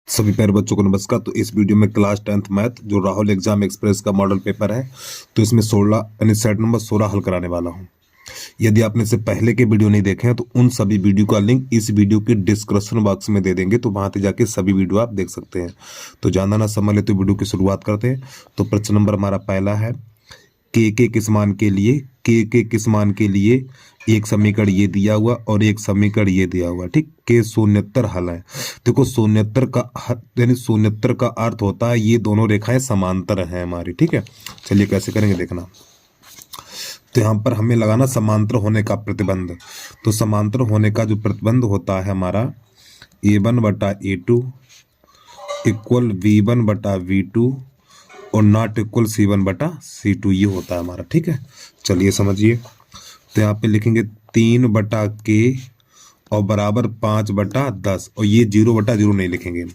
सभी प्यारे बच्चों को नमस्कार। तो इस वीडियो में क्लास 10th मैथ जो राहुल एग्जाम एक्सप्रेस का मॉडल पेपर है, तो इसमें 16 यानी सेट नंबर 16 हल कराने वाला हूं। यदि आपने इससे पहले के वीडियो नहीं देखे हैं तो उन सभी वीडियो का लिंक इस वीडियो के डिस्क्रिप्शन बॉक्स में दे देंगे, तो वहां से जाके सभी वीडियो आप देख सकते हैं। तो जानना ना समझ ले तो वीडियो की शुरुआत करते हैं। तो प्रश्न नंबर हमारा पहला है, के किस मान के लिए के किस मान के लिए एक समीकरण ये दिया हुआ और एक समीकरण ये दिया हुआ, ठीक। के शून्यतर हल है। देखो शून्यतर का यानी शून्यतर का अर्थ होता है ये दोनों रेखाएं समांतर हैं हमारी, ठीक है। चलिए कैसे करेंगे देखना। तो यहाँ पर हमें लगाना समांतर होने का प्रतिबंध। तो समांतर होने का जो प्रतिबंध होता है हमारा A1/A2 इक्वल V1/V2 और नॉट इक्वल C1/C2, ये होता है हमारा, ठीक है। चलिए समझिए। तो यहाँ पे लिखेंगे 3/K और बराबर 5/10 और ये 0/0 नहीं लिखेंगे।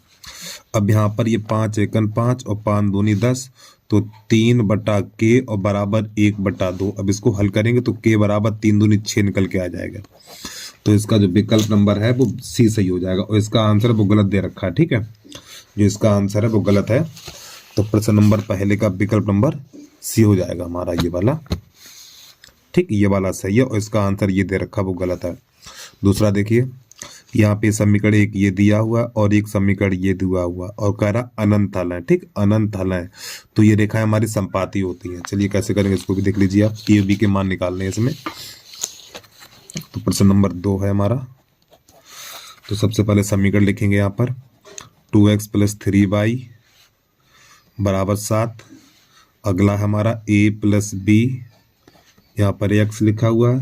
अब यहाँ पर ये 5 एकन 5 और 5 दूनी 10, तो 3/K और बराबर 1/2। अब इसको हल करेंगे तो K बराबर 3 दूनी 6 निकल के आ जाएगा। तो इसका जो विकल्प नंबर है वो C सही हो जाएगा और इसका आंसर वो गलत दे रखा है, ठीक है। जो इसका आंसर है वो गलत है। तो प्रश्न नंबर पहले का विकल्प नंबर C हो जाएगा हमारा, ये वाला, ठीक। ये वाला सही है और इसका आंसर ये दे रखा वो गलत है। दूसरा देखिए, यहाँ पे समीकरण एक ये दिया हुआ और एक समीकरण ये दिया हुआ और कह रहा अनंत हल है, ठीक। अनंत हल है तो ये रेखाएं हमारी संपाती होती हैं। चलिए कैसे करेंगे इसको भी देख लीजिए आप। ए बी के मान निकालने हैं इसमें। तो प्रश्न नंबर 2 है हमारा। तो सबसे पहले समीकरण लिखेंगे यहाँ पर 2x + 3y बराबर 7। अगला हमारा a + b, यहाँ पर x लिखा हुआ है,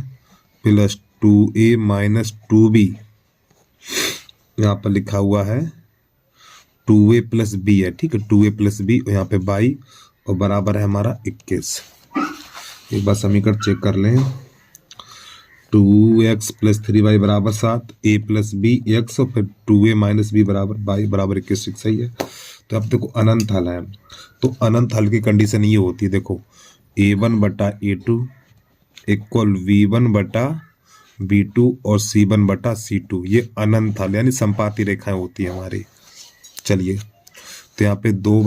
प्लस 2a - 2b, यहाँ पर लिखा हुआ है 2a + b है, ठीक है। 2a + b और यहाँ पे y और बराबर है हमारा 21। एक बार समीकरण चेक कर लें। 2x + 3y बराबर 7, a + b x और फिर 2a - b बराबर y बराबर 21, सही है। तो अब देखो अनंत हल है, तो अनंत हल की कंडीशन ये होती है, देखो A1/A2 इक्वल V1/V2 और C1/C2, ये अनंत हल यानी संपाती रेखाएं होती है हमारी। चलिए तो यहाँ पे 2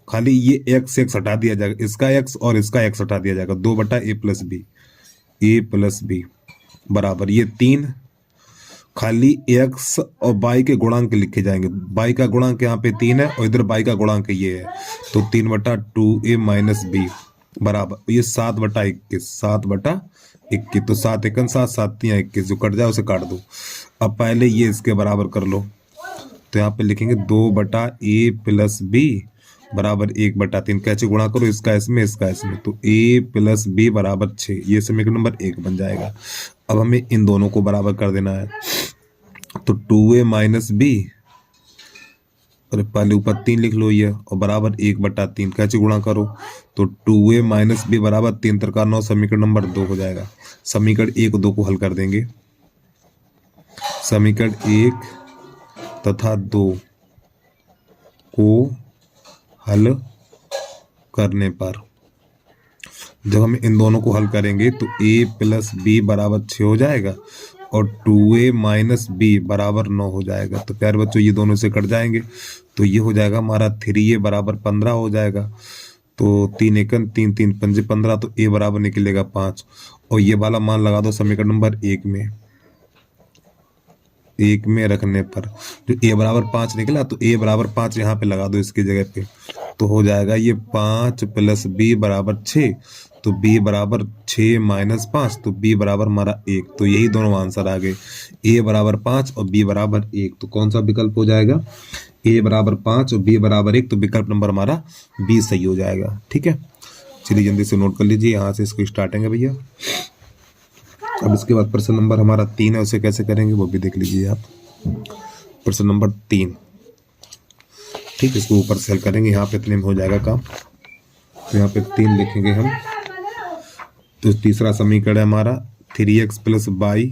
खाली ये x हटा दिया जाएगा, इसका x और इसका x हटा दिया जाएगा, 2/A + b बराबर ये 3, खाली x और y के गुणांक लिखे जाएंगे। y का गुणांक यहाँ पे 3 है और इधर y का गुणांक ये है, तो 3/2a - b बराबर ये 7/21, 7/21। तो 7 एकन 7, 7 3 21, जो कट जाए उसे काट दो। अब पहले ये इसके बराबर कर लो, तो यहाँ पे लिखेंगे 2/a + b बराबर 1/3। कैसे गुणा करो, इसका इसमें इसका इसमें, तो a + b बराबर 6, ये समीकरण नंबर 1 बन जाएगा। अब हमें इन दोनों को बराबर कर देना है, तो 2a - b और पहले ऊपर 3 लिख लो ये और बराबर 1/3। कैसे गुणा करो, तो 2a - b बराबर 3 3 9, समीकरण नंबर 2 हो जाएगा। समीकरण 1 और 2 को हल कर देंगे। समीकरण 1 तथा 2 को हल करने पर जब हम इन दोनों को हल करेंगे तो a + b बराबर 6 हो जाएगा और 2a - b बराबर 9 हो जाएगा। तो प्यारे बच्चों ये दोनों से कट जाएंगे, तो ये हो जाएगा हमारा 3a बराबर 15 हो जाएगा। तो 3 एकन 3 3 5 15, तो a बराबर निकलेगा 5 और ये वाला मान लगा दो समीकरण नंबर 1 में। 1 में रखने पर जो a बराबर 5 निकला, तो a बराबर 5 यहाँ पे लगा दो इसकी जगह पे, तो हो जाएगा ये 5 + b बराबर 6, तो b बराबर 6 - 5, तो b बराबर हमारा 1। तो यही दोनों आंसर आ गए, a बराबर 5 और b बराबर 1। तो कौन सा विकल्प हो जाएगा, a बराबर 5 और b बराबर 1। तो विकल्प नंबर हमारा b सही हो जाएगा, ठीक है। चलिए जल्दी से नोट कर लीजिए, यहाँ से इसको स्टार्टिंग है भैया। अब इसके बाद प्रश्न नंबर हमारा 3 है, उसे कैसे करेंगे वो भी देख लीजिए आप। प्रश्न नंबर 3, ठीक, इसको ऊपर से हल करेंगे, यहाँ पे इतने में हो जाएगा काम। तो यहाँ पे 3 लिखेंगे हम। तो तीसरा समीकरण है हमारा 3x + y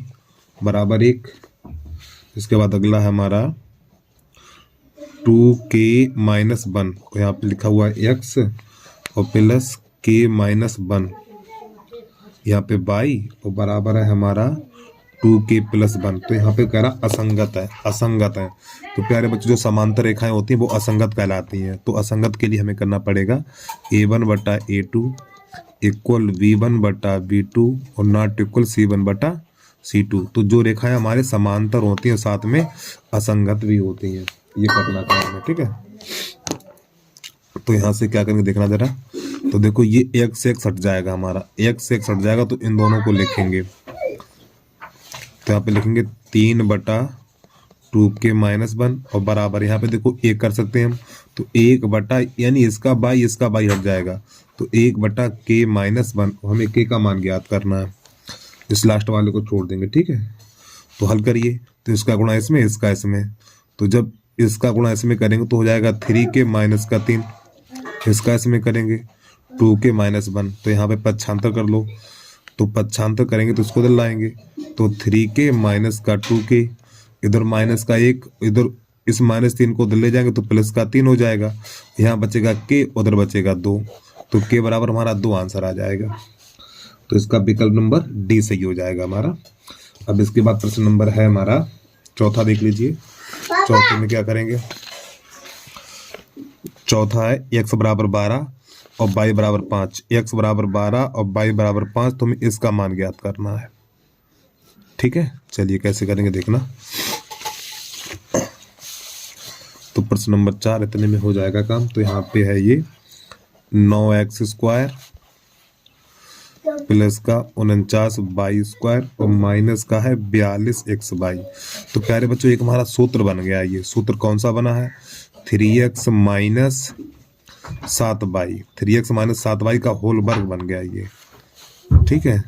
बराबर 1। इसके बाद अगला है हमारा 2k - 1, यहाँ पे लिखा हुआ है x और प्लस k - 1, यहाँ पे y और बराबर है हमारा 2k प्लस 1। तो यहाँ पे कह रहा असंगत है, असंगत है। तो प्यारे बच्चों जो समांतर रेखाएं होती हैं वो असंगत कहलाती हैं। तो असंगत के लिए हमें करना पड़ेगा a1 बटा a2 इक्वल v1 बटा v2 और नॉट इक्वल c1 बटा c2। तो जो रेखाएं हमारे समांतर होती हैं साथ में असंगत भी होती हैं, ये करना था हमें, ठीक है। तो यहाँ से क्या करेंगे देखना जरा। तो देखो ये एक से एक हट जाएगा, हमारा एक से एक हट जाएगा, तो इन दोनों को लिखेंगे। तो यहाँ पे लिखेंगे 3/2k माइनस 1 और बराबर, यहाँ पे देखो एक कर सकते हैं हम, तो 1 बटा यानी इसका बाई हट जाएगा, तो 1/k माइनस 1। हमें k का मान ज्ञात करना है, इस लास्ट वाले को छोड़ देंगे, ठीक है। तो हल करिए, तो इसका गुणा इसमें, इसका इसमें, तो जब इसका गुणा इसमें करेंगे तो हो जाएगा 3k माइनस का 3, इसका इसमें करेंगे 2k माइनस 1। तो यहाँ पे पक्षांतर कर लो, तो पक्षांतर करेंगे तो इसको इधर लाएंगे, तो 3k माइनस का 2k, इधर माइनस का 1, इधर इस -3 को उधर ले जाएंगे तो प्लस का 3 हो जाएगा। यहाँ बचेगा k, उधर बचेगा 2, तो k बराबर हमारा 2 आंसर आ जाएगा। तो इसका विकल्प नंबर डी सही हो जाएगा हमारा। अब इसके बाद प्रश्न नंबर है हमारा चौथा, देख लीजिए। चौथे में क्या करेंगे, चौथा है x बराबर 12 और y बराबर 5। x बराबर 12 और y बराबर 5, तो हमें इसका मान ज्ञात करना है, ठीक है। चलिए कैसे करेंगे देखना। तो प्रश्न नंबर 4 इतने में हो जाएगा काम। तो यहाँ पे है ये 9x² प्लस का 49y² और माइनस का है 42xy। तो प्यारे बच्चों एक हमारा सूत्र बन गया। ये सूत्र कौन सा बना है, 3x minus 7y, 3x minus 7y का होल वर्ग बन गया ये, ठीक है।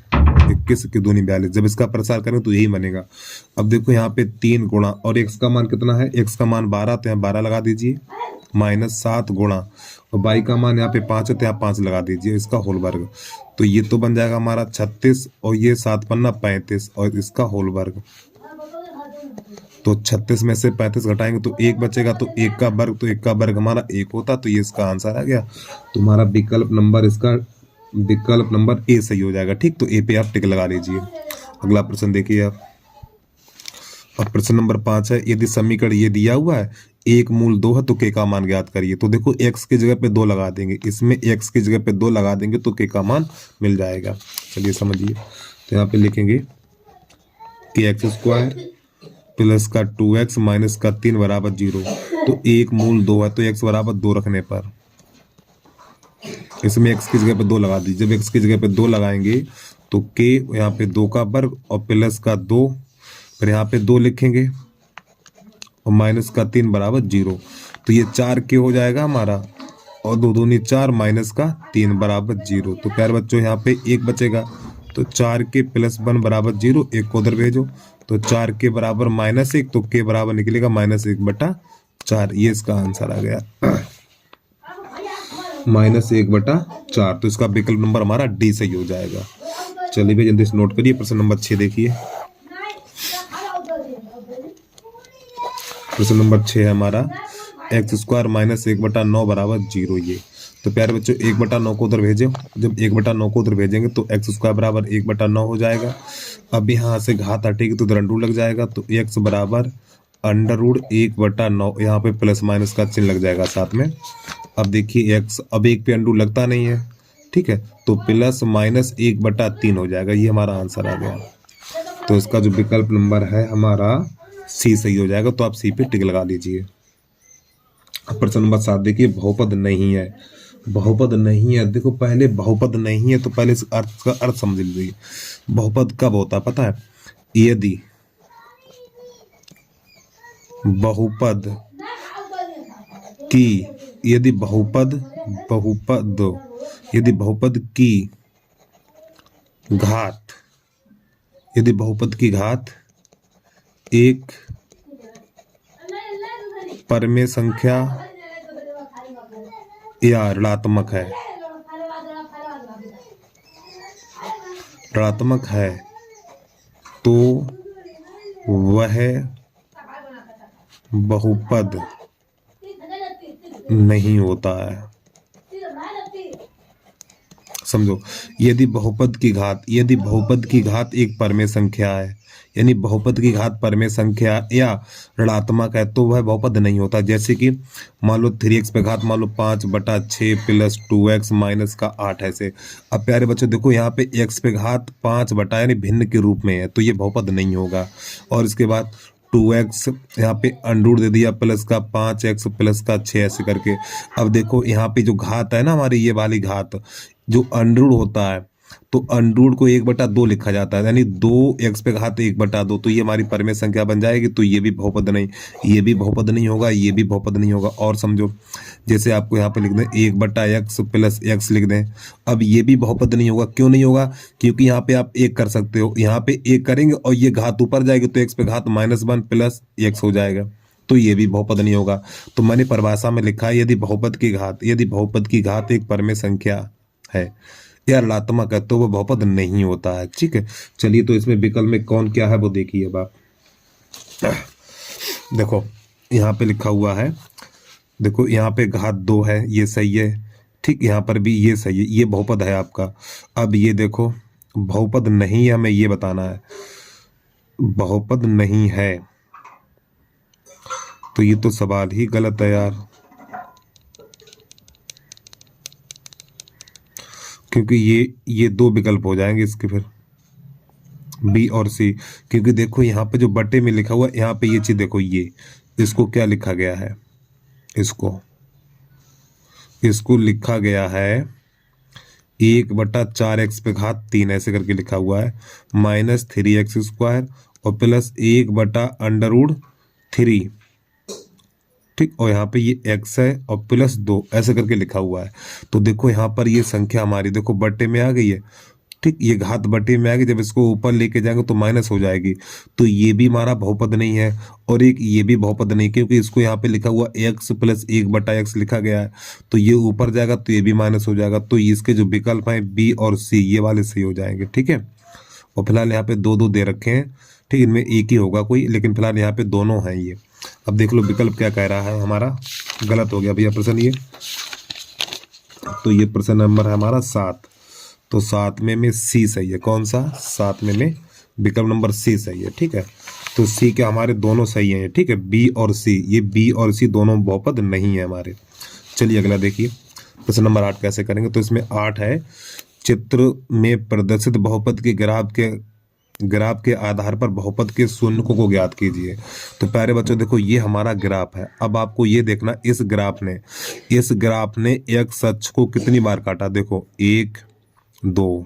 21 की दूनी 42, जब इसका प्रसार करें तो यही बनेगा। अब देखो यहाँ पे 3 गुणा और x का मान कितना है, x का मान 12, तो यहाँ 12 लगा दीजिए, माइनस 7 गुणा और y का मान यहाँ पे 5 है तो यहाँ 5 लगा दीजिए, इसका होल वर्ग। तो ये तो बन जाएगा हमारा 36 और ये 7 पन्ना 35 और इसका होल वर्ग। तो 36 में से 35 घटाएंगे तो 1 बचेगा, तो 1 का वर्ग, तो 1 का वर्ग हमारा 1 होता, तो ये इसका आंसर आ गया। तो हमारा विकल्प नंबर, इसका विकल्प नंबर ए सही हो जाएगा, ठीक। तो ए पे आप टिक लगा लीजिए। अगला प्रश्न देखिए आप। अब प्रश्न नंबर 5 है, यदि समीकरण ये दिया हुआ है, एक मूल 2 है तो k का मान ज्ञात करिए। तो देखो x की जगह पे 2 लगा देंगे, इसमें x की जगह पे 2 लगा देंगे तो k का मान मिल जाएगा। चलिए समझिए। तो यहाँ पे लिखेंगे कि x² प्लस का 2x माइनस का 3 बराबर 0। तो एक मूल 2 है तो x बराबर 2 रखने पर इसमें x की जगह पे 2 लगा दीजिए। जब x की जगह पे 2 लगाएंगे तो k यहाँ पे 2 का वर्ग और प्लस का 2, फिर यहाँ पे 2 लिखेंगे और माइनस का 3 बराबर 0। तो ये 4k हो जाएगा हमारा, और 2 दूनी 4 माइनस का 3 बराबर 0। तो प्यारे बच्चों यहाँ पे 1 बचेगा, तो 4k प्लस 1 बराबर 0, 1 को उधर भेजो, तो 4k बराबर -1, तो k बराबर निकलेगा -1/4। ये इसका आंसर आ गया, -1/4। तो इसका विकल्प नंबर हमारा डी सही हो जाएगा। चलिए भाई जल्दी से नोट करिए। प्रश्न नंबर 6 देखिए। प्रश्न नंबर 6 है हमारा x² माइनस 1/9 बराबर 0। ये तो प्यारे बच्चों 1/9 को उधर भेजो, जब 1/9 को उधर भेजेंगे तो x² बराबर 1/9 हो जाएगा। अब यहाँ से घात हटेगी तो उधर अंडू लग जाएगा, तो x बराबर √1/9, यहाँ पे प्लस माइनस का चिन्ह लग जाएगा साथ में। अब देखिए x, अब 1 पे अंडू लगता नहीं है, ठीक है, तो प्लस माइनस 1/3 हो जाएगा। ये हमारा आंसर आ गया। तो इसका जो विकल्प नंबर है हमारा सी सही हो जाएगा। तो आप सी पे टिक लगा लीजिए। अब प्रश्न नंबर 7 देखिए, बहुपद नहीं है। बहुपद नहीं है, देखो पहले बहुपद नहीं है तो पहले इस अर्थ का अर्थ समझ लीजिए। बहुपद कब होता है पता है, यदि बहुपद की, यदि बहुपद यदि बहुपद की घात, यदि बहुपद की घात एक परमेय संख्या या ऋणात्मक है, ऋणात्मक है तो वह बहुपद नहीं होता है। समझो, यदि बहुपद की घात एक परमेय संख्या है, यानी बहुपद की घात परमेय संख्या या ऋणात्मक है तो वह बहुपद नहीं होता। जैसे कि मान लो 3x पे घात मान लो 5/6 प्लस 2x माइनस का 8 ऐसे। अब प्यारे बच्चों देखो यहाँ पे x पे घात 5 बटा यानी भिन्न के रूप में है तो ये बहुपद नहीं होगा। और इसके बाद 2x यहाँ पे अंडूर दे दिया प्लस का 5x प्लस का 6 ऐसे करके। अब देखो यहाँ पे जो घात है ना हमारी ये वाली घात जो अंडरूट होता है तो अंडरूट को 1/2 लिखा जाता है, यानी 2x पे घात 1/2 तो ये हमारी परमेय संख्या बन जाएगी। तो ये भी बहुपद नहीं, ये भी बहुपद नहीं होगा, ये भी बहुपद नहीं होगा। और समझो जैसे आपको यहाँ पे लिख दें 1/x प्लस x लिख दें, अब ये भी बहुपद नहीं होगा। क्यों नहीं होगा? क्योंकि यहाँ पे आप 1 कर सकते हो, यहाँ पे 1 करेंगे और ये घात ऊपर जाएगी तो x पे घात -1 प्लस x हो जाएगा, तो ये भी बहुपद नहीं होगा। तो मैंने परिभाषा में लिखा है यदि बहुपद की घात एक परमेय संख्या है या ऋणात्मक है तो वो बहुपद नहीं होता है। ठीक है, चलिए तो इसमें विकल्प में कौन क्या है वो देखिए। अब आप देखो यहाँ पे लिखा हुआ है, देखो यहाँ पे घात 2 है, ये सही है। ठीक, यहाँ पर भी ये सही है, ये बहुपद है आपका। अब ये देखो बहुपद नहीं है, हमें ये बताना है बहुपद नहीं है, तो ये तो सवाल ही गलत है यार, क्योंकि ये 2 विकल्प हो जाएंगे इसके फिर बी और सी। क्योंकि देखो यहाँ पे जो बटे में लिखा हुआ है यहाँ पे ये चीज देखो, ये इसको क्या लिखा गया है, इसको लिखा गया है 1/4x पे घात 3 ऐसे करके लिखा हुआ है -3x² और प्लस 1/√3। ठीक, और यहाँ पे ये x है और प्लस 2 ऐसे करके लिखा हुआ है। तो देखो यहाँ पर ये संख्या हमारी देखो बट्टे में आ गई है। ठीक, ये घात बट्टे में आ गई, जब इसको ऊपर लेके जाएंगे तो माइनस हो जाएगी, तो ये भी हमारा बहुपद नहीं है। और एक ये भी बहुपद नहीं, क्योंकि इसको यहाँ पे लिखा हुआ x प्लस 1/x लिखा गया है, तो ये ऊपर जाएगा तो ये भी माइनस हो जाएगा। तो इसके जो विकल्प हैं बी और सी ये वाले सही हो जाएंगे। ठीक है, और फिलहाल यहाँ पे 2-2 दे रखे हैं। ठीक, इनमें एक ही होगा कोई, लेकिन फिलहाल यहाँ पे दोनों हैं ये। अब देख लो विकल्प क्या कह रहा है, हमारा गलत हो गया भैया प्रश्न ये। तो ये प्रश्न नंबर है हमारा 7, तो 7वें में सी सही है। कौन सा? 7वें में विकल्प नंबर सी सही है। ठीक है, तो सी के हमारे दोनों सही हैं। ठीक है, बी और सी, ये बी और सी दोनों बहुपद नहीं है हमारे। चलिए अगला देखिए, प्रश्न नंबर 8 कैसे करेंगे। तो इसमें 8 है, चित्र में प्रदर्शित बहुपद के ग्राफ के आधार पर बहुपद के शून्यकों को ज्ञात कीजिए। तो प्यारे बच्चों देखो ये हमारा ग्राफ है। अब आपको ये देखना इस ग्राफ ने एक्स अक्ष को कितनी बार काटा। देखो 1 2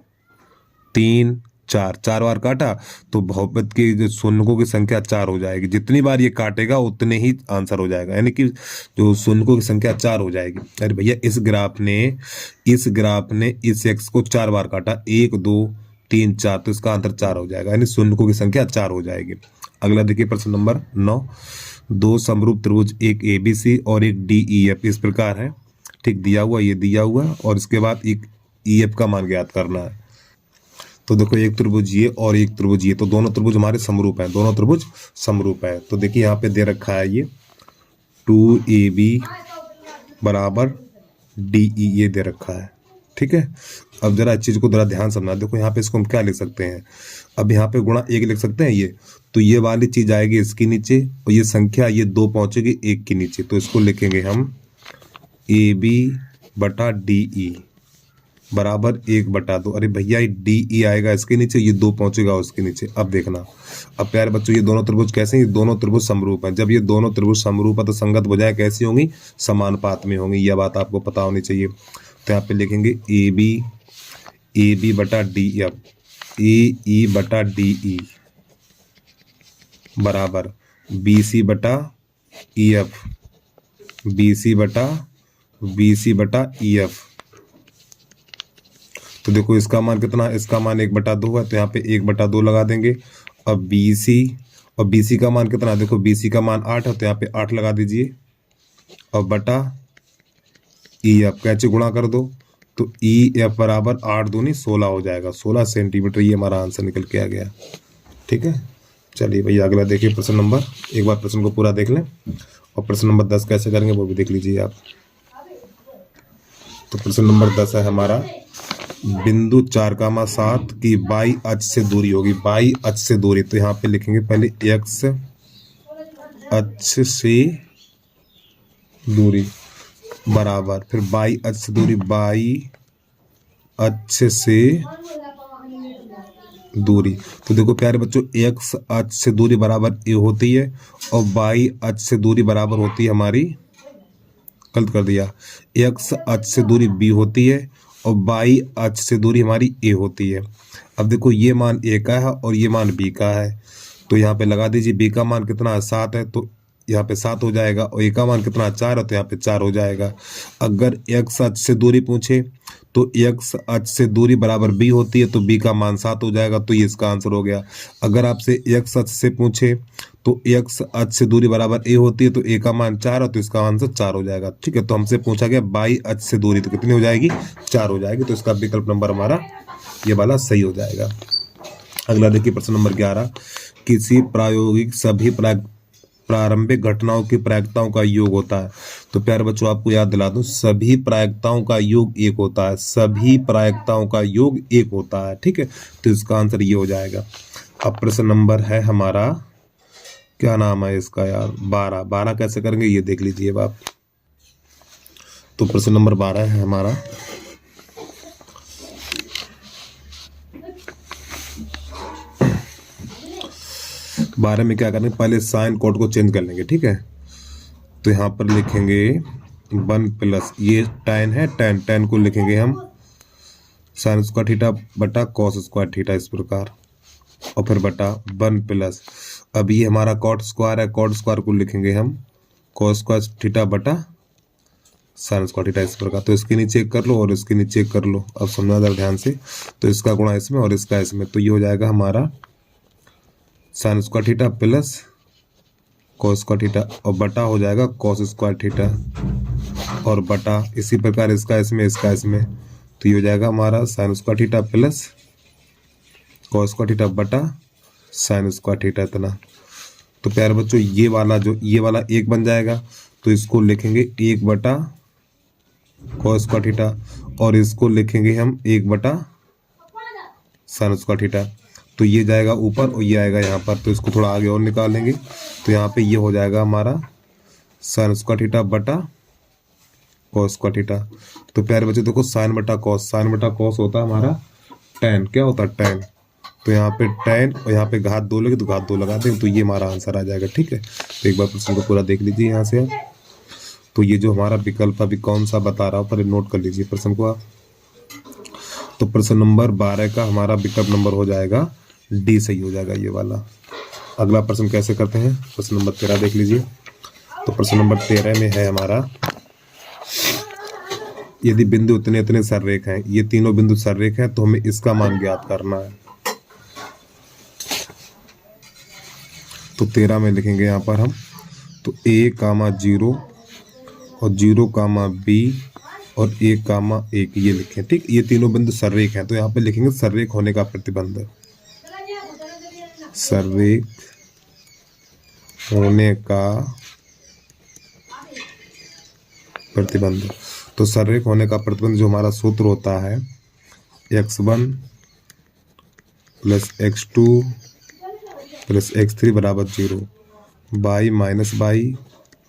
3 4 बार काटा, तो बहुपद के जो शून्यकों की संख्या 4 हो जाएगी। जितनी बार ये काटेगा उतने ही आंसर हो जाएगा, यानी कि जो शून्यकों की संख्या 4 हो जाएगी। अरे भैया इस ग्राफ ने इस एक्स को 4 बार काटा, 1 2 3 4, तो इसका आंसर 4 हो जाएगा, यानी शून्यकों की संख्या 4 हो जाएगी। अगला देखिए प्रश्न नंबर 9, 2 समरूप त्रिभुज एक ABC और एक DEF इस प्रकार है। ठीक, दिया हुआ ये दिया हुआ, और इसके बाद एक EF का मान ज्ञात करना है। तो देखो एक त्रिभुज ये और एक त्रिभुज ये, तो दोनों त्रिभुज हमारे समरूप हैं, दोनों त्रिभुज समरूप है। तो देखिए यहाँ पे दे रखा है ये 2AB बराबर DE ये दे रखा है। ठीक है, अब जरा इस चीज को जरा ध्यान समझना। देखो यहाँ पे इसको हम क्या लिख सकते हैं, अब यहाँ पे गुणा 1 लिख सकते हैं ये, तो ये वाली चीज आएगी इसके नीचे और ये संख्या ये 2 पहुंचेगी 1 के नीचे, तो इसको लिखेंगे हम AB/DE बराबर 1/2। अरे भैया ये DE आएगा इसके नीचे, ये 2 पहुंचेगा उसके नीचे। अब देखना, अब प्यारे बच्चों ये दोनों त्रिभुज कैसे हैं, ये दोनों त्रिभुज समरूप हैं। जब ये दोनों त्रिभुज समरूप है तो संगत भुजाएं कैसी होंगी, समानुपात में होंगी, यह बात आपको पता होनी चाहिए। तो यहाँ पे लिखेंगे AB/DF AE/DE बराबर BC/EF BC/EF। तो देखो इसका मान कितना, इसका मान 1/2 है, तो यहाँ पे 1/2 लगा देंगे। अब BC का मान कितना, देखो BC का मान 8 है, तो यहाँ पे 8 लगा दीजिए और बटा EF कैसे गुणा कर दो, तो EF बराबर 8 दूनी 16 हो जाएगा, 16 सेंटीमीटर। ये हमारा आंसर निकल के आ गया। ठीक है, चलिए भैया अगला देखिए प्रश्न नंबर, एक बार प्रश्न को पूरा देख लें और प्रश्न नंबर 10 कैसे करेंगे वो भी देख लीजिए आप। तो प्रश्न नंबर 10 है हमारा, बिंदु 4,7 की बाई अक्ष से दूरी होगी, बाई अक्ष से दूरी, तो यहाँ पे लिखेंगे पहले एक्स अक्ष से दूरी बराबर, फिर बाई अक्ष से दूरी, बाई अक्ष से दूरी। तो देखो प्यारे बच्चों, एक्स अक्ष से दूरी बराबर ए होती है और बाई अक्ष से दूरी बराबर होती है हमारी, गलत कर दिया, एक्स अक्ष से दूरी बी होती है और बाई अक्ष से दूरी हमारी ए होती है। अब देखो ये मान ए का है और ये मान बी का है, तो यहाँ पे लगा दीजिए, बी का मान कितना है 7 है, तो यहाँ पे 7 हो जाएगा, और ए का मान कितना 4 है, तो यहाँ पे 4 हो जाएगा। अगर एक्स अक्ष से दूरी पूछे तो एक्स अक्ष से दूरी बराबर बी होती है, तो बी का मान 7 हो जाएगा, तो ये इसका आंसर हो गया। अगर आपसे एक्स अक्ष से पूछे तो एक्स अक्ष से दूरी बराबर ए होती है, तो ए का मान 4 है, तो इसका आंसर 4 हो जाएगा। ठीक है, तो हमसे पूछा गया बाई अक्ष से दूरी, तो कितनी हो जाएगी 4 हो जाएगी, तो इसका विकल्प नंबर हमारा ये वाला सही हो जाएगा। अगला देखिए प्रश्न नंबर 11, किसी प्रायोगिक सभी प्रारंभिक घटनाओं की प्रायिकताओं का योग होता है। तो प्यारे बच्चों आपको याद दिला दूं, सभी प्रायिकताओं का योग 1 होता है, सभी प्रायिकताओं का योग 1 होता है। ठीक है, तो इसका आंसर ये हो जाएगा। अब प्रश्न नंबर है हमारा, क्या नाम है इसका यार, 12 कैसे करेंगे ये देख लीजिए आप। तो प्रश्न नंबर 12 है हमारा, बारह में क्या करेंगे, पहले साइन कोड को चेंज कर लेंगे। ठीक है, तो यहाँ पर लिखेंगे 1 प्लस, ये tan है, tan को लिखेंगे हम साइन स्क्वायर थीटा बटा कॉस स्क्वायर थीटा, इस प्रकार, और फिर बटा 1 प्लस, अब ये हमारा कॉट स्क्वायर है, कॉट स्क्वायर को लिखेंगे हम कॉस स्क्वायर थीटा बटा साइन स्क्वायर थीटा, इस प्रकार। तो इसके नीचे कर लो और इसके नीचे कर लो, अब समझना जरा ध्यान से। तो इसका गुणा इसमें और इसका इसमें, तो ये हो जाएगा हमारा sine square theta plus cos square theta, और बटा हो जाएगा कॉस स्क्वायर थीटा, और बटा इसी प्रकार इसका इसमें इसका इसमें, तो ये हो जाएगा हमारा sine square theta plus cos square theta बटा साइन स्क्वायर थीटा इतना। तो प्यारे बच्चों ये वाला 1 बन जाएगा, तो इसको लिखेंगे 1 बटा कॉस स्क्वायर थीटा, और इसको लिखेंगे हम 1 बटा साइन स्क्वायर थीटा। तो ये जाएगा ऊपर और ये आएगा यहाँ पर, तो इसको थोड़ा आगे और निकाल लेंगे, तो यहाँ पे ये हो जाएगा हमारा साइन स्क्वायर थीटा बटा कॉस स्क्वायर थीटा। तो प्यारे बच्चे देखो, साइन बटा कॉस होता है हमारा tan, क्या होता है tan, तो यहाँ पे tan और यहाँ पे घात 2 लगे तो घात 2 लगा देंगे, तो ये हमारा आंसर आ जाएगा। ठीक है, तो एक बार प्रश्न को पूरा देख लीजिए यहाँ से आप। तो ये जो हमारा विकल्प अभी कौन सा बता रहा हूँ, पर नोट कर लीजिए प्रश्न को आप। तो प्रश्न नंबर 12 का हमारा विकल्प नंबर हो जाएगा डी, सही हो जाएगा ये वाला। अगला प्रश्न कैसे करते हैं, प्रश्न नंबर 13 देख लीजिए। तो प्रश्न नंबर 13 में है हमारा, यदि बिंदु इतने इतने सररेख हैं, ये तीनों बिंदु सररेख हैं, तो हमें इसका मान ज्ञात करना है। तो 13 में लिखेंगे यहाँ पर हम, तो a,0 और 0,b और 1,1 ये लिखें। ठीक, ये तीनों बिंदु सररेख हैं, तो यहाँ पे लिखेंगे सररेख होने का प्रतिबंध, सररेख होने का प्रतिबंध। तो सररेख होने का प्रतिबंध जो हमारा सूत्र होता है, x1 plus x2 plus x3 बराबर 0, by minus by,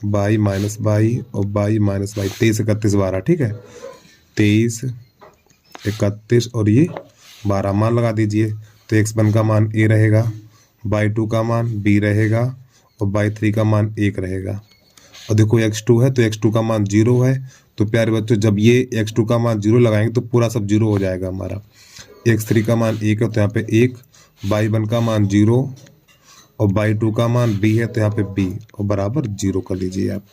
by minus by और बाई माइनस बाई, 23, 31, 12। ठीक है, 23, 31 और ये 12 मान लगा दीजिए। तो x1 का मान a रहेगा, बाई 2 का मान b रहेगा और बाई 3 का मान 1 रहेगा। और देखो x2 है तो x2 का मान 0 है, तो प्यारे बच्चों जब ये x2 का मान 0 लगाएंगे तो पूरा सब 0 हो जाएगा हमारा। x3 का मान 1 है तो यहाँ पे 1, बाई 1 का मान 0 और बाई 2 का मान b है, तो यहाँ पे b और बराबर 0 कर लीजिए आप।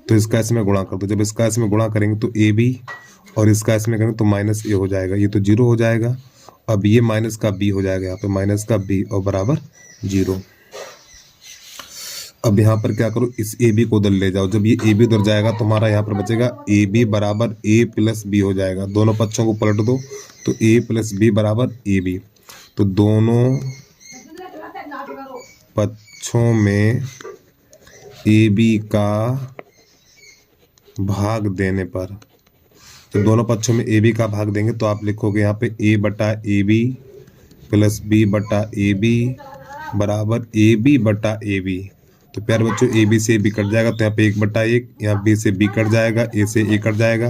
तो इसका इसमें गुणा कर दो, जब इसका इसमें गुणा करेंगे तो ab और इसका इसमें करेंगे तो माइनस a हो जाएगा, ये तो 0 हो जाएगा। अब ये माइनस का b हो जाएगा, यहाँ पे माइनस का b और बराबर 0। अब यहाँ पर क्या करो, इस ए बी को उधर ले जाओ, जब ये ए बी उधर जाएगा तो हमारा यहाँ पर बचेगा ए बी बराबर ए प्लस बी हो जाएगा। दोनों पक्षों को पलट दो तो ए प्लस बी बराबर ए बी। तो दोनों पक्षों में ए बी का भाग देने पर, तो दोनों पक्षों में ए बी का भाग देंगे तो आप लिखोगे यहाँ पे ए बटा ए बी प्लस बी बटा ए बी बराबर ए बी बटा ए बी। तो प्यारे बच्चों ए बी से ए बी कट जाएगा तो यहाँ पे 1/1, यहाँ बी से बी कट जाएगा, ए से ए कट जाएगा,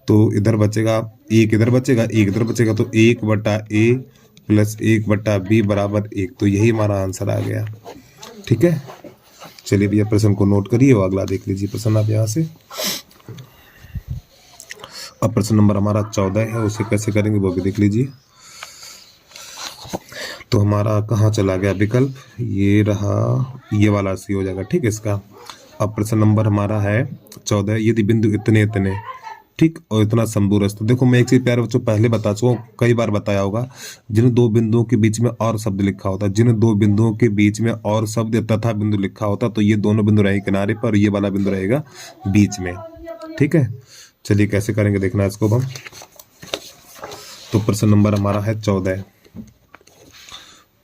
तो इधर बचेगा एक, इधर बचेगा एक, इधर बचेगा, तो 1/a प्लस 1/b बराबर 1। तो यही हमारा आंसर आ गया। ठीक है, चलिए भैया प्रश्न को नोट करिए और अगला देख लीजिए प्रश्न आप यहाँ से। अब प्रश्न नंबर हमारा 14 है, उसे कैसे करेंगे वो भी देख लीजिए। तो हमारा कहाँ चला गया विकल्प, ये रहा, ये वाला सी हो जाएगा। ठीक है इसका। अब प्रश्न नंबर हमारा है 14, यदि बिंदु इतने इतने ठीक और इतना समदूरस्थ। तो देखो मैं एक चीज प्यारे बच्चों पहले बता चुका हूँ, कई बार बताया होगा, जिन दो बिंदुओं के बीच में और शब्द लिखा होता है, जिन दो बिंदुओं के बीच में और शब्द तथा बिंदु लिखा होता तो ये दोनों बिंदु रहेंगे किनारे पर, ये वाला बिंदु रहेगा बीच में। ठीक है, चलिए कैसे करेंगे देखना इसको हम। तो प्रश्न नंबर हमारा है 14।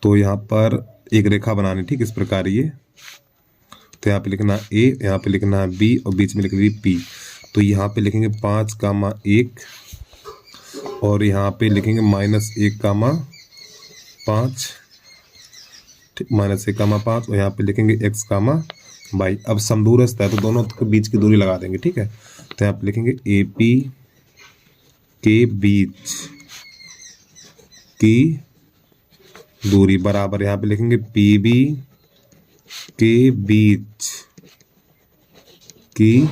तो यहाँ पर एक रेखा बनानी, ठीक इस प्रकार ये। तो यहाँ पे लिखना ए, यहाँ पे लिखना बी और बीच में लिख दी पी। तो यहाँ पे लिखेंगे 5,1 और यहाँ पे लिखेंगे -1,5, ठीक -1,5 और यहाँ पे लिखेंगे x,y। अब समदूरस्थ है तो दोनों के बीच की दूरी लगा देंगे। ठीक है, तो यहाँ पे लिखेंगे ए पी के बीच की दूरी बराबर, यहाँ पे लिखेंगे पी बी के बीच की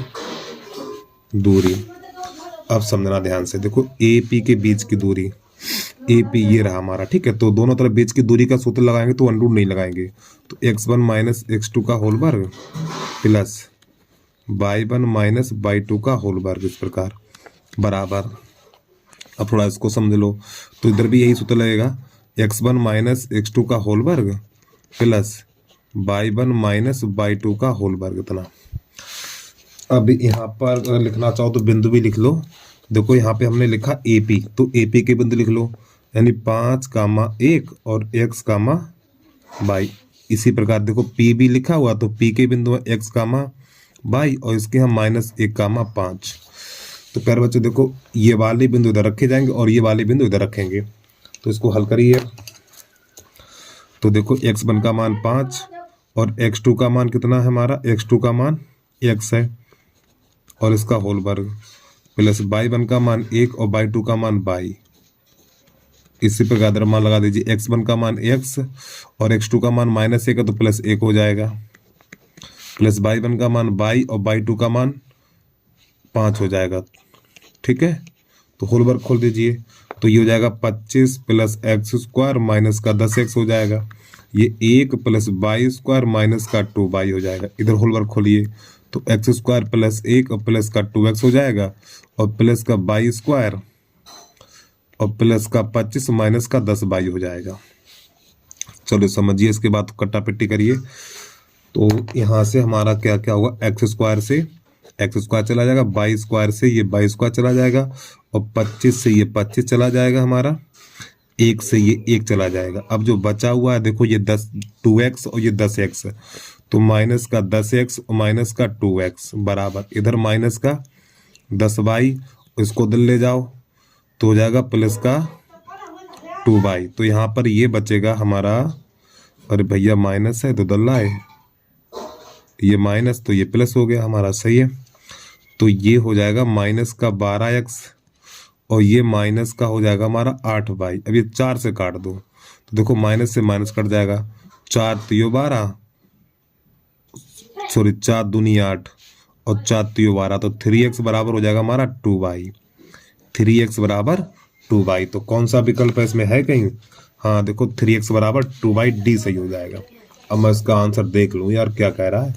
दूरी। अब समझना ध्यान से, देखो ए पी के बीच की दूरी, ए पी ये रहा हमारा। ठीक है, तो दोनों तरफ बीच की दूरी का सूत्र लगाएंगे तो अंडर रूट नहीं लगाएंगे। तो x1 माइनस x2 का होल वर्ग प्लस y1 माइनस y2 का होल वर्ग, इस प्रकार बराबर। अब थोड़ा इसको समझ लो, तो इधर भी यही सूत्र लगेगा, x1 माइनस x2 का होल वर्ग प्लस y1 माइनस y2 का होल वर्ग, इतना। अब यहाँ पर अगर लिखना चाहो तो बिंदु भी लिख लो। देखो यहाँ पे हमने लिखा ए पी, तो ए पी के बिंदु लिख लो, यानी 5,1 और x,y। इसी प्रकार देखो पी भी लिखा हुआ, तो पी के बिंदु है x,y और इसके हम -1,5। तो प्यारे बच्चों देखो ये वाले बिंदु इधर रखे जाएंगे और ये वाले बिंदु इधर रखेंगे। तो इसको हल करिए। तो देखो x1 का मान 5 और x2 का मान कितना है हमारा, x2 का मान x है और इसका होल वर्ग प्लस y1 का मान 1 और y2 का मान y। इसी प्रकार मान लगा दीजिए, x1 का मान x और x2 का मान -1 है तो +1 हो जाएगा, प्लस y1 का मान y और y2 का मान 5 हो जाएगा। ठीक है, तो होल वर्ग खोल दीजिए, तो ये हो जाएगा 25 प्लस x² माइनस का 10x हो जाएगा, ये 1 प्लस y² माइनस का 2y हो जाएगा। इधर होल वर्ग खोलिए, तो x² प्लस 1 और प्लस का 2x हो जाएगा और प्लस का y² और प्लस का 25 माइनस का 10y हो जाएगा। चलो समझिए, इसके बाद कट्टा पिट्टी करिए। तो यहाँ से हमारा क्या क्या होगा, x² से x² चला जाएगा, y² से ये y² चला जाएगा और 25 से ये 25 चला जाएगा हमारा, 1 से ये 1 चला जाएगा। अब जो बचा हुआ है देखो ये 2x और ये 10x, तो माइनस का 10x और माइनस का 2x बराबर, इधर माइनस का 10y, इसको इधर ले जाओ तो हो जाएगा प्लस का 2y। तो यहाँ पर ये बचेगा हमारा, अरे भैया माइनस है तो दल्ला है, ये माइनस तो ये प्लस हो गया हमारा, सही है। तो ये हो जाएगा माइनस का 12x और ये माइनस का हो जाएगा हमारा 8y। अब ये 4 से काट दो, तो देखो माइनस से माइनस कट जाएगा, 4 तो 12, सॉरी 4 दूनी 8 और 4 तो 12, तो 3x बराबर हो जाएगा हमारा 2y, 3x बराबर 2y। तो कौन सा विकल्प है इसमें, है कहीं, हाँ देखो 3x बराबर 2y, डी सही हो जाएगा। अब मैं इसका आंसर देख लूँ यार क्या कह रहा है,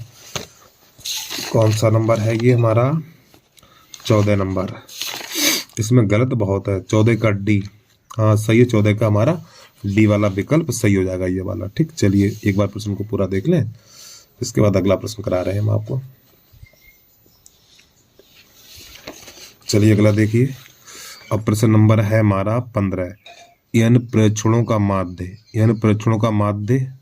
कौन सा नंबर है ये हमारा, 14 नंबर। इसमें गलत बहुत है, 14 का डी, हाँ सही है, 14 का हमारा डी वाला विकल्प सही हो जाएगा, ये वाला। ठीक, चलिए एक बार प्रश्न को पूरा देख लें, इसके बाद अगला प्रश्न करा रहे हैं हम आपको। चलिए अगला देखिए। अब प्रश्न नंबर है हमारा 15, n प्रेक्षणों का माध्य, n प्रेक्षणों का माध्य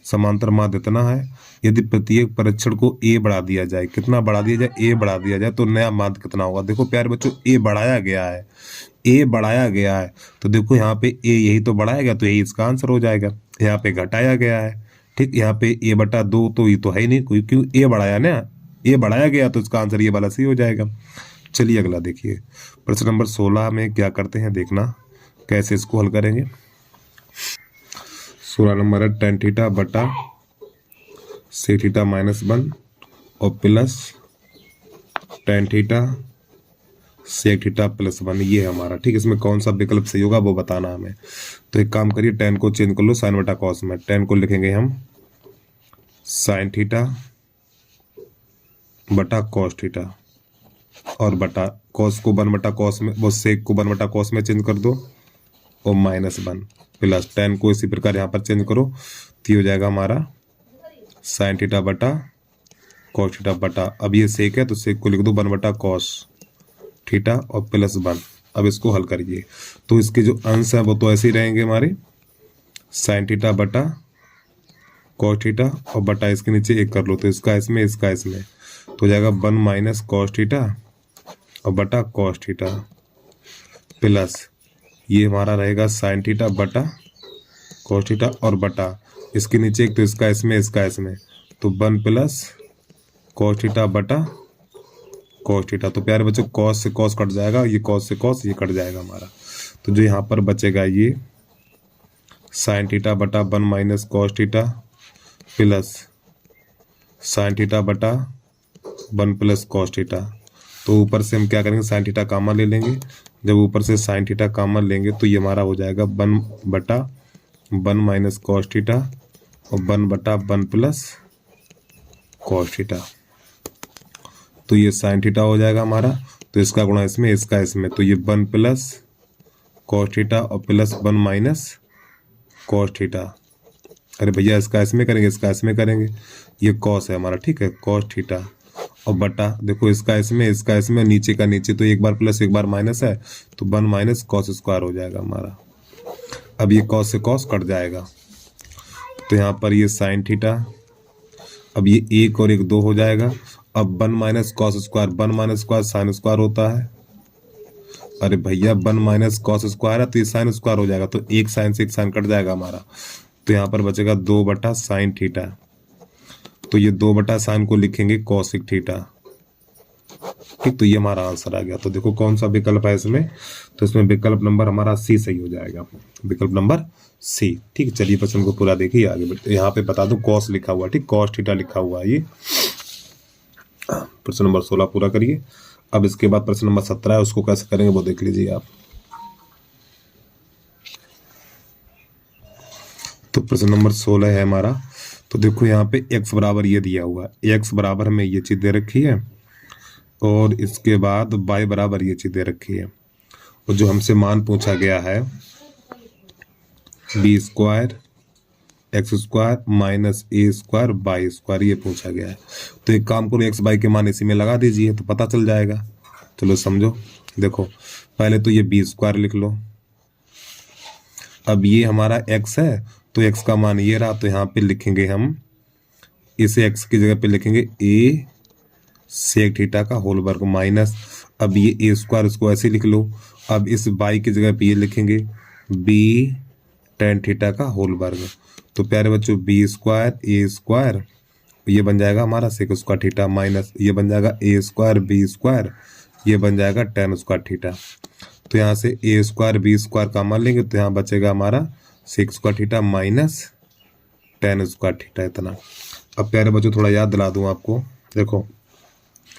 समांतर माध्य इतना है। यदि प्रत्येक परीक्षण को ए बढ़ा दिया जाए, कितना बढ़ा दिया जाए, ए बढ़ा दिया जाए, तो नया माध्य कितना होगा। देखो प्यारे बच्चों, ए बढ़ाया गया है, ए बढ़ाया गया है, तो देखो यहाँ पे ए यही तो बढ़ाया गया, तो यही इसका आंसर हो जाएगा। यहाँ पे घटाया गया है, ठीक, यहाँ पे ए बटा 2, तो ये तो है ही नहीं, कोई क्यों ए बढ़ाया ना, ए बढ़ाया गया, तो इसका आंसर ये वाला सही हो जाएगा। चलिए अगला देखिए, प्रश्न नंबर 16 में क्या करते हैं देखना, कैसे इसको हल करेंगे। 16 नंबर है tan थीटा बटा sec थीटा -1 और plus tan theta sec theta +1, ये है हमारा, ठीक। इसमें कौन सा विकल्प सही होगा वो बताना हमें। तो एक काम करिए, tan को चेंज कर लो sin बटा cos में। tan को लिखेंगे हम sin थीटा बटा cos थीटा और बटा cos को 1 बटा cos में, वो sec को 1 बटा cos में चेंज कर दो और -1 प्लस tan को इसी प्रकार यहाँ पर चेंज करो, तो ये हो जाएगा हमारा sin थीटा बटा cos थीटा बटा, अब ये sec है तो sec को लिख दो 1 बटा cos थीटा और +1। अब इसको हल करिए, तो इसके जो अंश है वो तो ऐसे ही रहेंगे हमारे, sin थीटा बटा cos थीटा और बटा इसके नीचे एक कर लो, तो इसका इसमें, इसका इसमें, तो हो जाएगा 1 माइनस cos थीटा और बटा cos थीटा प्लस ये हमारा रहेगा sin थीटा बटा cos थीटा और बटा इसके नीचे एक, तो इसका इसमें, इसका इसमें, तो 1 प्लस cos थीटा बटा cos थीटा। तो प्यारे बच्चों cos से cos कट जाएगा, ये cos से cos ये कट जाएगा हमारा, तो जो यहाँ पर बचेगा ये sin थीटा बटा 1 minus cos theta plus sin theta बटा 1 प्लस cos थीटा। तो ऊपर से हम क्या करेंगे, sin थीटा कॉमन ले लेंगे, जब ऊपर से sin थीटा कॉमन लेंगे तो ये हमारा हो जाएगा 1 बटा 1 माइनस cos थीटा और 1 बटा 1 प्लस cos थीटा। तो ये sin थीटा हो जाएगा हमारा, तो इसका गुणा इसमें, इसका इसमें, तो ये 1 प्लस cos थीटा और प्लस 1 माइनस cos थीटा। अरे भैया इसका इसमें करेंगे, इसका इसमें करेंगे, ये cos है हमारा, ठीक है, cos थीटा और बटा देखो इसका इसमें, इसका इसमें, नीचे का नीचे, तो एक बार प्लस एक बार माइनस है, तो 1 माइनस cos स्क्वायर हो जाएगा हमारा। अब ये cos से cos कट जाएगा, तो यहाँ पर ये sin थीटा, अब ये 1 और 1 2 हो जाएगा। अब 1 minus cos square, 1 minus square sin square होता है। अरे भैया 1 माइनस cos स्क्वायर है तो ये sin स्क्वायर हो जाएगा, तो एक sin से एक sin कट जाएगा हमारा, तो यहाँ पर बचेगा 2 बटा sin थीटा। तो ये 2 बटा sin को लिखेंगे cosec थीटा, ठीक। तो ये हमारा आंसर आ गया। तो देखो कौन सा विकल्प है इसमें, तो इसमें विकल्प नंबर हमारा सी सही हो जाएगा, विकल्प नंबर सी, ठीक। चलिए प्रश्न को पूरा देखिए आगे बढ़ते। यहाँ पे बता दो cos लिखा हुआ है, ठीक, cos थीटा लिखा हुआ है। ये प्रश्न नंबर 16 पूरा करिए। अब इसके बाद प्रश्न नंबर 17 है, उसको कैसे करेंगे वो देख लीजिए आप। तो प्रश्न नंबर 16 है हमारा, तो देखो यहाँ पे x बराबर ये दिया हुआ है, x बराबर हमें ये चीज दे रखी है और इसके बाद y बराबर ये चीज दे रखी है, और जो हमसे मान पूछा गया है b square x square minus a square by square, ये पूछा गया है। तो एक काम करो, x बाई के मान इसी में लगा दीजिए तो पता चल जाएगा। चलो समझो, देखो पहले तो ये b स्क्वायर लिख लो, अब ये हमारा x है तो x का मान ये रहा, तो यहाँ पे लिखेंगे हम, इसे x की जगह पे लिखेंगे a सेक थीटा का होल वर्ग माइनस, अब ये a स्क्वायर इसको ऐसे लिख लो, अब इस y की जगह पे ये लिखेंगे b tan थीटा का होल वर्ग। तो प्यारे बच्चों b स्क्वायर a स्क्वायर ये बन जाएगा हमारा सेक स्क्वायर थीटा माइनस ये बन जाएगा a स्क्वायर b स्क्वायर ये बन जाएगा tan स्क्वायर थीटा। तो यहाँ से a स्क्वायर b स्क्वायर का मान लेंगे तो यहाँ बचेगा हमारा sec square theta minus tan square theta इतना। अब प्यारे बच्चों थोड़ा याद दिला दूं आपको, देखो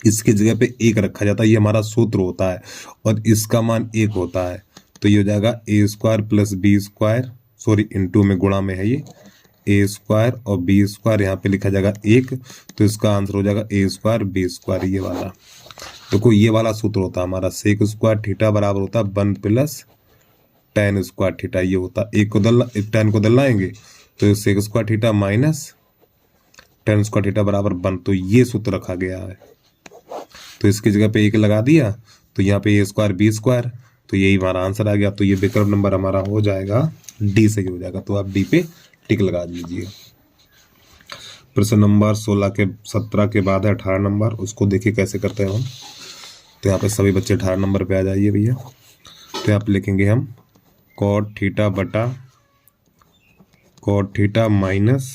इसकी जगह पे 1 रखा जाता है, ये हमारा सूत्र होता है और इसका मान 1 होता है, तो ये हो जाएगा a square plus b square, sorry into में गुणा में है ये a स्क्वायर और b स्क्वायर यहाँ पे लिखा जाएगा 1, तो इसका आंसर हो जाएगा a स्क्वायर b स्क्वायर ये वाला। देखो ये वाला सूत्र होता है हमारा सेक स्क्वायर थीटा बराबर होता है 1 प्लस tan स्क्वायर थीटा, ये होता है 1 को tan को दलाएंगे तो sec square theta minus tan square theta बराबर 1, तो ये सूत्र रखा गया है। तो इसकी जगह पे 1 लगा दिया तो यहाँ पे a स्क्वायर b स्क्वायर, तो यही हमारा आंसर आ गया। तो ये विकल्प नंबर हमारा हो जाएगा डी, सही हो जाएगा। तो आप डी पे टिक लगा दीजिए। प्रश्न नंबर 16 के 17 के बाद है 18 नंबर, उसको देखिए कैसे करते हैं हम। तो यहाँ पे सभी बच्चे 18 नंबर पे आ जाइए भैया। तो यहाँ पे लिखेंगे हम कॉट थीटा बटा cot theta minus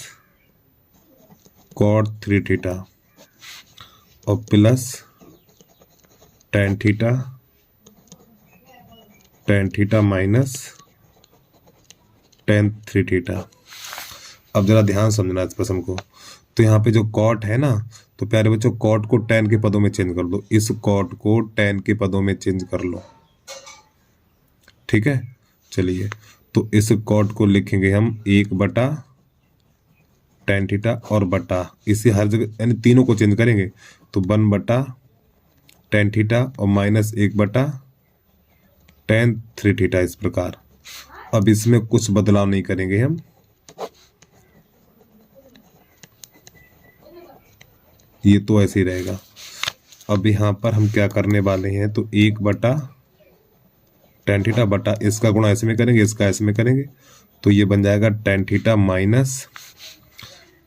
cot 3 theta और plus ten theta minus ten 3 theta. अब जरा ध्यान समझना इस प्रश्न को। तो यहाँ पे जो कॉट है ना, तो प्यारे बच्चों कॉट को टेन के पदों में चेंज कर दो, इस कॉट को टेन के पदों में चेंज कर लो, ठीक है। चलिए, तो इस कॉट को लिखेंगे हम 1/tan थीटा और बटा इसी हर जगह यानी तीनों को चेंज करेंगे तो 1/tan थीटा और माइनस 1/tan 3 थीटा, इस प्रकार। अब इसमें कुछ बदलाव नहीं करेंगे हम, ये तो ऐसे ही रहेगा। अब यहाँ पर हम क्या करने वाले हैं, तो 1/tan थीटा बटा इसका गुणा इसमें करेंगे, इसका इसमें करेंगे, तो ये बन जाएगा tan theta minus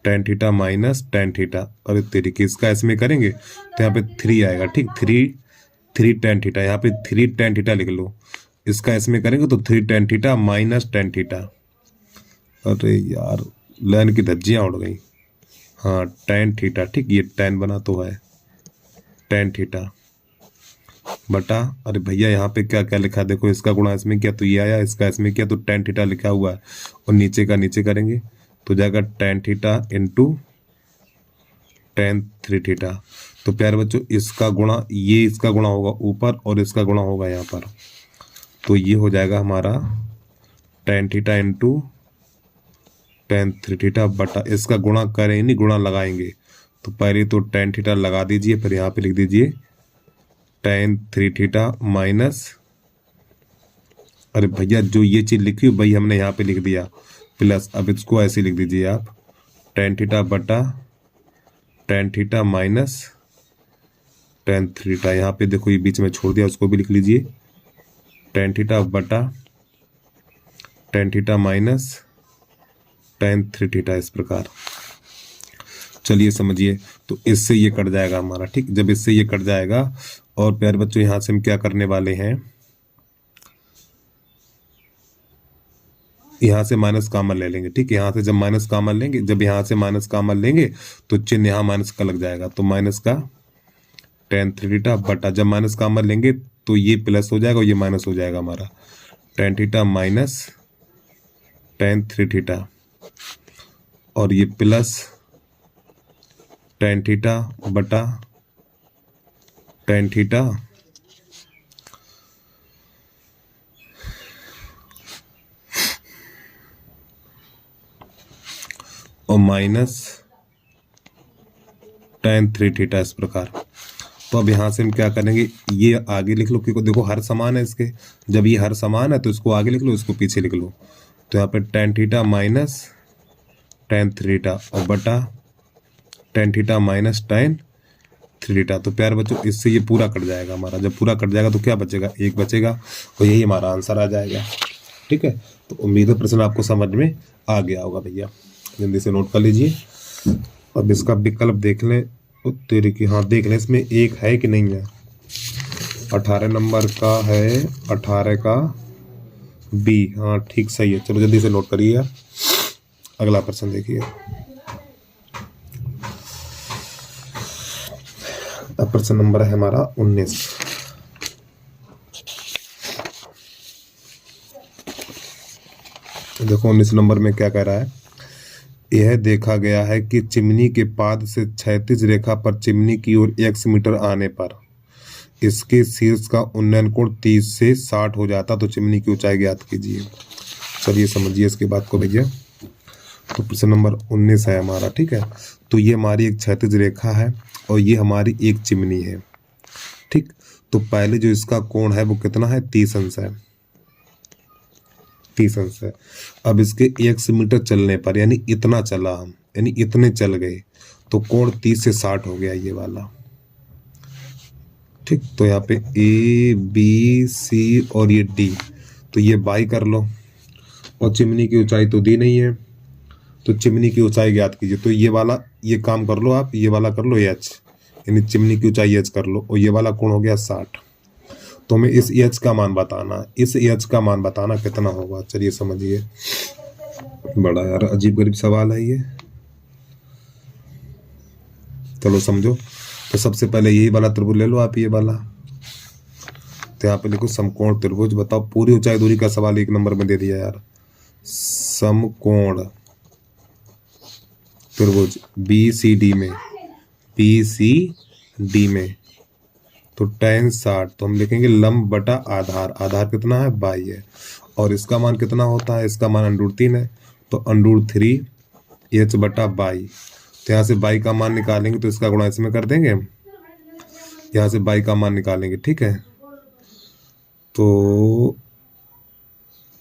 tan theta और इस तरीके इसका इसमें करेंगे तो यहाँ पे 3 आएगा, ठीक। 3 tan थीटा, यहाँ पे 3 tan थीटा लिख लो, इसका इसमें करेंगे तो 3 tan theta minus tan theta. अरे यार लाइन की धज्जियाँ उड़ गई। हाँ tan थीटा, ठीक, ये tan बना तो है tan थीटा बटा, अरे भैया यहाँ पे क्या क्या लिखा है देखो, इसका गुणा इसमें किया तो ये आया, इसका इसमें किया तो tan थीटा लिखा हुआ है, और नीचे का नीचे करेंगे तो जाएगा tan theta into tan 3 theta. तो प्यारे बच्चों इसका गुणा, ये इसका गुणा होगा ऊपर और इसका गुणा होगा यहाँ पर, तो ये हो जाएगा हमारा tan theta into tan 3 theta बटा इसका गुणा करें नहीं, गुणा लगाएंगे तो पहले तो tan थीटा लगा दीजिए, फिर यहाँ पे लिख दीजिए tan 3 थीटा माइनस, अरे भैया जो ये चीज लिखी भाई हमने यहाँ पे लिख दिया प्लस, अब इसको ऐसे लिख दीजिए आप tan थीटा बटा tan theta minus tan 3 theta. यहाँ पे देखो ये बीच में छोड़ दिया, उसको भी लिख लीजिए tan थीटा बटा tan theta minus tan 3 theta, इस प्रकार। चलिए समझिए, तो इससे ये कट जाएगा हमारा, ठीक। जब इससे ये कट जाएगा, और प्यारे बच्चों यहाँ से हम क्या करने वाले हैं, यहाँ से माइनस कॉमन ले लेंगे, ठीक। यहाँ से जब माइनस कॉमन लेंगे, जब यहाँ से माइनस कॉमन लेंगे तो चिन्ह यहाँ माइनस का लग जाएगा, तो माइनस का tan 3 थीटा बटा, जब माइनस कॉमन लेंगे तो ये प्लस हो जाएगा और ये माइनस हो जाएगा हमारा tan theta minus tan 3 theta, और ये प्लस tan थीटा बटा tan थीटा और माइनस tan 3 थीटा, इस प्रकार। तो अब यहाँ से हम क्या करेंगे, ये आगे लिख लो क्योंकि देखो हर समान है इसके, जब ये हर समान है तो इसको आगे लिख लो, इसको पीछे लिख लो। तो यहाँ पे tan theta minus tan 3 theta और बटा tan theta minus tan 3 theta. तो प्यारे बच्चों इससे ये पूरा कट जाएगा हमारा, जब पूरा कट जाएगा तो क्या बचेगा, 1 बचेगा, और यही हमारा आंसर आ जाएगा, ठीक है। तो उम्मीद है प्रश्न आपको समझ में आ गया होगा भैया, जल्दी से नोट कर लीजिए। अब इसका विकल्प देख लें, तेरे की, हाँ देख लें इसमें एक है कि नहीं है। 18 नंबर का है, 18 का बी, हाँ ठीक सही है। चलो जल्दी से नोट करिए। अगला प्रश्न देखिए। अब प्रश्न नंबर है हमारा 19। देखो 19 नंबर में क्या कह रहा है, यह देखा गया है कि चिमनी के पाद से क्षैतिज रेखा पर चिमनी की ओर x मीटर आने पर इसके शीर्ष का उन्नयन कोण 30 से 60 हो जाता, तो चिमनी की ऊंचाई ज्ञात कीजिए। चलिए समझिए इसके बात को भैया। तो प्रश्न नंबर 19 है हमारा, ठीक है। तो ये हमारी एक क्षैतिज रेखा है और ये हमारी एक चिमनी है, ठीक। तो पहले जो इसका कोण है वो कितना है, 30 अंश है, 30 अंश है। अब इसके 1 मीटर चलने पर, यानी इतना चला हम, यानी इतने चल गए, तो कोण 30 से 60 हो गया ये वाला, ठीक। तो यहाँ पे ए बी सी और ये डी, तो ये बाई कर लो, और चिमनी की ऊंचाई तो दी नहीं है, तो चिमनी की ऊंचाई ज्ञात कीजिए। तो ये वाला ये काम कर लो आप, ये वाला कर लो एच, यानी चिमनी की ऊंचाई एच कर लो, और ये वाला कोण हो गया 60। तो हमें इस एच का मान बताना है, इस एच का मान बताना कितना होगा। चलिए समझिए, बड़ा यार अजीब गरीब सवाल है ये, चलो समझो। तो सबसे पहले यही वाला त्रिभुज ले लो आप, ये वाला। तो यहाँ पे लिखो समकोण त्रिभुज। बताओ, पूरी ऊंचाई दूरी का सवाल 1 नंबर में दे दिया यार। समकोण त्रिभुज BCD में, BCD में तो tan 60, तो हम लिखेंगे लंब बटा आधार। आधार कितना है 22 है, और इसका मान कितना होता है, इसका मान √3 है, तो √3 h बटा 22। तो यहाँ से 22 का मान निकालेंगे तो इसका गुणा इसमें कर देंगे, यहाँ से 22 का मान निकालेंगे, ठीक है। तो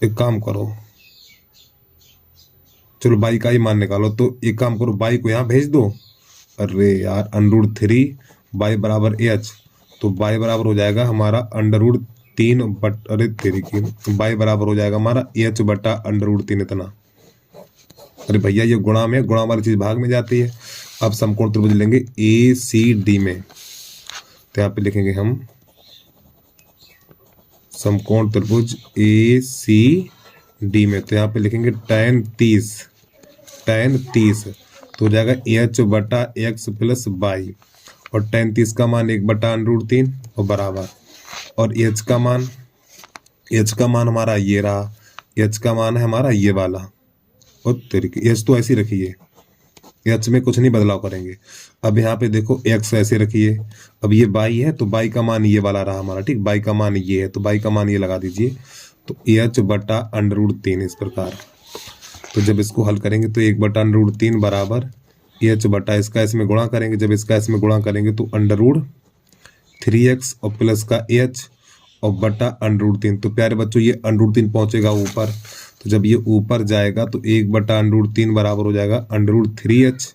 एक काम करो, चलो 22 का ही मान निकालो। तो एक काम करो, 22 को यहाँ भेज दो। अरे यार √3 y बराबर h, तो y बराबर हो जाएगा हमारा √3 बट, अरे तेरी की, y बराबर हो जाएगा हमारा h बटा √3 इतना। अरे भैया ये गुणा में, गुणा वाली चीज भाग में जाती है। अब समकोण त्रिभुज लेंगे ACD में, तो यहाँ पे लिखेंगे हम समकोण त्रिभुज ACD में, तो यहाँ पे लिखेंगे tan 30, तो हो जाएगा h बटा x प्लस y, और tan 30 का मान 1 बटा √3 और बराबर, और h का मान हमारा ये रहा, h का मान है हमारा ये वाला, और तरीके h तो ऐसी रखिए, h में कुछ नहीं बदलाव करेंगे। अब यहाँ पे देखो x ऐसे रखिए, अब ये y है तो y का मान ये वाला रहा हमारा, ठीक, y का मान ये है तो y का मान ये लगा दीजिए, तो h बटा √3 इस प्रकार। तो जब इसको हल करेंगे तो 1 बटा √3 बराबर h बटा इसका इसमें गुणा करेंगे, जब इसका इसमें गुणा करेंगे तो √3x और प्लस का h और बटा √3। तो प्यारे बच्चों ये √3 पहुंचेगा ऊपर, तो जब ये ऊपर जाएगा तो 1 बटा √3 बराबर हो जाएगा √3h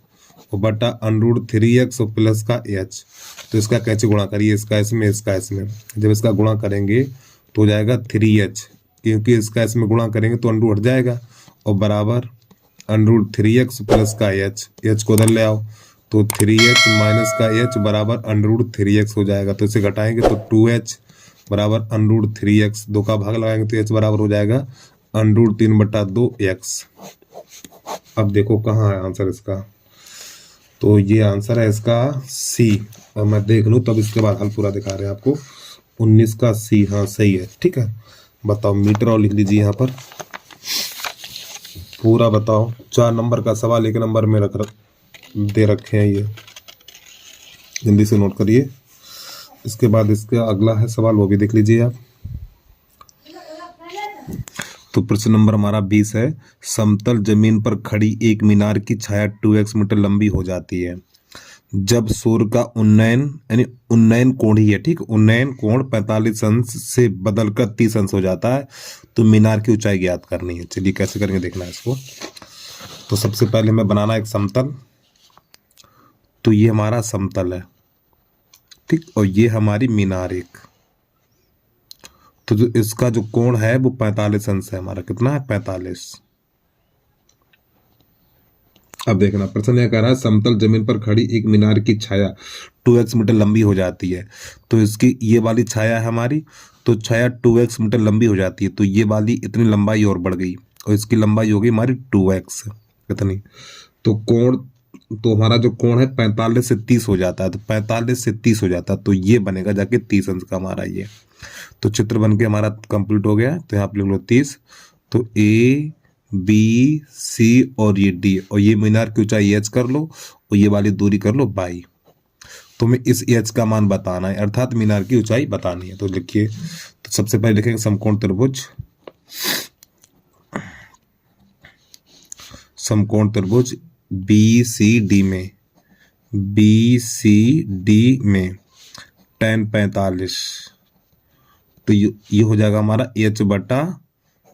और बटा √3x और प्लस का h। तो इसका कैसे गुणा करिए, इसका इसमें, इसका इसमें, जब इसका गुणा करेंगे तो हो जाएगा 3h, क्योंकि इसका इसमें गुणा करेंगे तो अंडू हट जाएगा, और बराबर √3x प्लस का h को उधर ले आओ, तो 3h माइनस का h बराबर √3x हो जाएगा। तो इसे घटाएंगे तो 2h बराबर √3x, 2 का भाग लगाएंगे तो h बराबर हो जाएगा √3 बटा 2x। अब देखो कहाँ है आंसर इसका, तो ये आंसर है इसका C। और मैं देख लूँ तब इसके बाद हल पूरा दिखा रहे हैं आपको। 19 का C, हाँ सही है, ठीक है। बताओ मीटर और लिख लीजिए यहाँ पर पूरा। बताओ 4 नंबर का सवाल 1 नंबर में दे रखे हैं, ये जल्दी से नोट करिए। इसके बाद इसका अगला है सवाल, वो भी देख लीजिए आप। तो प्रश्न नंबर हमारा 20 है, समतल जमीन पर खड़ी एक मीनार की छाया 2x मीटर लंबी हो जाती है जब सूर्य का उन्नयन, यानी उन्नयन कोण ही है, ठीक, उन्नयन कोण 45 अंश से बदलकर 30 अंश हो जाता है, तो मीनार की ऊंचाई ज्ञात करनी है। चलिए कैसे करेंगे देखना है इसको। तो सबसे पहले हमें बनाना एक समतल, तो ये हमारा समतल है, ठीक, और ये हमारी मीनार एक। तो जो इसका जो कोण है वो 45 अंश है हमारा, कितना है 45। अब देखना प्रश्न यह कह रहा है समतल जमीन पर खड़ी एक मीनार की छाया 2x मीटर लंबी हो जाती है, तो इसकी ये वाली छाया है हमारी, तो छाया 2x मीटर लंबी हो जाती है, तो ये वाली इतनी लंबाई और बढ़ गई, और इसकी लंबाई हो गई हमारी 2x कितनी। तो कोण, तो हमारा जो कोण है 45 से 30 हो जाता है, तो 45 से 30 हो जाता है, तो ये बनेगा जाके 30 अंश का हमारा ये। तो चित्र बन के हमारा कंप्लीट हो गया, तो यहाँ पे लिख लो 30। तो A B C और ये D, और ये मीनार की ऊंचाई h कर लो, और ये वाली दूरी कर लो y। तो हमें इस h का मान बताना है, अर्थात मीनार की ऊंचाई बतानी है। तो लिखिए, तो सबसे पहले लिखेंगे समकोण त्रिभुज, समकोण त्रिभुज BCD में, BCD में tan 45, तो ये हो जाएगा हमारा h बटा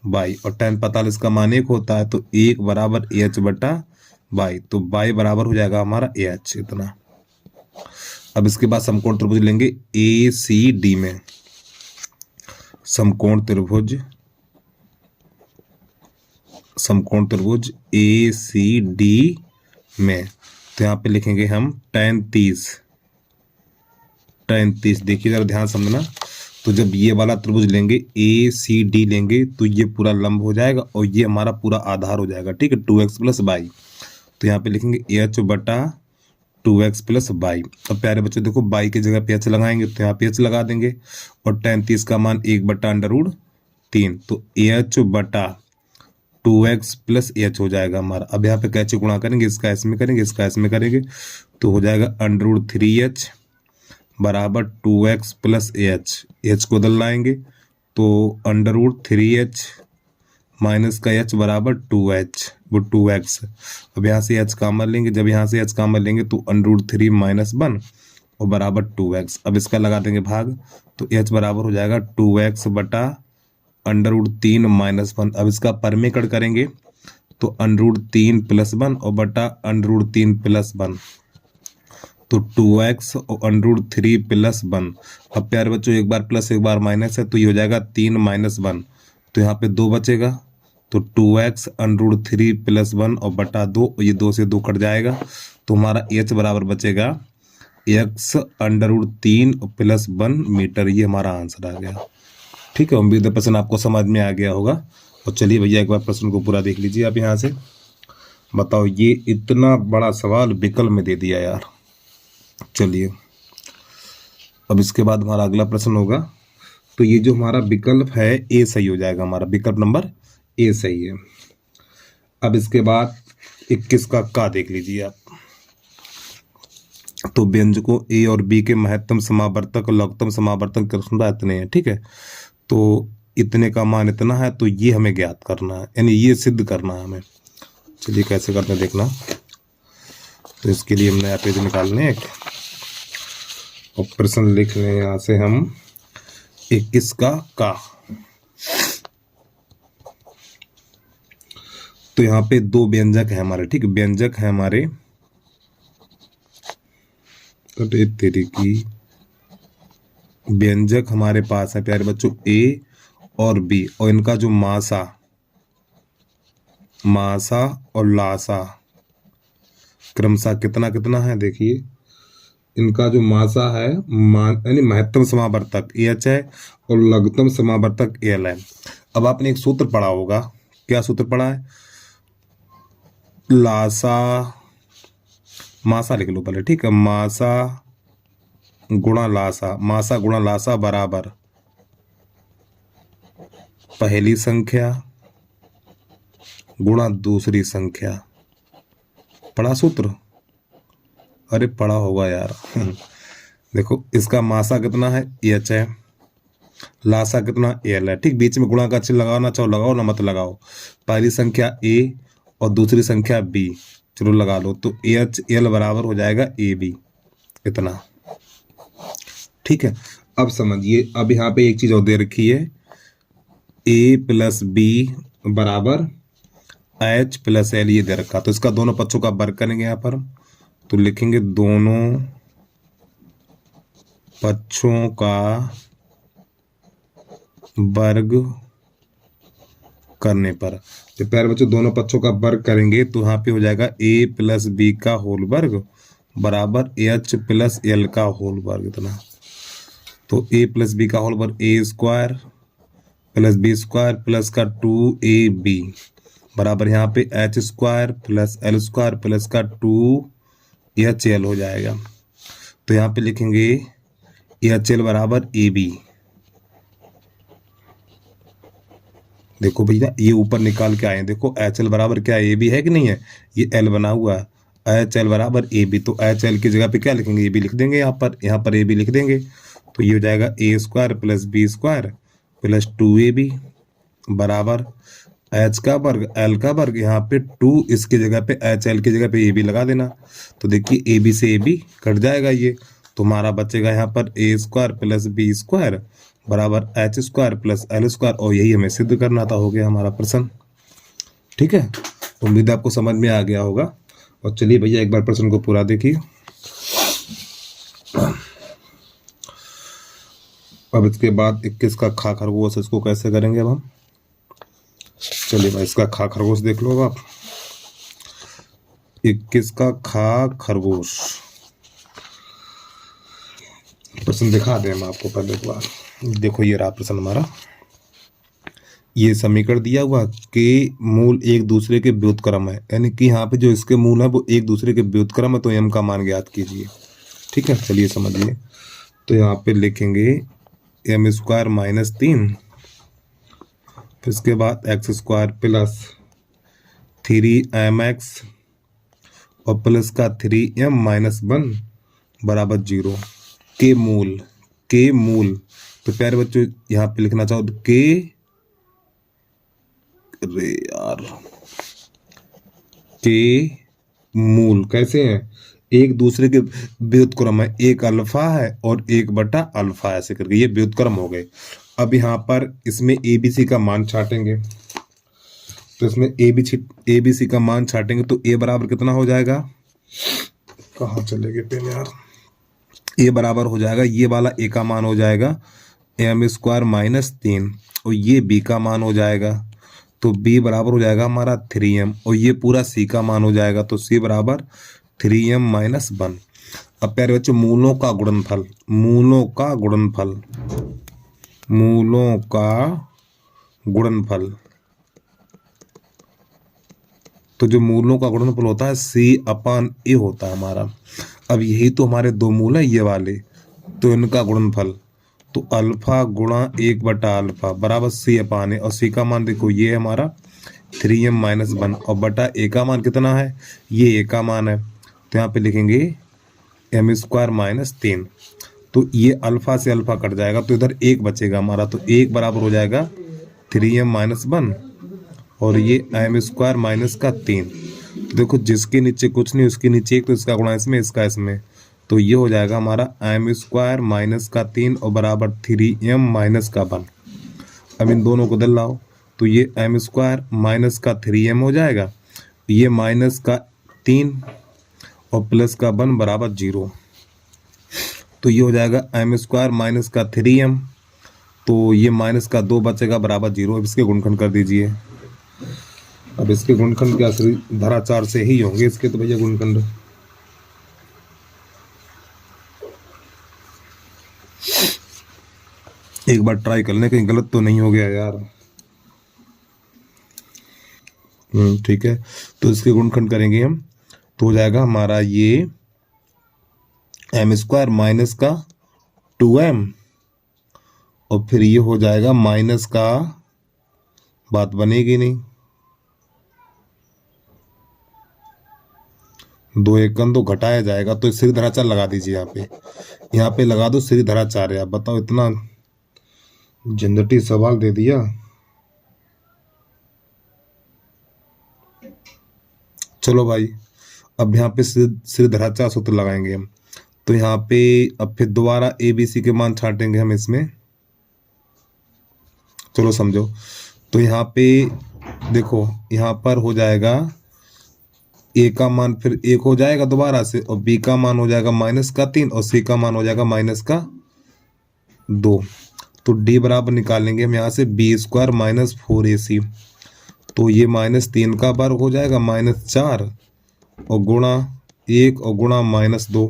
y, और tan 45 का मान 1 होता है, तो 1 बराबर h बटा y, तो y बराबर हो जाएगा हमारा h इतना। अब इसके बाद समकोण त्रिभुज लेंगे ACD में, समकोण त्रिभुज समकोण त्रिभुज ए सी डी में, तो यहाँ पे लिखेंगे हम tan 30। देखिए जरा ध्यान समझना, तो जब ये वाला त्रिभुज लेंगे ए सी डी लेंगे तो ये पूरा लंब हो जाएगा और ये हमारा पूरा आधार हो जाएगा, ठीक है, 2x प्लस वाई। तो यहाँ पे लिखेंगे h बटा 2x प्लस वाई। अब प्यारे बच्चों देखो वाई की जगह पे h लगाएंगे तो यहाँ पे h लगा देंगे और tan 30 का मान 1 बटा √3, तो h बटा 2x प्लस h हो जाएगा हमारा। अब यहाँ पे कैसे गुणा करेंगे, इसका s में करेंगे, इसका s में करेंगे, तो हो जाएगा √3h बराबर 2x प्लस h को बदल लाएंगे तो √3h माइनस का h बराबर 2h, वो 2x। अब यहाँ से h कामन लेंगे, जब यहाँ से h कामन लेंगे तो √3 माइनस 1 और बराबर 2x। अब इसका लगा देंगे भाग, तो h बराबर हो जाएगा 2x बटा √3 माइनस 1। अब इसका परमेकड़ करेंगे तो √3 प्लस 1 और बटा √3 प्लस 1, तो 2x और √3 प्लस 1। अब प्यारे बच्चों एक बार प्लस एक बार माइनस है तो ये हो जाएगा 3 माइनस 1, तो यहाँ पे 2 बचेगा, तो 2x √3 प्लस 1 और बटा 2, ये 2 से 2 कट जाएगा, तो हमारा h बराबर बचेगा x √3 प्लस 1 मीटर। ये हमारा आंसर आ गया, ठीक है। उम्मीद है प्रश्न आपको समझ में आ गया होगा। और चलिए भैया एक बार प्रश्न को पूरा देख लीजिए आप यहाँ से। बताओ, ये इतना बड़ा सवाल विकल्प में दे दिया यार। चलिए अब इसके बाद हमारा अगला प्रश्न होगा, तो ये जो हमारा विकल्प है ए सही हो जाएगा, हमारा विकल्प नंबर ए सही है। अब इसके बाद 21 का देख लीजिए आप। तो व्यंजकों ए और बी के महत्तम समावर्तक और लघुत्तम समावर्तक की क्षमता इतने हैं, ठीक है। तो इतने का मान इतना है, तो ये हमें ज्ञात करना है, यानी ये सिद्ध करना है हमें। चलिए कैसे करते हैं देखना। तो इसके लिए हम नया पेज निकालने एक और प्रश्न लिख रहे हैं यहाँ से हम 21 का। तो यहाँ पे 2 व्यंजक है हमारे, ठीक, व्यंजक है हमारे, तेरी की व्यंजक हमारे पास है प्यारे बच्चों ए और बी, और इनका जो मासा और लासा क्रमशः कितना कितना है। देखिए इनका जो मासा है यानी महत्तम समावर्तक एच है और लघुत्तम समावर्तक एल है। अब आपने एक सूत्र पढ़ा होगा, क्या सूत्र पढ़ा है, मासा लिख लो पहले, ठीक है, मासा गुणा लासा बराबर पहली संख्या गुणा दूसरी संख्या। पढ़ा सूत्र, अरे पढ़ा होगा यार। देखो इसका मासा कितना है एच है, लासा कितना एल है, ठीक, बीच में गुणा का चिन्ह लगाना चाहो लगाओ ना मत लगाओ। पहली संख्या ए और दूसरी संख्या बी, चलो लगा लो, तो एच एल बराबर हो जाएगा ए बी, इतना, ठीक है। अब समझिए, अब यहाँ पे एक चीज और दे रखी है, ए प्लस बी बराबर एच प्लस एल, ये दे रखा, तो इसका दोनों पक्षों का वर्ग करेंगे यहाँ पर। तो लिखेंगे दोनों पक्षों का वर्ग करने पर, तो प्यारे बच्चों दोनों पक्षों का वर्ग करेंगे तो यहाँ पे हो जाएगा ए प्लस बी का होल वर्ग बराबर एच प्लस एल का होल वर्ग, इतना। तो ए प्लस बी का होल वर्ग A square plus B square plus का 2ab बराबर यहाँ पे H square plus L square plus का 2hL हो जाएगा। तो यहाँ पे लिखेंगे hL बराबर ab। देखो भैया ये ऊपर निकाल के आए, देखो HL बराबर क्या ab है कि नहीं है, ये L बना हुआ है, HL बराबर ab, तो HL की जगह पे क्या लिखेंगे, ab लिख देंगे, यहाँ पर ab लिख देंगे, तो ये हो जाएगा a square plus B square plus 2ab बराबर एच का वर्ग एल का वर्ग, यहाँ पे 2 इसकी जगह पे एच एल की जगह पे ए बी लगा देना। तो देखिए ए बी से ए बी कट जाएगा, ये तो हमारा बचेगा यहाँ पर ए स्क्वायर प्लस बी स्क्वायर बराबर H square plus L square, और यही हमें सिद्ध करना था। हो गया हमारा प्रश्न, ठीक है। उम्मीद है आपको समझ में आ गया होगा। और चलिए भैया एक बार प्रश्न को पूरा देखिए। अब इसके बाद 21 का खा खरगोश, इसको कैसे करेंगे अब हम, चलिए भाई इसका खा खरगोश देख लो आप। 21 का खा खरगोश प्रश्न दिखा दें हम आपको पहले एक बार। देखो ये रहा प्रश्न हमारा। ये समीकरण दिया हुआ के मूल एक दूसरे के व्युत्क्रम है, यानी कि यहाँ पे जो इसके मूल है वो एक दूसरे के व्युत्क्रम है, तो m का मान ज्ञात कीजिए। ठीक है, चलिए समझिए। तो यहाँ पे लिखेंगे m स्क्वायर माइनस 3, फिर इसके बाद x स्क्वायर प्लस 3mx और प्लस का 3m माइनस 1 बराबर 0। के मूल तो प्यारे बच्चों यहाँ पे लिखना चाहो तो के मूल कैसे हैं, एक दूसरे के व्युत्क्रम है, एक अल्फा है और 1/अल्फा ऐसे करके ये व्युत्क्रम हो गए। अब यहाँ पर इसमें ABC का मान छाटेंगे, तो इसमें ABC का मान छाटेंगे तो a बराबर कितना हो जाएगा, कहाँ चले गए पेन यार, a बराबर हो जाएगा, ये वाला a का मान हो जाएगा m स्क्वायर माइनस 3 और ये b का मान हो जाएगा, तो b बराबर हो जाएगा हमारा 3m और ये पूरा c का मान हो जाएगा, तो c बराबर 3m माइनस 1। अब प्यारे बच्चों मूलों का गुणनफल, तो जो मूलों का गुणनफल होता है C/A होता है हमारा। अब यही तो हमारे दो मूल है ये वाले, तो इनका गुणनफल तो अल्फा गुणा 1/अल्फा बराबर C/A और C का मान देखो ये है हमारा 3m माइनस 1 और बटा a का मान कितना है, ये a का मान है, तो यहाँ पे लिखेंगे m स्क्वायर माइनस 3। तो ये अल्फा से अल्फा कट जाएगा तो इधर 1 बचेगा हमारा, तो 1 बराबर हो जाएगा 3m माइनस 1 और ये m स्क्वायर माइनस का 3। तो देखो जिसके नीचे कुछ नहीं उसके नीचे 1, तो इसका गुणा इसमें इसका इसमें, तो ये हो जाएगा हमारा m स्क्वायर माइनस का 3 और बराबर 3m माइनस का 1। अब इन दोनों को दल लाओ तो ये m स्क्वायर माइनस का 3m हो जाएगा, ये माइनस का 3 और प्लस का 1 बराबर 0, तो ये हो जाएगा m स्क्वायर माइनस का 3m, तो ये माइनस का 2 बचेगा बराबर 0। अब इसके गुणनखंड कर दीजिए। अब इसके गुणनखंड क्या धराचार से ही होंगे इसके, तो भैया गुणनखंड एक बार ट्राई कर लें कहीं गलत तो नहीं हो गया यार। ठीक है, तो इसके गुणनखंड करेंगे हम तो हो जाएगा हमारा ये m स्क्वायर माइनस का 2m और फिर ये हो जाएगा माइनस का, बात बनेगी नहीं, 2 एकम तो घटाया जाएगा, तो श्री धराचार लगा दीजिए यहाँ पे लगा दो श्री धराचार। आप बताओ इतना झंझटी सवाल दे दिया। चलो भाई अब यहाँ पे श्री धराचार सूत्र लगाएंगे हम, तो यहाँ पे अब फिर दोबारा ABC के मान छाटेंगे हम इसमें। चलो समझो, तो यहाँ पे देखो यहाँ पर हो जाएगा a का मान फिर 1 हो जाएगा दोबारा से और b का मान हो जाएगा माइनस का 3 और c का मान हो जाएगा माइनस का 2। तो d बराबर निकालेंगे हम यहाँ से b स्क्वायर माइनस 4ac, तो ये माइनस 3 का वर्ग हो जाएगा माइनस 4 और गुणा 1 और गुणा माइनस 2,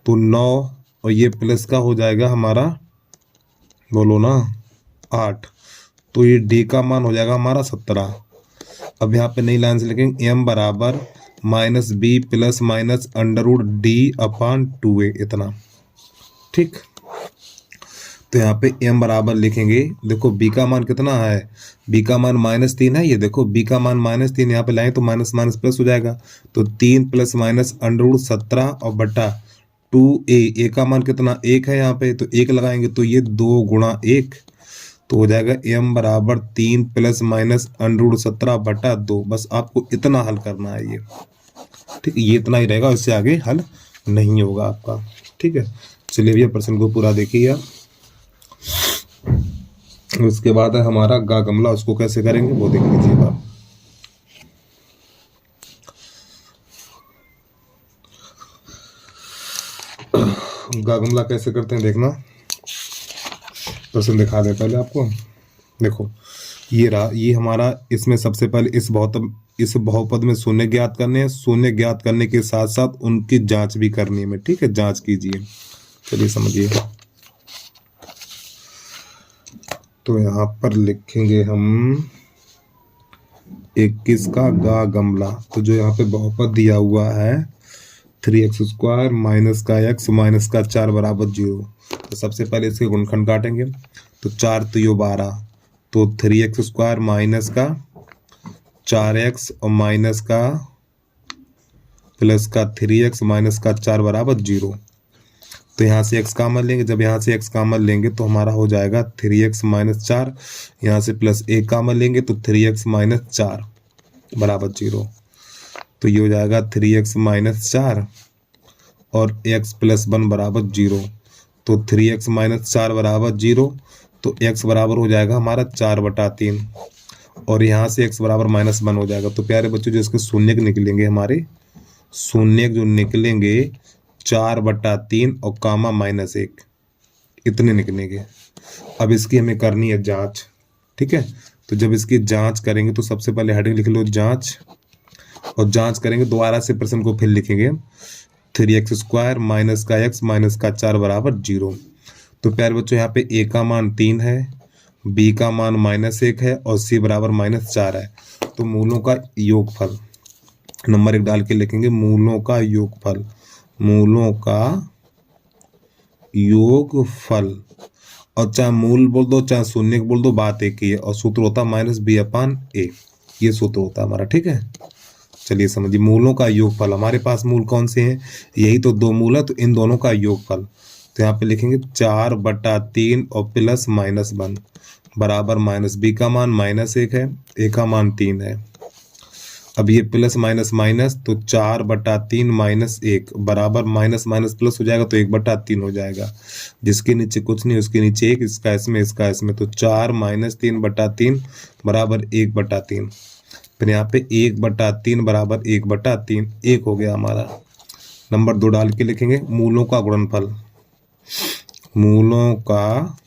तो 9 और ये प्लस का हो जाएगा हमारा, बोलो ना 8, तो ये d का मान हो जाएगा हमारा 17। अब यहाँ पे नई लाइन से लिखेंगे m बराबर minus b plus minus √d/2a इतना। ठीक, तो यहाँ पे m बराबर लिखेंगे, देखो b का मान कितना है, b का मान -3 है, ये देखो b का मान -3 यहाँ पे लाएं तो माइनस माइनस प्लस हो जाएगा, तो 3 प्लस माइनस √17 और बटा 2a, a का मान कितना 1 है यहाँ पे, तो 1 लगाएंगे तो ये 2 गुणा 1, तो हो जाएगा m बराबर 3 प्लस माइनस √17 बटा 2। बस आपको इतना हल करना है ये। ठीक, ये इतना ही रहेगा, इससे आगे हल नहीं होगा आपका। ठीक है, चलिए भैया प्रश्न को पूरा देखिए आप। उसके बाद है हमारा गा गमला, उसको कैसे करेंगे वो देख लीजिए आप। गा गमला कैसे करते हैं देखना, प्रश्न दिखा दे पहले आपको। देखो ये रहा, ये हमारा, इसमें सबसे पहले इस बहुपद में शून्य ज्ञात करने हैं। शून्य ज्ञात करने के साथ साथ उनकी जांच भी करनी है हमें, ठीक है, जांच कीजिए। चलिए समझिए। तो यहाँ पर लिखेंगे हम 21 का गा गमला। तो जो यहाँ पे बहुपद दिया हुआ है 3x² माइनस का x माइनस का 4 बराबर 0। तो सबसे पहले इसके गुणनखंड काटेंगे। तो 4 तो यो 12, तो 3x² माइनस का 4x और माइनस का प्लस का 3x माइनस का 4 बराबर 0। तो यहाँ से x कॉमन लेंगे। जब यहाँ से x कॉमन लेंगे तो हमारा हो जाएगा 3x माइनस 4। यहाँ से प्लस 1 कॉमन लेंगे तो 3x माइनस 4 बराबर 0। तो ये हो जाएगा 3x माइनस 4 और x प्लस 1 बराबर 0। तो 3x माइनस 4 बराबर 0। तो x बराबर हो जाएगा हमारा 4/3 और यहाँ से x बराबर -1 हो जाएगा। तो प्यारे बच्चों, जो इसके शून्य निकलेंगे, हमारे शून्य जो निकलेंगे 4/3 और कामा -1, इतने निकलेंगे। अब इसकी हमें करनी है जांच, ठीक है। तो जब इसकी जांच करेंगे तो सबसे पहले हेडिंग लिख लो जांच, और जांच करेंगे दोबारा से प्रश्न को फिर लिखेंगे 3x² माइनस का x माइनस का 4 बराबर 0। तो प्यारे बच्चों, यहाँ पे a का मान 3 है, b का मान -1 है और c बराबर -4 है। तो मूलों का योगफल नंबर 1 डाल के लिखेंगे मूलों का योगफल, मूलों का योगफल। और चाहे मूल बोल दो चाहे शून्य बोल दो, बात एक ही है। और सूत्र होता है -b/a, ये सूत्र होता है हमारा, ठीक है। चलिए समझिए, मूलों का योगफल। हमारे पास मूल कौन से हैं? यही तो दो मूल है, तो इन दोनों का योगफल। तो यहाँ पे लिखेंगे 4/3 और प्लस -1 बराबर -b का मान -1 है, a का मान 3 है। अब ये प्लस माइनस माइनस, तो 4/3 -1 बराबर माइनस माइनस प्लस हो जाएगा, तो 1/3 हो जाएगा। जिसके नीचे कुछ नहीं उसके नीचे 1, इसका इसमें इसका इसमें, तो 4 - 3/3 बराबर 1/3। फिर यहाँ पे 1/3 बराबर 1/3, 1 हो गया हमारा। नंबर 2 डाल के लिखेंगे मूलों का गुणनफल, मूलों का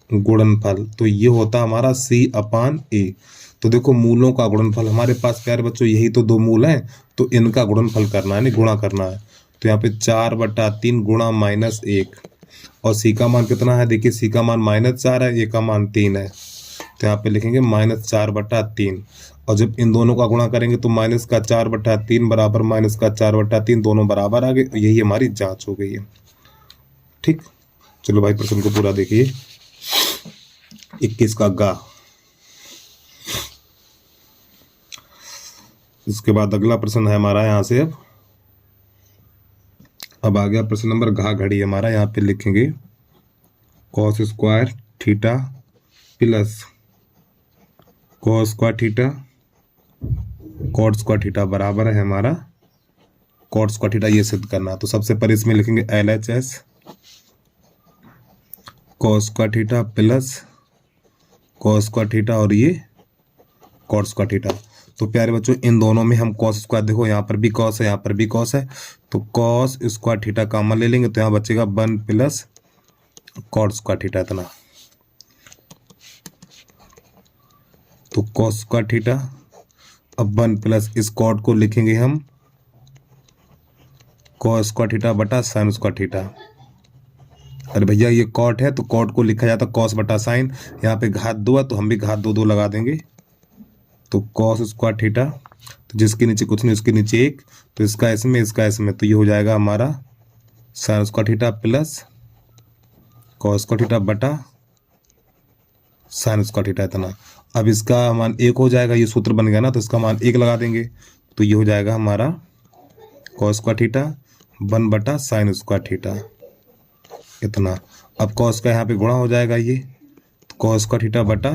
गुणनफल। तो ये होता हमारा C/A। तो देखो, मूलों का गुणनफल हमारे पास प्यारे बच्चों यही तो दो मूल हैं, तो इनका गुणनफल करना है, नहीं गुणा करना है। तो यहाँ पे 4/3 गुणा -1, और C का मान कितना है? देखिए, C का मान -4 है, A का मान 3 है। तो यहाँ पे लिखेंगे -4/3। और जब इन दोनों का गुणा करेंगे तो -4/3 बराबर -4/3, दोनों बराबर आ गए। यही हमारी जांच हो गई है, ठीक। चलो भाई, प्रश्न को पूरा देखिए। 21 का गा। इसके बाद अगला प्रश्न है हमारा यहाँ से। अब आ गया प्रश्न नंबर घा घड़ी हमारा। यहाँ पे लिखेंगे cos² theta plus cos² theta cot² theta बराबर है हमारा cot² थीटा। ये सिद्ध करना। तो सबसे पहले इसमें लिखेंगे LHS cos² theta plus cos² theta और ये cot² थीटा। तो प्यारे बच्चों, इन दोनों में हम cos², देखो यहाँ पर भी cos है, यहाँ पर भी cos है, तो cos² थीटा कॉमन ले लेंगे, तो यहाँ बचेगा 1 प्लस cot² थीटा इतना। तो cos² थीटा, अब 1 प्लस इस cot को लिखेंगे हम cos² थीटा बटा sin² थीटा। अरे भैया, ये cot है तो cot को लिखा जाता cos बटा sin। यहाँ पे घात 2 है तो हम भी घात 2 लगा देंगे। तो cos² थीटा, तो जिसके नीचे कुछ नहीं उसके नीचे 1, तो इसका इसमें इसका इसमें, तो ये हो जाएगा हमारा sin² theta plus cos² theta बटा sin² थीटा इतना। अब इसका मान 1 हो जाएगा, ये सूत्र बन गया ना, तो इसका मान 1 लगा देंगे, तो ये हो जाएगा हमारा cos² थीटा 1 बटा sin² थीटा इतना। अब cos का यहाँ पे गुणा हो जाएगा, ये तो cos² थीटा बटा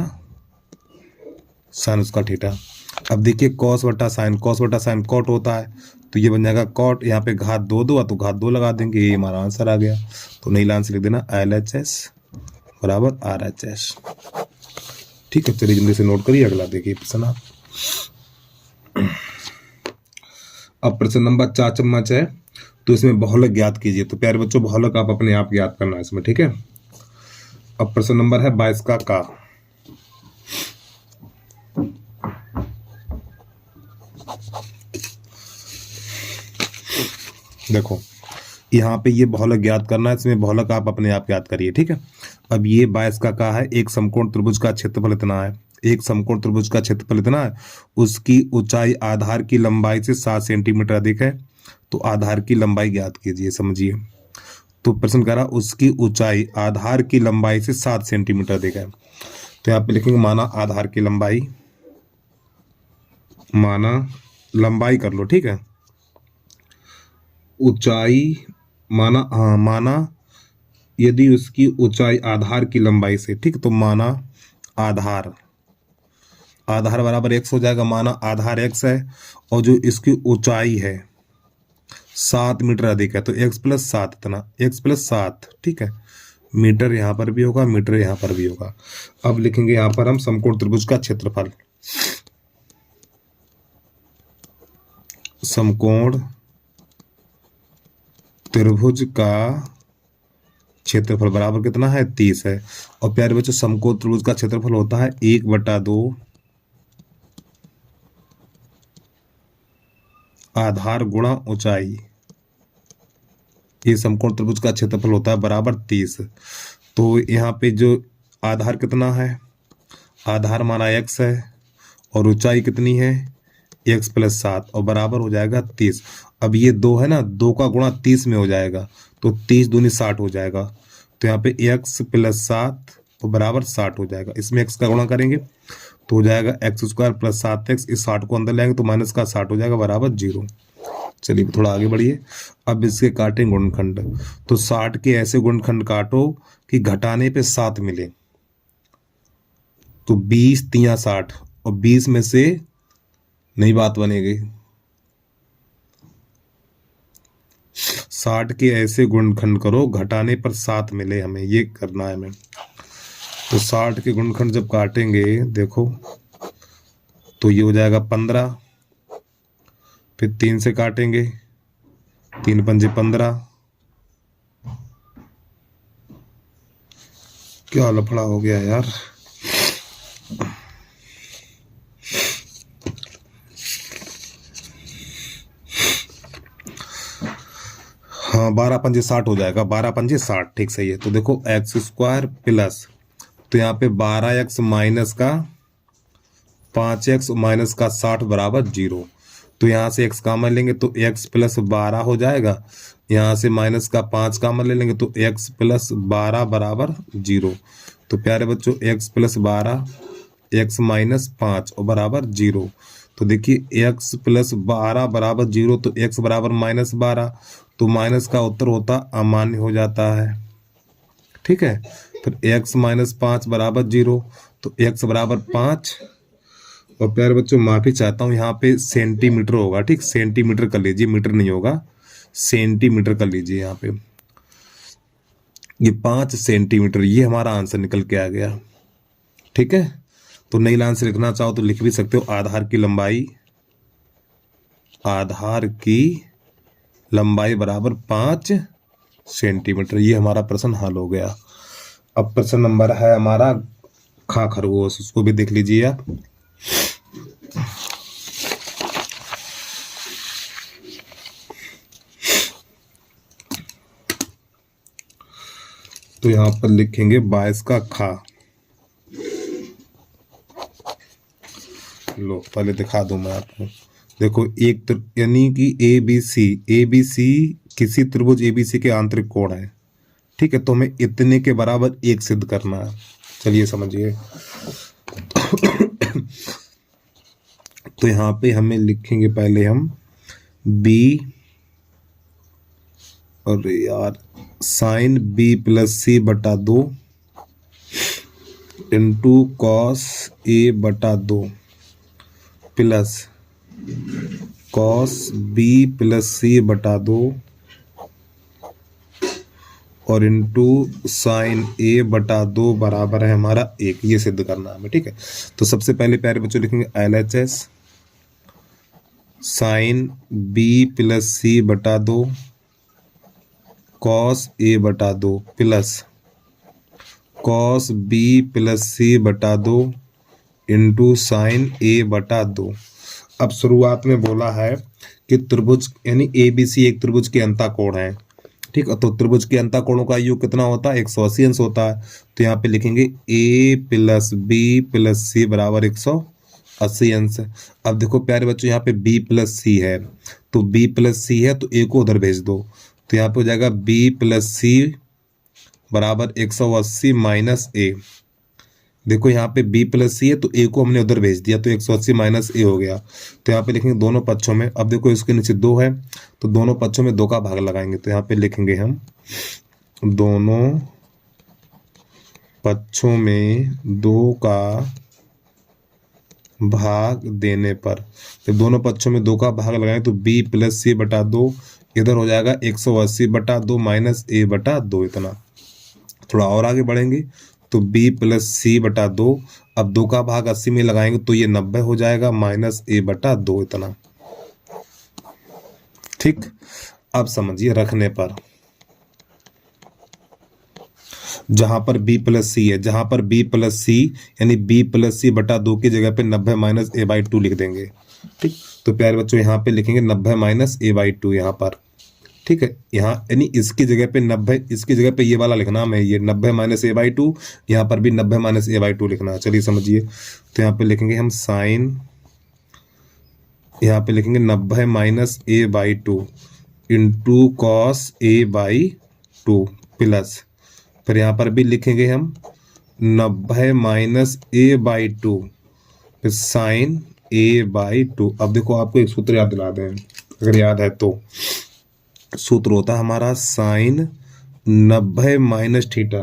sin² थीटा। अब देखिए cos बटा sin cot होता है, तो ये बन जाएगा cot। यहाँ पे घात 2 तो घात 2 लगा देंगे, ये हमारा आंसर आ गया। तो नीला आंसर लिख देना LHS बराबर RHS, ठीक है। चलिए जल्दी से नोट करिए, अगला देखिए प्रश्न आप। अब प्रश्न नंबर 4 चम्मच है, तो इसमें बहुलक ज्ञात कीजिए। तो प्यारे बच्चों, बहुलक आप अपने आप ज्ञात करना है इसमें, ठीक है। अब प्रश्न नंबर है 22 का देखो यहाँ पे ये बहुलक ज्ञात करना है, इसमें बहुलक आप अपने आप याद करिए, ठीक है। अब ये 22 का कहा है, एक समकोण त्रिभुज का क्षेत्रफल इतना है, एक समकोण त्रिभुज का क्षेत्रफल इतना है, उसकी ऊंचाई आधार की लंबाई से 7 सेंटीमीटर अधिक है, तो आधार की लंबाई ज्ञात कीजिए। समझिए, तो प्रश्न कह रहा उसकी ऊंचाई आधार की लंबाई से 7 सेंटीमीटर अधिक है, तो यहाँ पे लिखेंगे माना आधार की लंबाई, माना लंबाई कर लो, ठीक है, ऊंचाई माना, हाँ माना यदि उसकी ऊंचाई आधार की लंबाई से, ठीक, तो माना आधार, आधार बराबर x हो जाएगा, माना आधार x है और जो इसकी ऊंचाई है 7 मीटर अधिक है, तो x प्लस 7 इतना, x प्लस 7, ठीक है, मीटर यहाँ पर भी होगा, मीटर यहाँ पर भी होगा। अब लिखेंगे यहाँ पर हम समकोण त्रिभुज का क्षेत्रफल, समकोण त्रिभुज का क्षेत्रफल बराबर कितना है, 30 है। और प्यारे बच्चों समकोण त्रिभुज का क्षेत्रफल होता है 1/2 आधार गुणा ऊंचाई, ये समकोण त्रिभुज का क्षेत्रफल होता है बराबर 30। तो यहाँ पे जो आधार कितना है, आधार माना x है और ऊंचाई कितनी है, x प्लस 7, और बराबर हो जाएगा 30। अब ये 2 है ना, 2 का गुणा 30 में हो जाएगा, तो 30 दूनी 60 हो जाएगा, तो यहाँ पे x प्लस 7 तो बराबर 60 हो जाएगा। इसमें x का गुणा करेंगे तो हो जाएगा x² प्लस 7x, इस 60 को अंदर लाएंगे तो माइनस का 60 हो जाएगा बराबर 0। चलिए थोड़ा आगे बढ़िए, अब इसके काटें गुणनखंड, तो 60 के ऐसे गुणनखंड काटो कि घटाने पे 7 मिले, तो 20 तिया 60 और 20 में से नई बात बनेगी, 60 के ऐसे गुणनखंड करो घटाने पर 7 मिले, हमें ये करना है हमें। तो 60 के गुणनखंड जब काटेंगे देखो तो ये हो जाएगा 15, फिर 3 से काटेंगे, 3 पंजे 15, क्या लफड़ा हो गया यार। हाँ 12 पंजे 60 हो जाएगा, 12 पंजे 60, ठीक सही है। तो देखो x² प्लस, तो यहाँ पे 12x माइनस का 5x माइनस का 60 बराबर 0, तो यहाँ से x कॉमन लेंगे तो x प्लस 12 हो जाएगा, यहाँ से माइनस का 5 कॉमन ले लेंगे तो x प्लस 12 बराबर 0। तो प्यारे बच्चों x प्लस 12 x माइनस 5 और बराबर 0, तो देखिए x प्लस 12 बराबर 0, तो x बराबर माइनस 12, तो माइनस का उत्तर होता अमान्य हो जाता है, ठीक है। फिर x माइनस 5 बराबर 0, तो x बराबर 5, और प्यारे बच्चों माफी चाहता हूँ यहाँ पे सेंटीमीटर होगा, ठीक, सेंटीमीटर कर लीजिए, मीटर नहीं होगा, सेंटीमीटर कर लीजिए यहाँ पे, ये 5 सेंटीमीटर, ये हमारा आंसर निकल के आ गया, ठीक है। तो नई लाइन से लिखना चाहो तो लिख भी सकते हो, आधार की लंबाई, आधार की लंबाई बराबर 5 सेंटीमीटर, ये हमारा प्रश्न हल हो गया। अब प्रश्न नंबर है हमारा खा खरगोश, उसको भी देख लीजिए आप। तो यहाँ पर लिखेंगे 22 का खा, लो पहले दिखा दूं मैं आपको, देखो एक यानी कि ABC किसी त्रिभुज ABC के आंतरिक कोण है, ठीक है, तो हमें इतने के बराबर 1 सिद्ध करना है। चलिए समझिए तो यहाँ पे हमें लिखेंगे पहले हम B, और यार साइन B प्लस C बटा 2 इंटू कॉस A बटा 2 plus cos B plus C बटा 2 और इंटू साइन A बटा 2 बराबर है हमारा 1, ये सिद्ध करना है हमें, ठीक है। तो सबसे पहले प्यारे बच्चों लिखेंगे LHS sine B plus C बटा 2 कॉस A बटा 2 plus cos B plus C बटा 2 इंटू साइन A बटा 2। अब शुरुआत में बोला है कि त्रिभुज यानी ABC एक त्रिभुज के अंतःकोण है, ठीक है। तो त्रिभुज के अंतःकोणों का योग कितना होता है, 180 अंश होता है। तो यहाँ पे लिखेंगे A + B + C बराबर 180 अंश। अब देखो प्यारे बच्चों, यहाँ पे B + C है, तो B + C है तो A को उधर भेज दो, तो यहाँ पे हो जाएगा B + C बराबर 180 - A। देखो यहाँ पे B + C है तो A को हमने उधर भेज दिया, तो 180 - A हो गया। तो यहाँ पे लिखेंगे दोनों पक्षों में, अब देखो इसके नीचे 2 है तो दोनों पक्षों में 2 का भाग लगाएंगे, तो यहाँ पे लिखेंगे हम दोनों पक्षों में 2 का भाग देने पर, जब दोनों पक्षों में 2 का भाग लगाएंगे तो B + C बटा 2 इधर हो जाएगा 180 बटा 2 - A बटा 2 इतना। थोड़ा और आगे बढ़ेंगे तो B + C बटा 2, अब 2 का भाग 80 में लगाएंगे तो ये 90 हो जाएगा -A बटा 2 इतना, ठीक। अब समझिए रखने पर, जहां पर B + C है, जहां पर B + C यानी B + C बटा 2 की जगह पे 90 - A/2 लिख देंगे, ठीक। तो प्यारे बच्चों यहाँ पे लिखेंगे 90 - A/2 यहाँ पर, ठीक है। यहाँ यानी इसकी जगह पे 90, इसकी जगह पे ये वाला लिखना है, ये 90 - A/2, यहाँ पर भी 90 - A/2 लिखना है। चलिए समझिए, तो यहाँ पे लिखेंगे हम साइन, यहाँ पे लिखेंगे 90 - A/2 into cos A/2 plus, फिर यहाँ पर भी लिखेंगे हम 90 - A/2 फिर साइन A/2। अब देखो आपको एक सूत्र याद दिला दें, अगर याद है तो, सूत्र होता है हमारा साइन 90 - थीटा।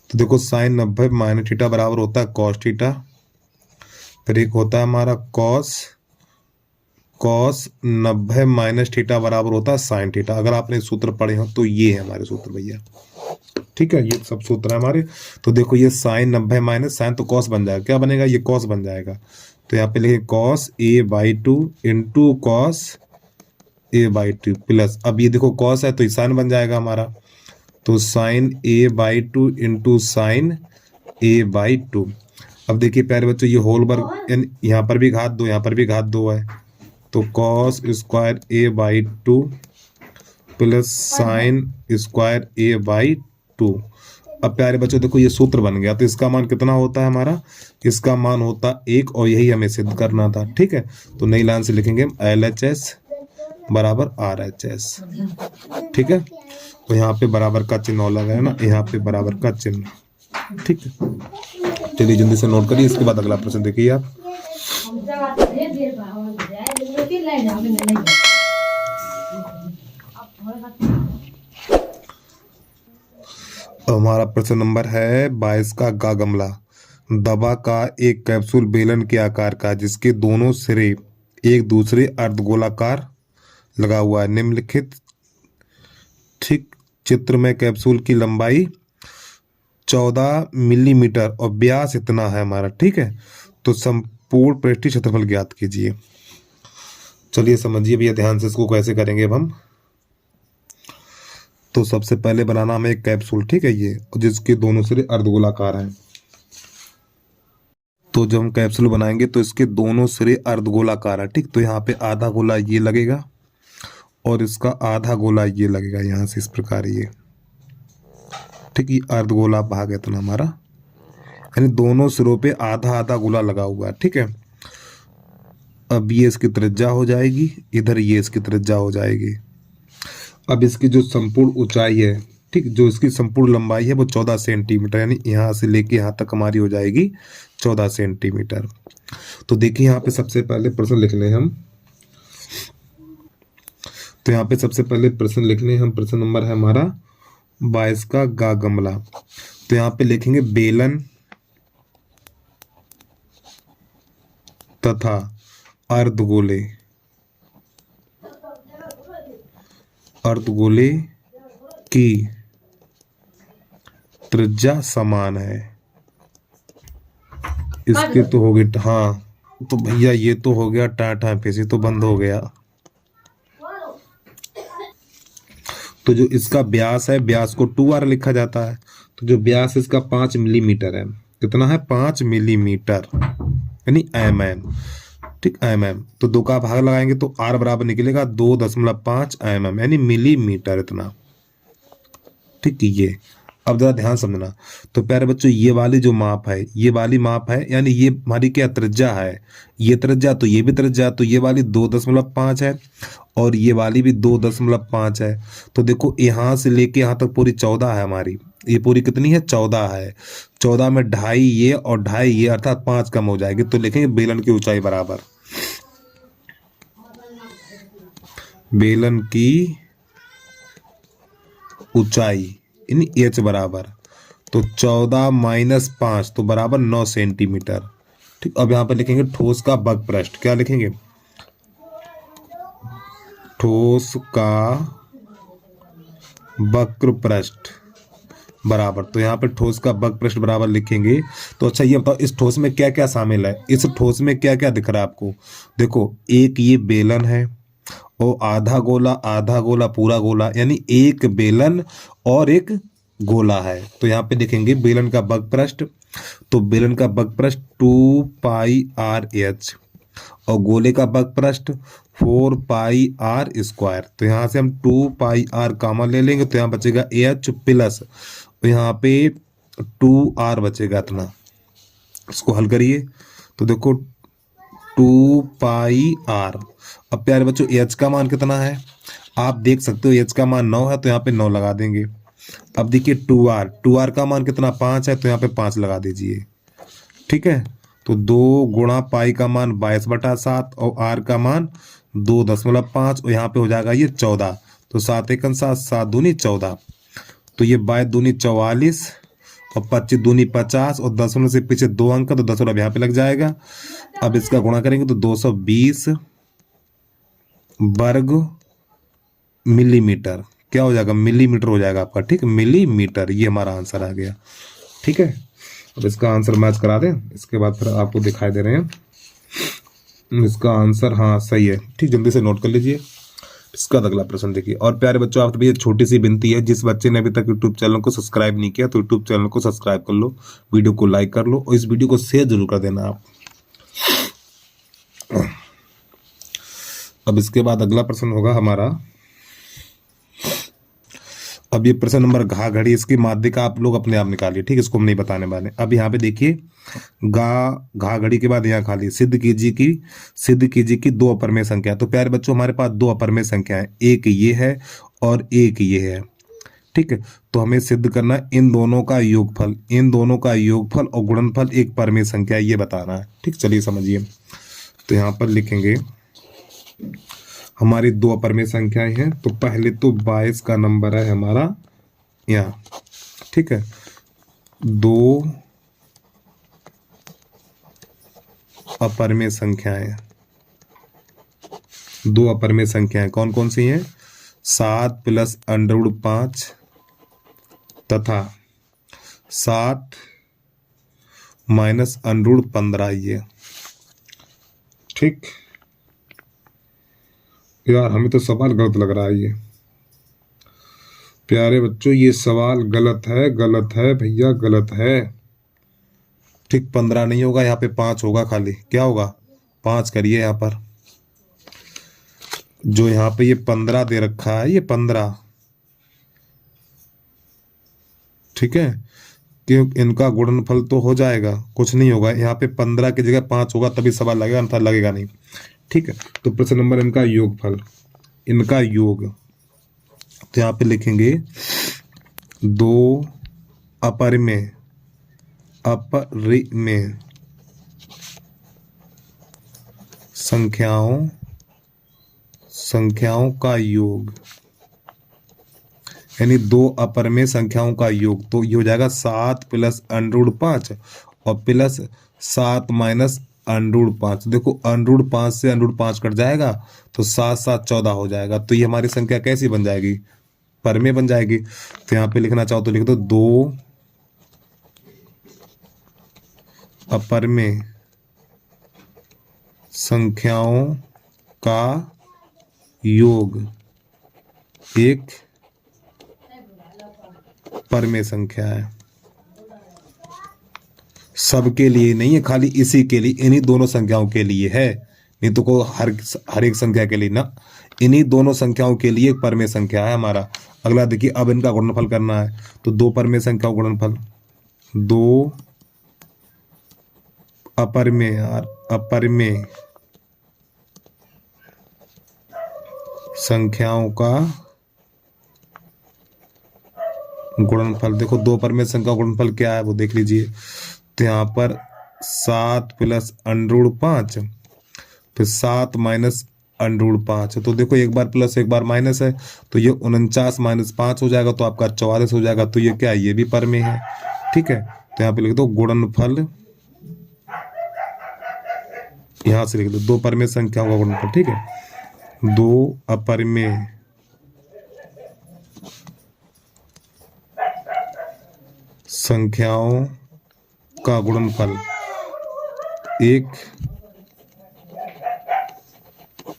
तो देखो साइन 90 - थीटा बराबर होता है कॉस थीटा, फिर एक होता है हमारा कॉस 90 - थीटा बराबर होता है साइन थीटा। अगर आपने सूत्र पढ़े हो तो ये है हमारे सूत्र भैया, ठीक है। ये सब सूत्र है हमारे। तो देखो ये साइन 90 साइन तो कॉस बन जाएगा, क्या बनेगा, ये कॉस बन जाएगा। तो यहाँ पे लिखे cos A/2 into cos A/2 plus, अब ये देखो कॉस है तो ये साइन बन जाएगा हमारा, तो sign A/2 into sine A/2। अब देखिए प्यारे बच्चों, ये होल वर्ग, यहाँ पर भी घात 2, यहाँ पर भी घात 2 है, तो cos square A/2 plus sine square A/2। अब प्यारे बच्चों देखो ये सूत्र बन गया, तो इसका मान कितना होता है हमारा, इसका मान होता 1, और यही हमें सिद्ध करना था, ठीक है। तो नई लाइन से लिखेंगे LHS बराबर RHS, ठीक है। तो यहाँ पे बराबर का चिन्ह लगा है ना, यहाँ पे बराबर का चिन्ह, ठीक है। चलिए जल्दी से नोट करिए, इसके बाद अगला प्रश्न देखिए आप। हमारा प्रश्न नंबर है 22 का गा गमला। दवा का एक कैप्सूल बेलन के आकार का, जिसके दोनों सिरे एक दूसरे अर्धगोलाकार लगा हुआ है। निम्नलिखित ठीक चित्र में कैप्सूल की लंबाई 14 मिलीमीटर और व्यास इतना है हमारा, ठीक है। तो संपूर्ण पृष्ठीय क्षेत्रफल ज्ञात कीजिए। चलिए समझिए भैया ध्यान से, इसको कैसे करेंगे अब हम। तो सबसे पहले बनाना हमें एक कैप्सूल, ठीक है, ये जिसके दोनों सिरे अर्धगोलाकार हैं। तो जब हम कैप्सूल बनाएंगे तो इसके दोनों सिरे अर्धगोलाकार है, ठीक। तो यहाँ पे आधा गोला ये लगेगा और इसका आधा गोला ये लगेगा, यहाँ से इस प्रकार ये, ठीक। ये अर्धगोला भाग है इतना हमारा, यानी दोनों सिरों पे आधा आधा गोला लगा हुआ है, ठीक है। अब ये इसकी त्रिज्या हो जाएगी, इधर ये इसकी त्रिज्या हो जाएगी। अब इसकी जो संपूर्ण ऊंचाई है, ठीक, जो इसकी संपूर्ण लंबाई है वो 14 सेंटीमीटर, यानी यहाँ से लेके यहाँ तक हमारी हो जाएगी 14 सेंटीमीटर। तो देखिए यहाँ पे सबसे पहले प्रश्न लिख लें हम, तो यहाँ पे सबसे पहले प्रश्न लिख लें हम। प्रश्न नंबर है हमारा 22 का गा गमला। तो यहाँ पे लिखेंगे बेलन तथा अर्धगोले, अर्धगोले की त्रिज्या समान है। इसके तो हो गए, हाँ तो भैया ये तो हो गया टाटा पेशी, तो बंद हो गया। तो जो इसका व्यास है, व्यास को 2r लिखा जाता है, तो जो व्यास इसका 5 मिलीमीटर है, कितना है 5 मिलीमीटर, यानी mm। ठीक, mm। तो 2 का भाग लगाएंगे तो r बराबर निकलेगा 2.5 mm यानी मिलीमीटर इतना। ठीक, ये अब जरा ध्यान समझना। तो प्यारे बच्चों ये वाली जो माप है, ये वाली माप है, यानी ये हमारी क्या त्रिज्या है, ये त्रिज्या, तो ये भी त्रिज्या, तो ये वाली 2.5 है और ये वाली भी 2.5 है। तो देखो यहाँ से लेके यहाँ तक पूरी 14 है हमारी, ये पूरी कितनी है, 14 है। 14 में 2.5 ये और 2.5 ये, अर्थात 5 कम हो जाएगी। तो लिखेंगे बेलन की ऊंचाई बराबर, बेलन की ऊंचाई इन एच बराबर, तो 14 माइनस 5 तो बराबर 9 सेंटीमीटर। ठीक, अब यहाँ पर लिखेंगे ठोस का बग पृष्ठ, क्या लिखेंगे, ठोस का वक्र पृष्ठ बराबर, तो यहाँ पे ठोस का वक्र पृष्ठ बराबर लिखेंगे। तो अच्छा ये बताओ इस ठोस में क्या क्या शामिल है, इस ठोस में क्या क्या दिख रहा है आपको। देखो एक ये बेलन है और आधा गोला पूरा गोला, यानी एक बेलन और एक गोला है। तो यहाँ पे देखेंगे बेलन का वक्र पृष्ठ, तो बेलन का वक्र पृष्ठ 2πr/h और गोले का वक्र पृष्ठ 4πr²। तो यहाँ से हम 2πr कॉमन ले लेंगे तो यहाँ बचेगा h प्लस, तो यहाँ पे 2r बचेगा इतना। इसको हल करिए तो देखो 2πr। अब प्यारे बच्चों h का मान कितना है, आप देख सकते हो h का मान 9 है तो यहाँ पे 9 लगा देंगे। अब देखिए 2r का मान कितना 5 है तो यहाँ पे 5 लगा दीजिए। ठीक है, तो 2 गुणा पाई का मान 22/7 और r का मान 2.5 और यहाँ पे हो जाएगा ये 14। तो 7 एकम 7, 7 दूनी 14, तो ये 22 दूनी 44 और 25 दूनी 50 और दशमलव से पीछे 2 अंक, तो दशमलव यहाँ पे लग जाएगा। अब इसका गुणा करेंगे तो 220 वर्ग मिलीमीटर, क्या हो जाएगा, मिलीमीटर हो जाएगा आपका। ठीक, मिलीमीटर, ये हमारा आंसर आ गया। ठीक है, अब इसका आंसर मैच करा दें, इसके बाद फिर आपको दिखाई दे रहे हैं इसका आंसर। हाँ सही है। ठीक, जल्दी से नोट कर लीजिए। इसका अगला प्रश्न देखिए। और प्यारे बच्चों आप भी छोटी सी विनती है, जिस बच्चे ने अभी तक यूट्यूब चैनल को सब्सक्राइब नहीं किया तो यूट्यूब चैनल को सब्सक्राइब कर लो, वीडियो को लाइक कर लो और इस वीडियो को शेयर जरूर कर देना आप। अब इसके बाद अगला प्रश्न होगा हमारा, अब ये प्रश्न नंबर घा घड़ी, इसकी माध्यिका आप लोग अपने आप निकालिए। ठीक, इसको हम नहीं बताने वाले। अब यहाँ पे देखिए घा घड़ी के बाद यहाँ खाली सिद्ध कीजिए कि 2 अपरमेय संख्या। तो प्यारे बच्चों हमारे पास 2 अपरमेय संख्या है, एक ये है और एक ये है। ठीक है, तो हमें सिद्ध करना इन दोनों का योगफल, इन दोनों का योगफल और गुणनफल एक परमेय संख्या, ये बताना है। ठीक, चलिए समझिए। तो यहाँ पर लिखेंगे हमारी 2 अपरमेय संख्याएं हैं। तो पहले तो 22 का नंबर है हमारा यहाँ। ठीक है, 2 अपरमेय संख्याएं, 2 अपरमेय संख्याएं कौन कौन सी हैं, 7 प्लस √5 तथा 7 माइनस √15 ये। ठीक, यार हमें तो सवाल गलत लग रहा है ये। प्यारे बच्चों ये सवाल गलत है भैया, गलत है। ठीक, 15 नहीं होगा, यहाँ पे 5 होगा खाली। क्या होगा, 5 करिए यहाँ पर। जो यहाँ पे ये 15 दे रखा है, ये 15। ठीक है, क्यों, इनका गुणनफल तो हो जाएगा, कुछ नहीं होगा। यहाँ पे 15 की जगह 5 होगा तभी सवाल लगेगा, अन्यथा लगेगा नहीं। ठीक है, तो प्रश्न नंबर इनका योगफल, इनका योग, तो यहाँ पे लिखेंगे 2 अपरमेय संख्याओं का योग, यानी 2 अपरमेय संख्याओं का योग। तो ये हो जाएगा 7 प्लस √5 और प्लस 7 माइनस √5। देखो √5 से √5 कट जाएगा तो 7 7 14 हो जाएगा। तो ये हमारी संख्या कैसी बन जाएगी, परमेय बन जाएगी। तो यहाँ पे लिखना चाहो तो लिख दो 2 अपरमेय संख्याओं का योग एक परमेय संख्या है। सबके लिए नहीं है, खाली इसी के लिए, इन्हीं दोनों संख्याओं के लिए है, नहीं तो को हर एक संख्या के लिए ना, इन्हीं दोनों संख्याओं के लिए एक परमेय संख्या है हमारा। अगला देखिए, अब इनका गुणनफल करना है, तो दो परमेय संख्याओं का गुणनफल, दो अपरमेय अपरमेय संख्याओं का गुणनफल। देखो दो परमेय संख्या का गुणनफल क्या है वो देख लीजिए, तो यहाँ पर 7 प्लस अंडर 5, फिर 7 माइनस अंडर 5, तो देखो एक बार प्लस एक बार माइनस है, तो ये 49 माइनस 5 हो जाएगा, तो आपका 44 हो जाएगा, तो ये क्या है, ये भी परमेय है। ठीक है, तो यहाँ पे लिख दो गुणनफल, यहां से लिख दो दो परमेय संख्याओं का गुणनफल। ठीक है, दो अपरमेय संख्याओं का गुणनफल एक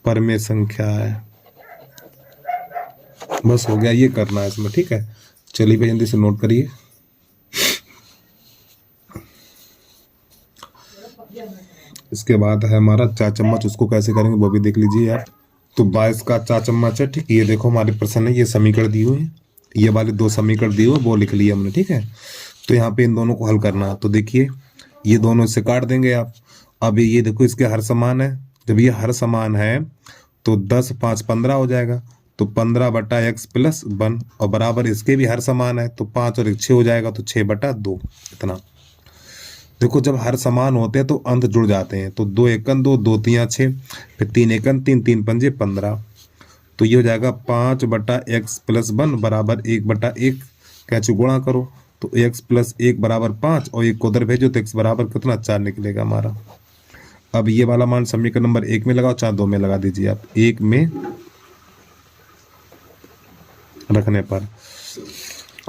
परमेय संख्या है। बस हो गया, ये करना है इसमें। ठीक है, चलिए भाई जल्दी से नोट करिए। इसके बाद है हमारा 4 चम्मच, उसको कैसे करेंगे वो भी देख लीजिए आप। तो 22 का 4 चम्मच है। ठीक, ये देखो हमारे प्रश्न है, ये समीकरण दिए हुए हैं, ये वाले दो समीकरण दिए हुए वो लिख लिए हमने। ठीक है, तो यहाँ पे इन दोनों को हल करना है, तो देखिए ये दोनों इससे काट देंगे आप। अब ये देखो इसके हर समान है, जब ये हर समान है तो 10 5 15 हो जाएगा, तो 15/x प्लस 1, और बराबर इसके भी हर समान है, तो 5 और 1 6 हो जाएगा, तो 6/2 इतना। देखो जब हर समान होते हैं तो अंत जुड़ जाते हैं, तो 2 एकन 2, 2 तियां 6, फिर 3 एकन 3, 3 पंजे 15, तो ये हो जाएगा 5/x प्लस 1 बराबर 1/1, कैसे गुणा करो, तो x प्लस 1 बराबर 5, और 1 को उधर भेजो तो x बराबर कितना 4 निकलेगा हमारा। अब ये वाला मान समीकरण नंबर 1 में लगाओ, चाहे 2 में लगा दीजिए आप, 1 में रखने पर,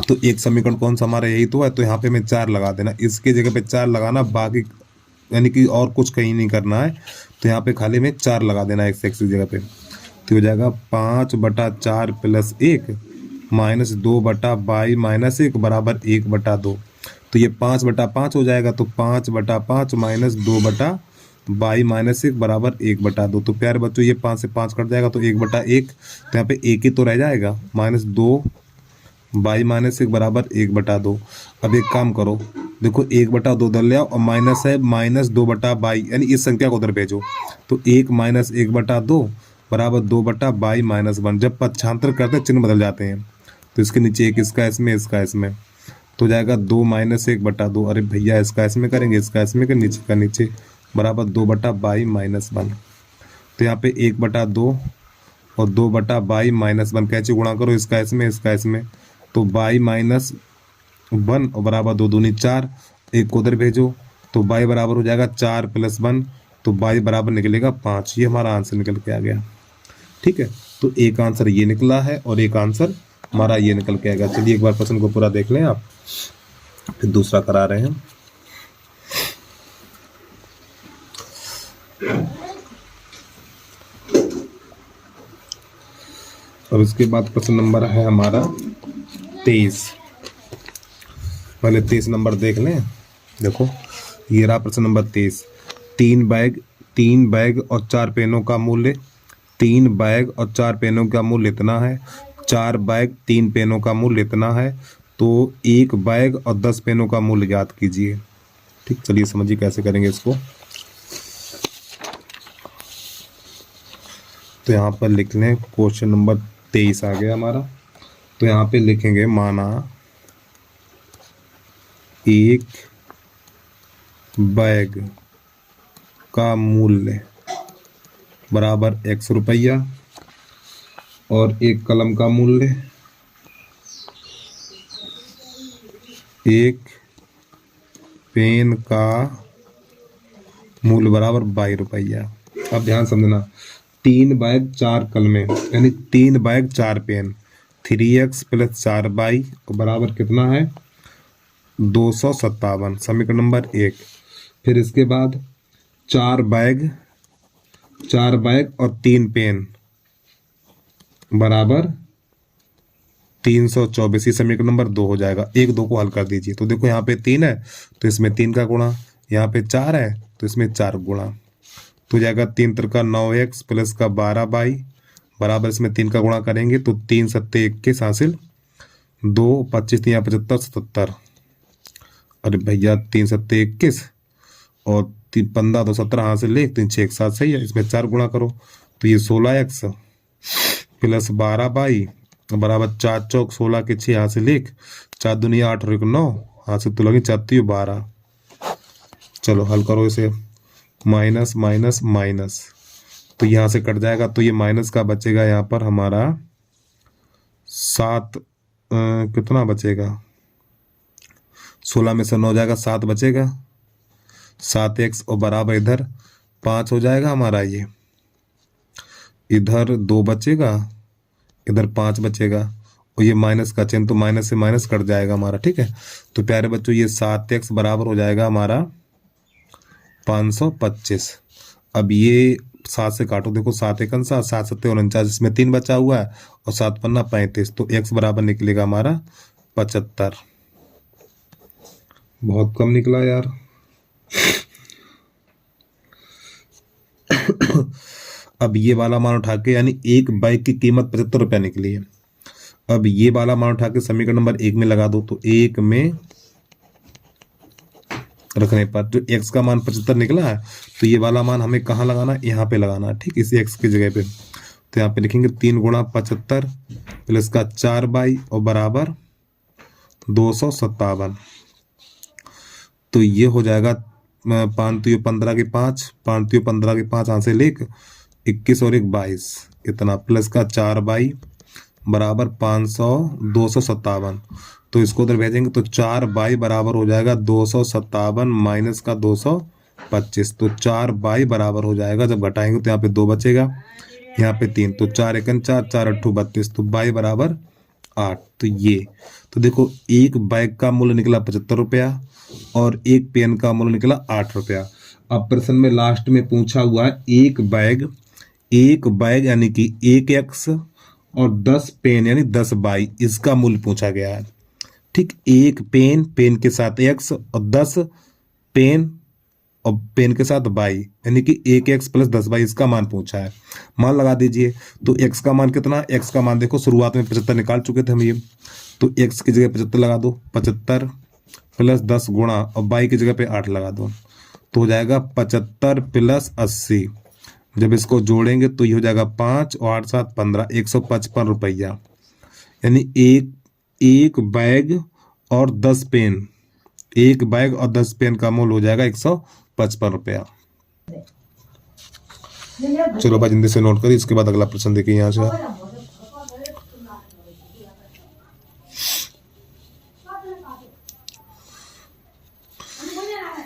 तो एक समीकरण कौन सा हमारा यही तो है, तो यहाँ पे मैं 4 लगा देना, इसके जगह पे 4 लगाना, बाकी यानी कि और कुछ कहीं नहीं करना है, तो यहाँ पे खाली में 4 लगा देना x की जगह पे, तो हो जाएगा 5/4 प्लस 1 माइनस 2/22 माइनस 1 बराबर 1/2, तो ये 5/5 हो जाएगा, तो 5/5 माइनस 2/22 माइनस 1 बराबर 1/2, तो प्यारे बच्चों ये 5 से 5 कट जाएगा, तो 1/1, तो यहाँ पे 1 ही तो रह जाएगा, माइनस 2/22 माइनस 1 बराबर 1/2। अब एक काम करो, देखो 1/2 उधर ले आओ, और माइनस है माइनस 2/22, यानी इस संख्या को उधर भेजो, तो 1 माइनस 1/2 बराबर 2/22 माइनस 1, जब पक्षांतर करते चिन्ह बदल जाते हैं, तो इसके नीचे एक इसका इसमें, इसका इसमें, तो जाएगा 2 माइनस 1/2, अरे भैया इसका इसमें करेंगे, इसका इसमें के नीचे का नीचे, बराबर 2/22 माइनस 1, तो यहाँ पे 1/2 और 2/22 माइनस 1 कैसे गुणा करो, इसका इसमें इसका इसमें, तो 22 माइनस 1 और बराबर 2 दूनी 4, 1 को उधर भेजो, तो 22 बराबर हो जाएगा 4 प्लस 1, तो 22 बराबर निकलेगा 5, ये हमारा आंसर निकल के आ गया। ठीक है, तो एक आंसर ये निकला है और एक आंसर हमारा ये निकल के आएगा। चलिए एक बार प्रश्न को पूरा देख लें आप, फिर दूसरा करा रहे हैं। और उसके बाद प्रश्न नंबर है हमारा 23, पहले 23 नंबर देख लें। देखो ये रहा प्रश्न नंबर 23, 3 बैग और 4 पेनों का मूल्य, 3 बैग और 4 पेनों का मूल्य इतना है, 4 बैग 3 पेनों का मूल्य इतना है, तो 1 बैग और 10 पेनों का मूल्य ज्ञात कीजिए। ठीक, चलिए समझिए कैसे करेंगे इसको। तो यहाँ पर लिख लें, क्वेश्चन नंबर 23 आ गया हमारा, तो यहाँ पे लिखेंगे माना 1 बैग का मूल्य बराबर x रुपया, और 1 कलम का मूल्य 1 पेन का मूल्य बराबर 22 रुपया। अब ध्यान समझना, 3 बैग 4 कलमें, यानी 3 bag 4 pen, 3x plus 4y बराबर कितना है 257, समीकरण नंबर 1। फिर इसके बाद 4 बैग और 3 पेन बराबर 324, ये समीकरण नंबर 2 हो जाएगा। 1 2 को हल कर दीजिए। तो देखो यहाँ पे 3 है तो इसमें 3 का गुणा, यहाँ पे 4 है तो इसमें 4 गुणा, तो जाएगा 3 तिरका 9x प्लस का 12y बराबर, इसमें 3 का गुणा करेंगे तो 3 सत्ते 21 हासिल, 2 25 3 75 77। अरे भैया 3 सत्ते 21 और 15 तो 17 हासिल, 3 6 1 7 सही है। इसमें 4 गुणा करो तो ये 16x प्लस 12y बराबर 4 चौक 16 के 6 हासिल 1, 4 दुनिया 8 और 1 9 हासिल, तो लगे 4 12। चलो हल करो इसे, माइनस माइनस माइनस, तो यहाँ से कट जाएगा तो ये माइनस का बचेगा यहाँ पर हमारा 7, कितना बचेगा, 16 में से 9 जाएगा 7 बचेगा, 7x और बराबर इधर 5 हो जाएगा हमारा, ये इधर 2 बचेगा, इधर 5 बचेगा, और ये माइनस का चिन्ह तो माइनस से माइनस कट जाएगा हमारा। ठीक है, तो प्यारे बच्चों ये 7x बराबर हो जाएगा हमारा 525। अब ये 7 से काटो, देखो 7 1 7 7 7 49, इसमें 3 बचा हुआ है और 7 पन्ना 35, तो x बराबर निकलेगा हमारा 75। बहुत कम निकला यार। अब ये वाला मान उठा के, यानी एक बाइक की कीमत 75 रुपया निकली है। अब ये वाला मान उठा के समीकरण नंबर 1 में लगा दो, तो 1 में रखने पर जो x का मान 75 निकला है, तो ये वाला मान हमें कहाँ लगाना है, यहाँ पे लगाना है। ठीक, इसी x की जगह पे, तो यहाँ पे लिखेंगे 3 गुणा 75 प्लस का 4y और बराबर 257। तो ये हो जाएगा 5 तो 15 के 5, 5 तो 15 के 5 यहाँ से लेक 21 और 1 22, इतना प्लस का 4y बराबर 500 257। तो इसको उधर भेजेंगे तो 4y बराबर हो जाएगा 257 माइनस का 225, तो 4y बराबर हो जाएगा, जब घटाएंगे तो यहाँ पे 2 बचेगा, यहाँ पे 3, तो 4 1 4 4 8 32, तो y बराबर 8। तो ये, तो देखो एक बैग का मूल्य निकला 75 रुपया और एक पेन का मूल्य निकला 8 रुपया। अब प्रश्न में लास्ट में पूछा हुआ है एक बैग यानी कि 1x और 10 पेन यानी 10 बाई, इसका मूल्य पूछा गया है। ठीक, एक पेन के साथ x और 10 पेन और पेन के साथ बाई, यानी कि 1x प्लस 10 बाई, इसका मान पूछा है। मान लगा दीजिए, तो x का मान कितना, x का मान देखो शुरुआत में 75 निकाल चुके थे हम ये, तो x की जगह 75 लगा दो, 75 प्लस 10 गुणा और बाई की जगह पे 8 लगा दो, तो हो जाएगा 75 प्लस 80। जब इसको जोड़ेंगे तो ये हो जाएगा 5 और 8 7 15, 155 रुपया। यानी एक बैग और 10 पेन, एक बैग और 10 पेन का मूल्य हो जाएगा 155 रुपया। चलो भाई जल्दी से नोट करिए, इसके बाद अगला प्रश्न देखिए यहाँ से।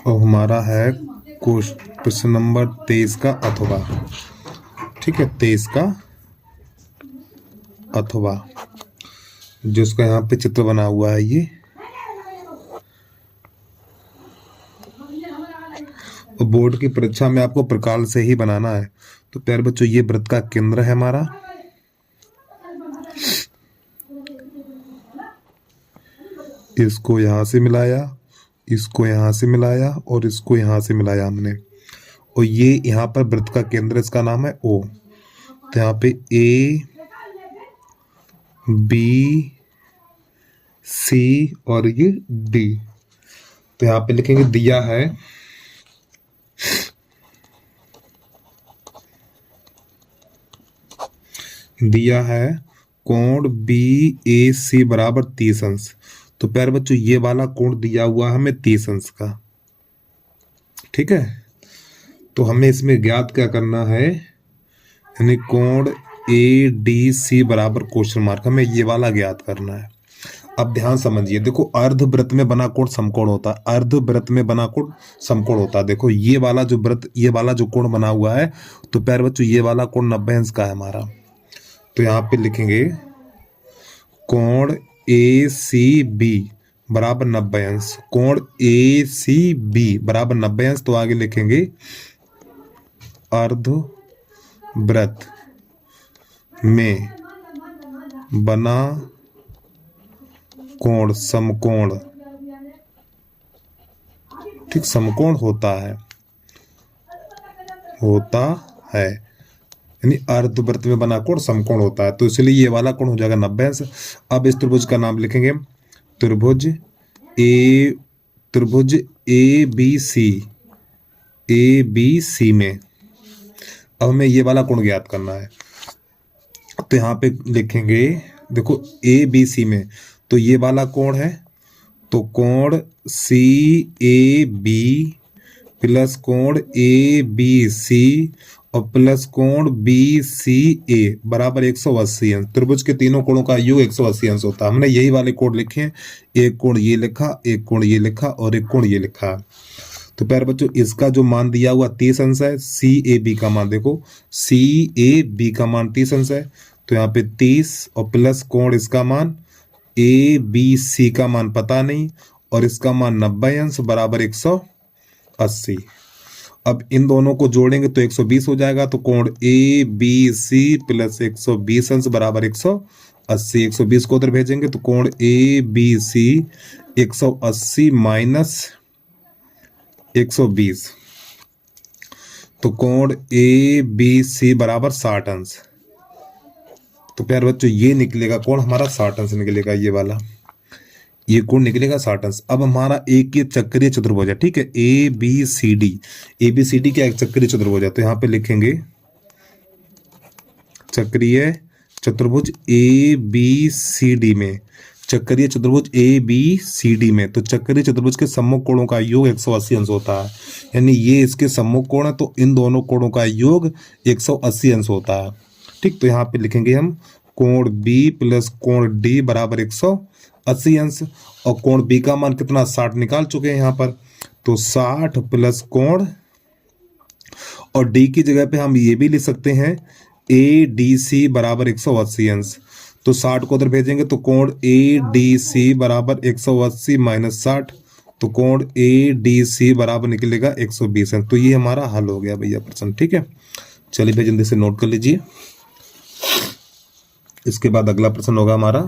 और हमारा है प्रश्न नंबर 23 का अथवा। ठीक है, 23 का अथवा, जिसका यहाँ पे चित्र बना हुआ है ये, बोर्ड की परीक्षा में आपको प्रकार से ही बनाना है। तो प्यारे बच्चों ये वृत्त का केंद्र है हमारा, इसको यहाँ से मिलाया, इसको यहाँ से मिलाया और इसको यहाँ से मिलाया हमने, और ये यहाँ पर वृत्त का केंद्र, इसका नाम है O। तो यहाँ पे A B C और ये D। तो यहाँ पे लिखेंगे दिया है कोण BAC बराबर 30 अंश। तो प्यारे बच्चों ये वाला कोण दिया हुआ हमें 30 अंश का। ठीक है, तो हमें इसमें ज्ञात क्या करना है, यानी कोण ADC बराबर क्वेश्चन मार्क, हमें ये वाला ज्ञात करना है। अब ध्यान समझिए, देखो अर्धवृत्त में बना कोण समकोण होता है, अर्धवृत्त में बना कोण समकोण होता है। देखो ये वाला जो वृत्त, ये वाला जो कोण बना हुआ है, तो प्यारे बच्चों ये वाला कोण 90 अंश का है हमारा। तो यहाँ पे लिखेंगे कोण ACB बराबर 90 अंश, कोण ACB बराबर 90 अंश। तो आगे लिखेंगे अर्धवृत्त में बना कोण समकोण, ठीक, समकोण होता है यानी अर्धवृत्त में बना कोण समकोण होता है, तो इसलिए ये वाला कोण हो जाएगा 90 अंश। अब इस त्रिभुज का नाम लिखेंगे त्रिभुज ए बी सी में। अब हमें ये वाला कोण ज्ञात करना है, तो यहाँ पे लिखेंगे देखो ए बी सी में, तो ये वाला कोण है, तो कोण सी ए बी प्लस कोण ए बी सी और प्लस कोण बी सी ए बराबर 180 अंश। त्रिभुज के तीनों कोणों का योग 180 अंश होता है। हमने यही वाले कोण लिखे हैं, एक कोण ये लिखा, एक कोण ये लिखा और एक कोण ये लिखा। तो प्यारे बच्चों इसका जो मान दिया हुआ 30 अंश है, सी ए बी का मान देखो, सी ए बी का मान 30 अंश है, तो यहाँ पे 30 और प्लस कोण इसका मान ए बी सी का मान पता नहीं और इसका मान 90 अंश बराबर 180। अब इन दोनों को जोड़ेंगे तो 120 हो जाएगा, तो कोण ए बी सी प्लस 120 अंश बराबर 180। 120 को उधर भेजेंगे तो कोण ए बी सी 180 माइनस 120, तो कोण ए बी सी बराबर 60 अंश। तो प्यारे बच्चों ये निकलेगा कोण हमारा 60 अंश निकलेगा, ये वाला ये कोण निकलेगा 60 अंश। अब हमारा एक ये चक्रीय चतुर्भुज है, ठीक है, ए बी सी डी क्या एक चक्रीय चतुर्भुज है, तो यहाँ पे लिखेंगे चक्रीय चतुर्भुज ए बी सी डी में, चक्रीय चतुर्भुज ए बी सी डी में, तो चक्रीय चतुर्भुज के सम्मुख कोणों का योग 180 अंश होता है, यानी ये इसके सम्मुख कोण है, तो इन दोनों कोणों का योग 180 अंश होता है, ठीक। तो यहाँ पे लिखेंगे हम कोण बी प्लस कोण डी बराबर 180 अंश, और कोण बी का मान कितना 60 निकाल चुके हैं यहाँ पर, तो 60 प्लस कोण, और डी की जगह पे हम ये भी लिख सकते हैं ए डी सी बराबर 180 अंश, तो 60 को उधर भेजेंगे तो कोण ए डी सी बराबर 180 माइनस 60, तो कोण ए डी सी बराबर निकलेगा 120 अंश। तो ये हमारा हल हो गया भैया प्रश्न, ठीक है। चलिए भैया जल्दी से नोट कर लीजिए। इसके बाद अगला प्रश्न होगा हमारा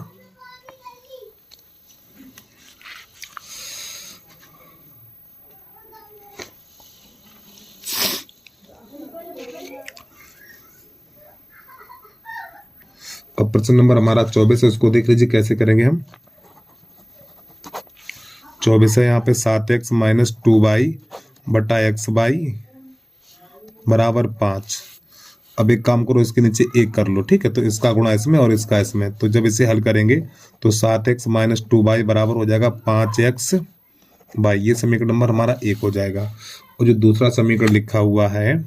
अब प्रश्न नंबर हमारा 24 है, उसको देख लीजिए कैसे करेंगे हम। 24 है यहाँ पे 7x माइनस 2y बटा एक्स बाई बराबर 5। अब एक काम करो, इसके नीचे एक कर लो, ठीक है, तो इसका गुणा इसमें और इसका इसमें, तो जब इसे हल करेंगे तो 7x माइनस 2y बराबर हो जाएगा 5x बाई, ये समीकरण नंबर हमारा 1 हो जाएगा। और जो दूसरा समीकरण लिखा हुआ है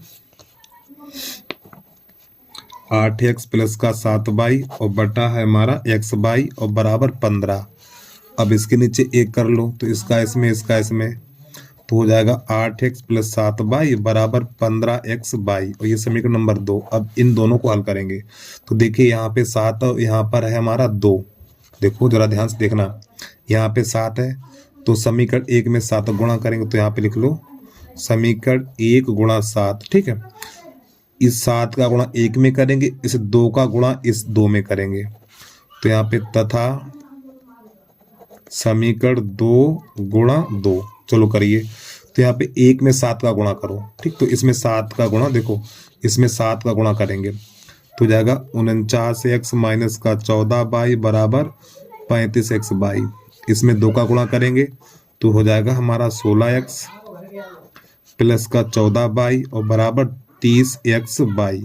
8x प्लस का 7y और बटा है हमारा x बाई और बराबर 15। अब इसके नीचे एक कर लो, तो इसका इसमें इसका इसमें, तो हो जाएगा 8x प्लस 7y बराबर 15x बाई, और ये समीकरण नंबर 2। अब इन दोनों को हल करेंगे तो देखिए यहाँ पे 7 और यहाँ पर है हमारा 2, देखो जरा ध्यान से देखना, यहाँ पे 7 है तो समीकरण 1 में 7 गुणा करेंगे, तो यहाँ पे लिख लो समीकरण 1 गुणा 7, ठीक है। इस 7 का गुणा 1 में करेंगे, इस 2 का गुणा इस 2 में करेंगे, तो यहाँ पे तथा समीकरण 2 गुणा 2, चलो करिए। तो यहाँ पे 1 में 7 का गुणा करो, ठीक, तो इसमें 7 का गुणा, देखो इसमें 7 का गुणा करेंगे तो जाएगा 49x माइनस का 14 बाई बराबर 35x बाई, इसमें 2 का गुणा करेंगे तो हो जाएगा हमारा 16x प्लस का 14 बाई और बराबर 30x बाई,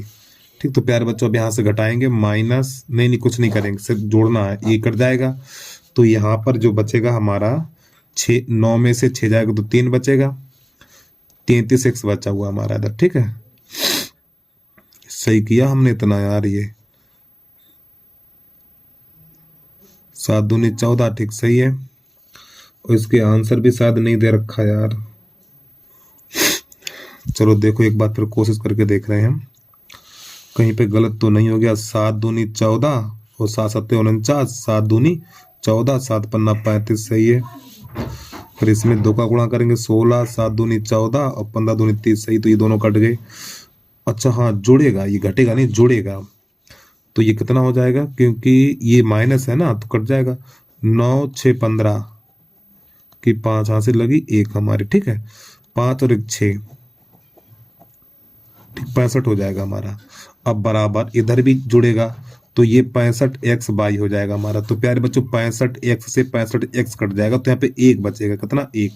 ठीक। तो प्यारे बच्चों अब यहाँ से घटाएंगे माइनस, नहीं कुछ नहीं करेंगे, सिर्फ जोड़ना है, ये कट जाएगा, तो यहाँ पर जो बचेगा हमारा 9 में से 6 जाएगा तो 3 बचेगा, 33x बचा हुआ हमारा इधर, ठीक है। सही किया हमने इतना यार, ये 7 दूनी 14, ठीक सही है। और इसके आंसर भी शायद नहीं दे रखा यार, चलो देखो एक बार फिर कोशिश करके देख रहे हैं हम कहीं पे गलत तो नहीं हो गया। 7 दूनी 14 और 7 सत्ते 49, 7 दूनी 14, 7 पन्ना 35, सही है। फिर इसमें 2 का गुणा करेंगे 16, 7 दूनी 14 और 15 दूनी 30, सही, तो ये दोनों कट गए। अच्छा हाँ जुड़ेगा, ये घटेगा नहीं जुड़ेगा, तो ये कितना हो जाएगा, क्योंकि ये माइनस है ना तो कट जाएगा 9 6 15 की 5 यहाँ से लगी 1 हमारी, ठीक है, 5 और 1 6, ठीक, 65 हो जाएगा हमारा। अब बराबर इधर भी जुड़ेगा तो ये 65x/y हो जाएगा हमारा। तो प्यारे बच्चों 65x से 65x कट जाएगा तो यहाँ पे 1 बचेगा, कितना 1,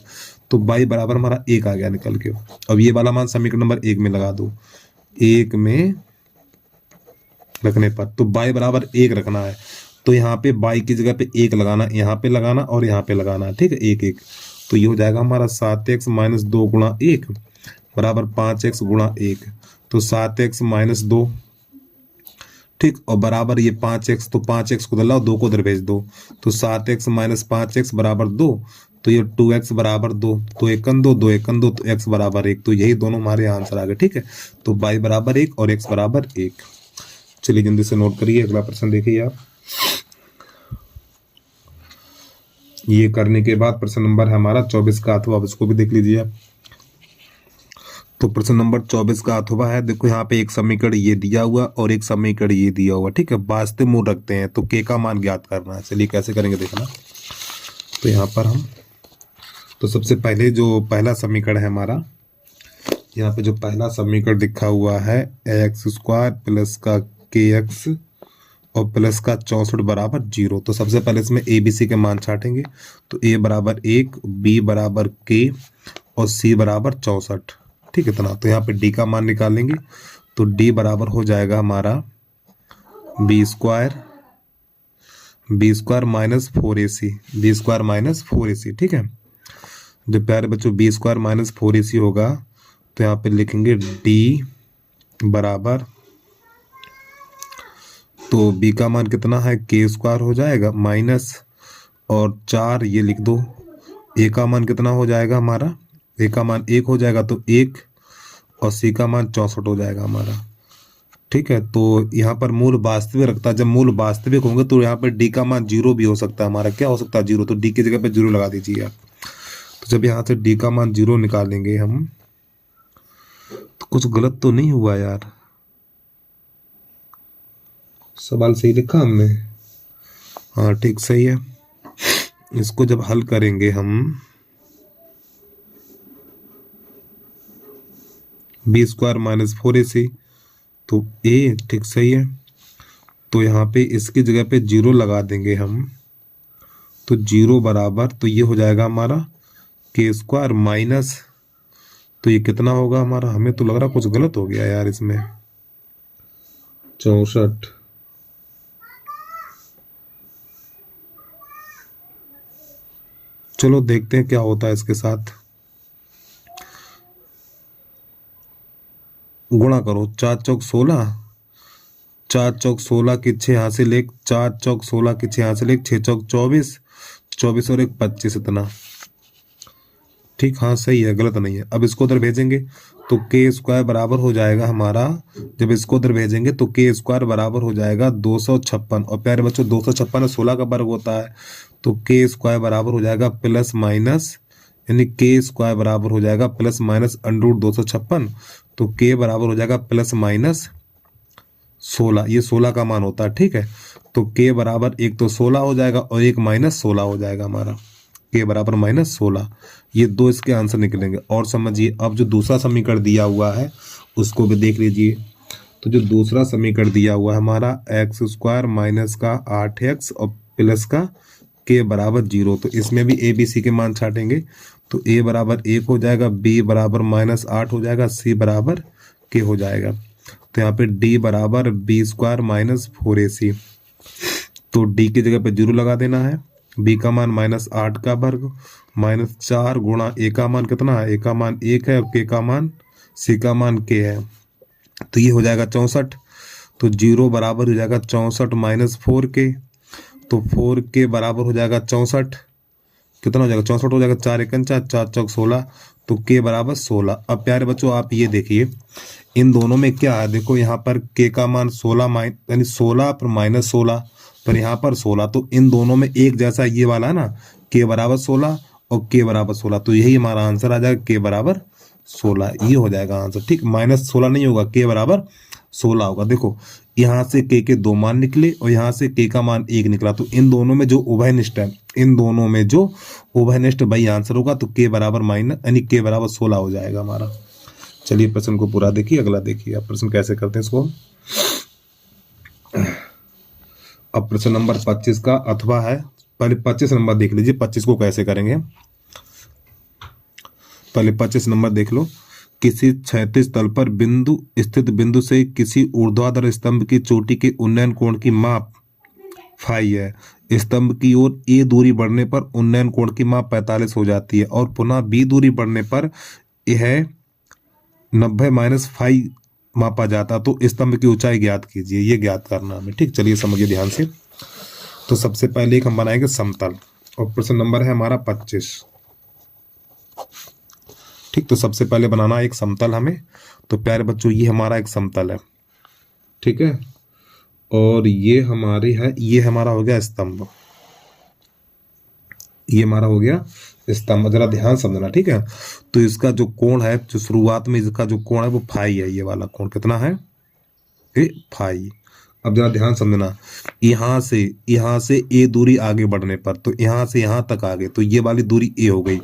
तो y बराबर हमारा 1 आ गया निकल के। अब ये वाला मान समीकरण नंबर 1 में लगा दो, 1 में रखने पर तो y बराबर 1 रखना है, तो यहाँ पे y की जगह पे 1 लगाना, यहाँ पे लगाना और यहाँ पे लगाना, ठीक है, 1 1, तो ये हो जाएगा हमारा 7x - 2 गुणा 1 बराबर 5x गुणा 1, तो 7x - 2, ठीक, और बराबर ये 5x, तो 5x को उधर लाओ, 2 को उधर भेज दो, तो 7x - 5x बराबर 2, तो ये 2x बराबर 2, तो 1 2 2 1 2, तो x बराबर 1, तो यही दोनों हमारे आंसर आ गए, ठीक है। तो y बराबर 1 और x बराबर 1। चलिए जल्दी से नोट करिए, अगला प्रश्न देखिए आप। ये करने के बाद प्रश्न नंबर है हमारा 24 का, अथवा आप इसको भी देख लीजिए आप। तो प्रश्न नंबर 24 का अथवा है, देखो यहाँ पे एक समीकरण ये दिया हुआ और एक समीकरण ये दिया हुआ, ठीक है, वास्तविक मूल रखते हैं तो k का मान ज्ञात करना है। चलिए कैसे करेंगे देखना। तो यहाँ पर हम, तो सबसे पहले जो पहला समीकरण है हमारा, यहाँ पे जो पहला समीकरण लिखा हुआ है x² प्लस का kx और प्लस का 64 बराबर 0, तो सबसे पहले इसमें ABC के मान छाटेंगे, तो a बराबर 1, b बराबर k और c बराबर 64, ठीक है, इतना। तो यहाँ पे d का मान निकालेंगे, तो d बराबर हो जाएगा हमारा b² minus 4ac, b² minus 4ac, ठीक है। जब प्यारे बच्चों b² माइनस 4ac होगा तो यहाँ पे लिखेंगे d बराबर, तो b का मान कितना है, k² हो जाएगा माइनस और 4 ये लिख दो, a का मान कितना हो जाएगा हमारा, a का मान 1 हो जाएगा तो 1 और c का मान 64 हो जाएगा हमारा, ठीक है। तो यहाँ पर मूल वास्तविक रखता है, जब मूल वास्तविक होंगे तो यहाँ पर d का मान 0 भी हो सकता है हमारा, क्या हो सकता है 0, तो d की जगह पे 0 लगा दीजिए आप। तो जब यहाँ से d का मान 0 निकालेंगे हम, तो कुछ गलत तो नहीं हुआ यार, सवाल सही लिखा हमने, हाँ ठीक सही है। इसको जब हल करेंगे हम, b² माइनस 4ac, तो a ठीक सही है, तो यहाँ पे इसकी जगह पे 0 लगा देंगे हम, तो 0 बराबर, तो ये हो जाएगा हमारा k² माइनस, तो ये कितना होगा हमारा, हमें तो लग रहा कुछ गलत हो गया यार इसमें, 64, चलो देखते हैं क्या होता है इसके साथ। गुणा करो, 4 चौक 16, 4 चौक 16 की 6 यहाँ से लेक, 4 चौक 16 की 6 यहाँ से लेक, 6 चौक 24, 24 और 1 25, इतना, ठीक, हाँ सही है, गलत नहीं है। अब इसको उधर भेजेंगे तो k² बराबर हो जाएगा हमारा, जब इसको उधर भेजेंगे तो k² बराबर हो जाएगा 256, और प्यारे बच्चों 256 16 का वर्ग होता है, तो k² बराबर हो जाएगा प्लस माइनस, यानी k² बराबर हो जाएगा प्लस माइनस √256, तो k बराबर हो जाएगा प्लस माइनस 16, ये 16 का मान होता है, ठीक है। तो k बराबर एक तो 16 हो जाएगा और एक माइनस 16 हो जाएगा हमारा, k बराबर माइनस 16, ये दो इसके आंसर निकलेंगे। और समझिए अब जो दूसरा समीकरण दिया हुआ है उसको भी देख लीजिए। तो जो दूसरा समीकरण दिया हुआ है हमारा x² माइनस का 8x और प्लस का k बराबर 0, तो इसमें भी ABC के मान छाटेंगे, तो a बराबर 1 हो जाएगा, b बराबर माइनस 8 हो जाएगा, c बराबर k हो जाएगा। तो यहाँ पे d बराबर b² माइनस 4ac, तो d की जगह पे 0 लगा देना है, b का मान माइनस 8 का वर्ग माइनस 4 गुणा a का मान कितना है, a का मान 1 है और k का मान, c का मान k है, तो ये हो जाएगा 64, तो 0 बराबर हो जाएगा 64 माइनस 4k, तो 4k बराबर हो जाएगा 64, कितना हो जाएगा 64 हो जाएगा, 4 1 4, 4 चौक 16, तो k बराबर 16। अब प्यारे बच्चों आप ये देखिए इन दोनों में क्या है, देखो यहाँ पर k का मान 16 यानी 16 पर माइनस 16 पर यहाँ पर 16, तो इन दोनों में एक जैसा ये वाला है ना, k बराबर 16 और k बराबर 16, तो यही हमारा आंसर आ जाएगा, k बराबर 16, ये हो जाएगा आंसर, ठीक। माइनस 16 नहीं होगा, k बराबर 16 होगा। देखो यहाँ से के दो मान निकले और यहाँ से के का मान 1 निकला, तो इन दोनों में जो उभयनिष्ठ है, इन दोनों में जो उभयनिष्ठ भाई आंसर होगा, तो के बराबर माइनस यानी के बराबर 16 हो जाएगा हमारा। चलिए प्रश्न को पूरा देखिए, अगला देखिए आप प्रश्न कैसे करते हैं इसको। अब प्रश्न नंबर 25 का अथवा है, पहले 25 नंबर देख लीजिए, 25 को कैसे करेंगे। पहले 25 नंबर देख लो। किसी क्षैतिज तल पर बिंदु स्थित बिंदु से किसी ऊर्ध्वाधर स्तंभ की चोटी के उन्नयन कोण की माप फाई है। स्तंभ की ओर ए दूरी बढ़ने पर उन्नयन कोण की माप 45 हो जाती है और पुनः बी दूरी बढ़ने पर यह 90 माइनस फाई मापा जाता। तो स्तंभ की ऊंचाई ज्ञात कीजिए, ये ज्ञात करना हमें। ठीक, चलिए समझिए ध्यान से। तो सबसे पहले एक हम बनाएंगे समतल और प्रश्न नंबर है हमारा 25। ठीक, तो सबसे पहले बनाना एक समतल हमें। तो प्यारे बच्चों ये हमारा एक समतल है, ठीक है, और ये हमारी है, ये हमारा हो गया स्तंभ, ये हमारा हो गया स्तंभ। जरा ध्यान समझना, ठीक है। तो इसका जो कोण है, जो शुरुआत में इसका जो कोण है वो फाई है। ये वाला कोण कितना है? ए फाई। अब जरा ध्यान समझना, यहाँ से ए दूरी आगे बढ़ने पर, तो यहाँ से यहाँ तक आगे, तो ये वाली दूरी ए हो गई।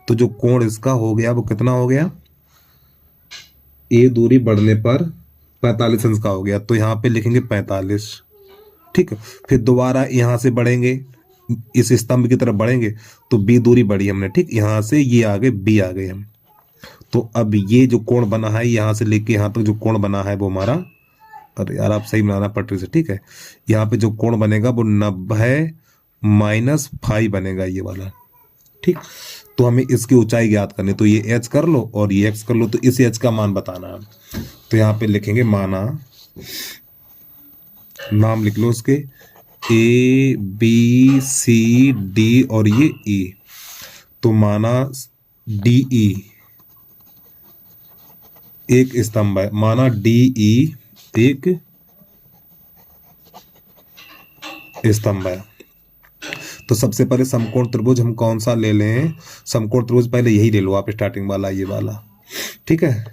तो जो कोण इसका हो गया वो कितना हो गया? ए दूरी बढ़ने पर 45 अंश का हो गया। तो यहाँ पे लिखेंगे 45। ठीक है, फिर दोबारा यहाँ से बढ़ेंगे, इस स्तंभ की तरफ बढ़ेंगे, तो बी दूरी बढ़ी हमने। ठीक, यहाँ से ये आगे बी आ गए हम। तो अब ये जो कोण बना है, यहाँ से लेके यहाँ तक जो कोण बना है वो हमारा, अरे यार आप सही बनाना पटरी से, ठीक है। यहाँ पे जो कोण बनेगा वो 90 माइनस फाई बनेगा, ये वाला। ठीक, तो हमें इसकी ऊंचाई ज्ञात करनी, तो ये एच कर लो और ये एक्स कर लो। तो इस एच का मान बताना है। तो यहाँ पे लिखेंगे माना, नाम लिख लो उसके, ए बी सी डी और ये ई। तो माना डी ई एक स्तंभ है, माना डी ई एक स्तंभ है। तो सबसे पहले समकोण त्रिभुज हम कौन सा ले लें? समकोण त्रिभुज पहले यही ले लो आप, स्टार्टिंग वाला, ये वाला, ठीक है।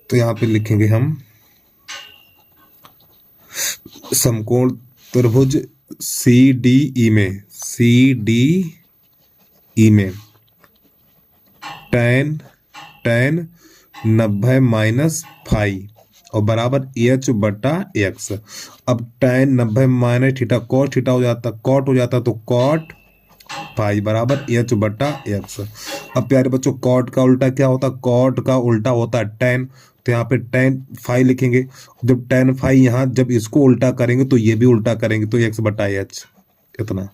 तो यहाँ पे लिखेंगे हम समकोण त्रिभुज सी डी ई में, सी डी ई में tan 90 माइनस फाई और बराबर एच बटा एक्स। अब tan 90 minus theta cot theta हो जाता, कॉट हो जाता, तो कॉट फाई बराबर एच बटा एक्स। अब प्यारे बच्चों कॉट का उल्टा क्या होता? कॉट का उल्टा होता है tan। तो यहाँ पे tan फाई लिखेंगे। जब tan फाई यहाँ जब इसको उल्टा करेंगे तो ये भी उल्टा करेंगे, तो एक्स बटा एच इतना।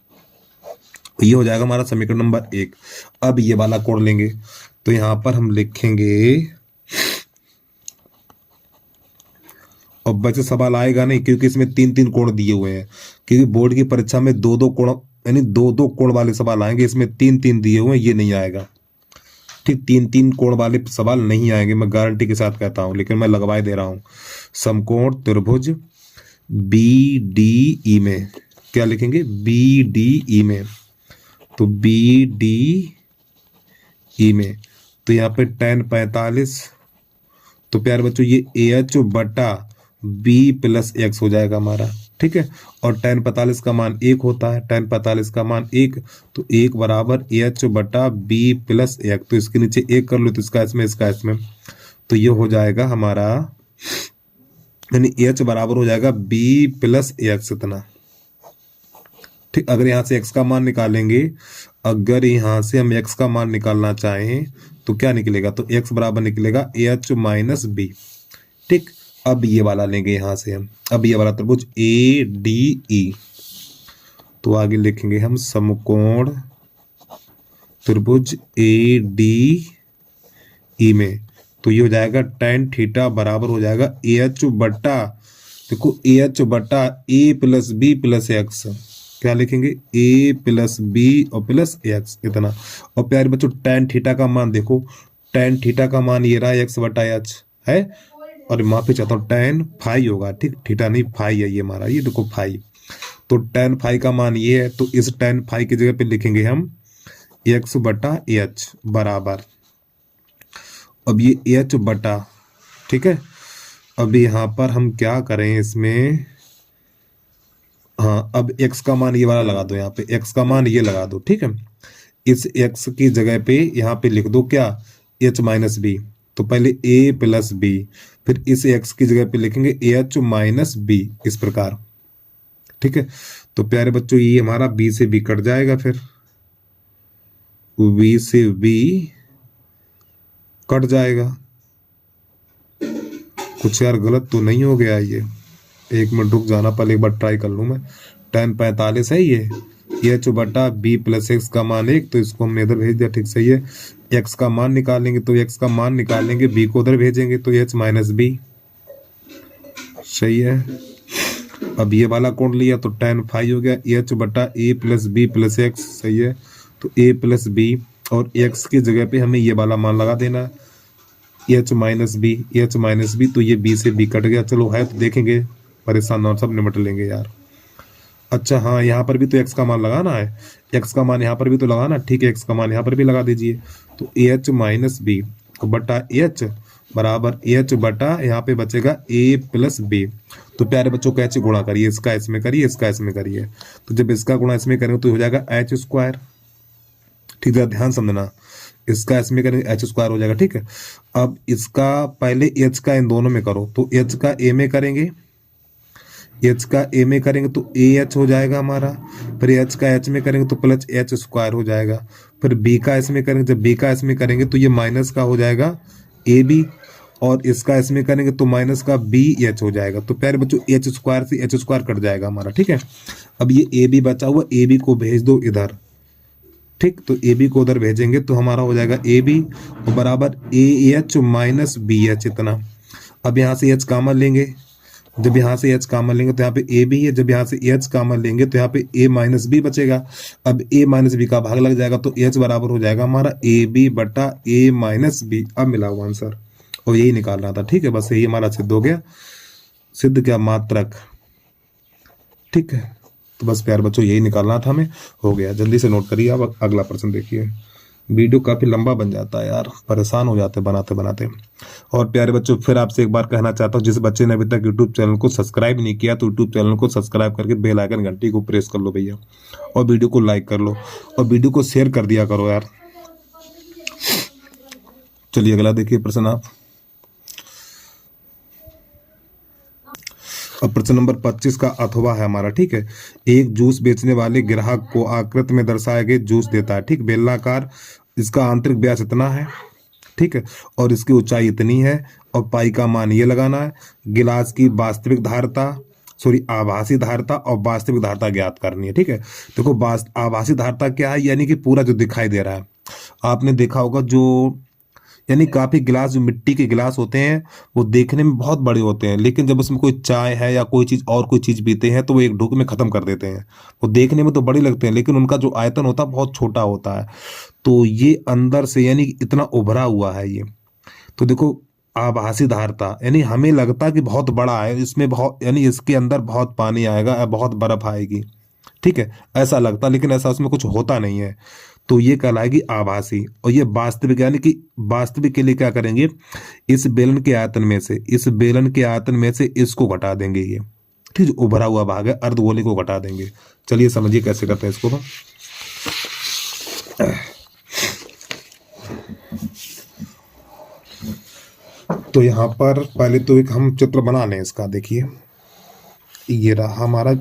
ये हो जाएगा हमारा समीकरण नंबर 1। अब ये वाला कोण लेंगे, तो यहाँ पर हम लिखेंगे, और बच्चे सवाल आएगा नहीं क्योंकि इसमें 3-3 कोण दिए हुए हैं, क्योंकि बोर्ड की परीक्षा में 2-2 कोण यानी 2-2 कोण वाले सवाल आएंगे। इसमें 3-3 दिए हुए हैं, ये नहीं आएगा। ठीक, 3-3 कोण वाले सवाल नहीं आएंगे, मैं गारंटी के साथ कहता हूं, लेकिन मैं लगवाए दे रहा हूं। समकोण त्रिभुज बी डी ई में क्या लिखेंगे? बी डी ई में, तो बी डी ई में, तो यहाँ पे tan 45, तो प्यारे बच्चों ये एच बटा बी प्लस एक्स हो जाएगा हमारा, ठीक है। और tan 45 का मान 1 होता है, tan 45 का मान 1, तो 1 बराबर एच बटा बी प्लस एक्स। तो इसके नीचे 1 कर लो, तो इसका इसमें, तो ये हो जाएगा हमारा, यानी एच बराबर हो जाएगा बी प्लस एक्स इतना। ठीक, अगर यहाँ से x का मान निकालेंगे, अगर यहाँ से हम x का मान निकालना चाहें तो क्या निकलेगा? तो x बराबर निकलेगा एच माइनस बी। ठीक, अब ये वाला लेंगे यहाँ से हम, अब ये वाला त्रिभुज ए डी ई, तो आगे लिखेंगे हम समकोण त्रिभुज ए डी ई में, तो ये हो जाएगा tan थीटा बराबर हो जाएगा एच बटा, देखो एच बटा ए प्लस बी प्लस एक्स। क्या लिखेंगे? ए प्लस बी और प्लस एक्स इतना। और प्यारे बच्चों tan थीटा का मान देखो, tan थीटा का मान ये रहा एक्स बटा एच है, और माफी चाहता हूँ tan फाई होगा। ठीक, थीटा नहीं फाई है ये हमारा, ये देखो फाई, तो tan फाई का मान ये है, तो इस tan फाई की जगह पे लिखेंगे हम एक्स बटा एच बराबर, अब ये एच बटा, ठीक है, अब यहाँ पर हम क्या करें इसमें, हाँ अब x का मान ये वाला लगा दो, यहाँ पे x का मान ये लगा दो, ठीक है। इस x की जगह पे यहाँ पे लिख दो क्या, h माइनस बी। तो पहले a प्लस बी, फिर इस x की जगह पे लिखेंगे h माइनस बी, इस प्रकार, ठीक है। तो प्यारे बच्चों ये हमारा b से b कट जाएगा, फिर b से b कट जाएगा। कुछ यार गलत तो नहीं हो गया ये, एक मिनट रुक जाना, पहले एक बार ट्राई कर लूँ मैं। 10 45 है ये, एच बटा बी प्लस एक्स का मान 1, तो इसको हमने इधर भेज दिया, ठीक सही है। एक्स का मान निकालेंगे तो एक्स का मान निकालेंगे, बी को उधर भेजेंगे तो एच माइनस बी, सही है। अब ये वाला कोण लिया तो tan फाइव हो गया, एच बटा ए प्लस बी प्लस एक्स, सही है। तो ए प्लस बी और एक्स की जगह पे हमें ये वाला मान लगा देना, एच माइनस बी, तो ये बी से बी कट गया। चलो है तो देखेंगे, परेशान ना, सब निपट लेंगे यार। अच्छा हाँ, यहाँ पर भी तो x का मान लगाना है, x का मान यहाँ पर भी तो लगाना, ठीक है, x का मान यहाँ पर भी लगा दीजिए। तो एच माइनस बी बटा एच बराबर एच बटा यहाँ पे बचेगा a प्लस बी। तो प्यारे बच्चों कैसे गुणा करिए, इसका इसमें करिए, इसका इसमें करिए। तो जब इसका गुणा इसमें करेंगे तो हो जाएगा एच स्क्वायर, ठीक है, ध्यान समझना, इसका इसमें करेंगे एच स्क्वायर हो जाएगा, ठीक है। अब इसका पहले एच का इन दोनों में करो, तो एच का ए में करेंगे, एच का ए में करेंगे तो ए एच हो जाएगा हमारा, फिर एच का एच में करेंगे तो प्लस एच स्क्वायर हो जाएगा, फिर बी का एस में करेंगे, जब बी का एस में करेंगे तो ये माइनस का हो जाएगा ए बी, और इसका इसमें करेंगे तो माइनस का बी एच हो जाएगा। तो प्यारे बच्चों एच स्क्वायर से एच स्क्वायर कट जाएगा हमारा, ठीक है। अब ये ए बी बचा हुआ, ए बी को भेज दो इधर, ठीक, तो ए बी को उधर भेजेंगे तो हमारा हो जाएगा ए बी बराबर a h minus b h, इतना। अब यहाँ से एच कॉमन लेंगे, जब यहाँ से एच कॉमन लेंगे तो यहाँ पे ए बी है, जब यहाँ से एच कॉमन लेंगे तो यहाँ पे ए माइनस बी बचेगा। अब ए माइनस बी का भाग लग जाएगा तो एच बराबर हो जाएगा हमारा ए बी बटा ए माइनस बी। अब मिला हुआ आंसर, और यही निकालना था, ठीक है, बस यही हमारा सिद्ध हो गया, सिद्ध क्या, मात्रक, ठीक है। तो बस प्यार बच्चों यही निकालना था हमें, हो गया। जल्दी से नोट करिए। अब अगला प्रश्न देखिए, वीडियो काफ़ी लंबा बन जाता है यार, परेशान हो जाते बनाते बनाते। और प्यारे बच्चों फिर आपसे एक बार कहना चाहता हूँ, जिस बच्चे ने अभी तक यूट्यूब चैनल को सब्सक्राइब नहीं किया तो यूट्यूब चैनल को सब्सक्राइब करके बेल आइकन घंटी को प्रेस कर लो भैया, और वीडियो को लाइक कर लो, और वीडियो को शेयर कर दिया करो यार। चलिए अगला देखिए प्रश्न आप। अब प्रश्न नंबर 25 का अथवा है हमारा, ठीक है। एक जूस बेचने वाले ग्राहक को आकृति में दर्शाए गए जूस देता है, ठीक, बेलनाकार, इसका आंतरिक व्यास इतना है, ठीक है, और इसकी ऊंचाई इतनी है, और पाई का मान ये लगाना है। गिलास की वास्तविक धारता, सॉरी आभासी धारता और वास्तविक धारता ज्ञात करनी है, ठीक है। देखो आभासी धारता क्या है, यानी कि पूरा जो दिखाई दे रहा है, आपने देखा होगा जो, यानी काफी गिलास जो मिट्टी के गिलास होते हैं वो देखने में बहुत बड़े होते हैं, लेकिन जब उसमें कोई चाय है या कोई चीज और कोई चीज पीते हैं तो वो एक ढूक में खत्म कर देते हैं। वो देखने में तो बड़े लगते हैं लेकिन उनका जो आयतन होता है बहुत छोटा होता है। तो ये अंदर से यानी इतना उभरा हुआ है ये। तो देखो आभासी धारता यानी हमें लगता है कि बहुत बड़ा है, इसमें बहुत, यानी इसके अंदर बहुत पानी आएगा, बहुत बर्फ आएगी, ठीक है, ऐसा लगता, लेकिन ऐसा उसमें कुछ होता नहीं है। तो ये कहलाएगी आभासी। और ये वास्तविक, यानी कि वास्तविक के लिए क्या करेंगे, इस बेलन के आयतन में से, इस बेलन के आयतन में से इसको घटा देंगे, ये ठीक, जो उभरा हुआ भाग है अर्धगोले को घटा देंगे। चलिए समझिए कैसे करते हैं इसको हम। तो यहाँ पर पहले तो एक हम चित्र बना लें इसका, देखिए ये रहा हमारा,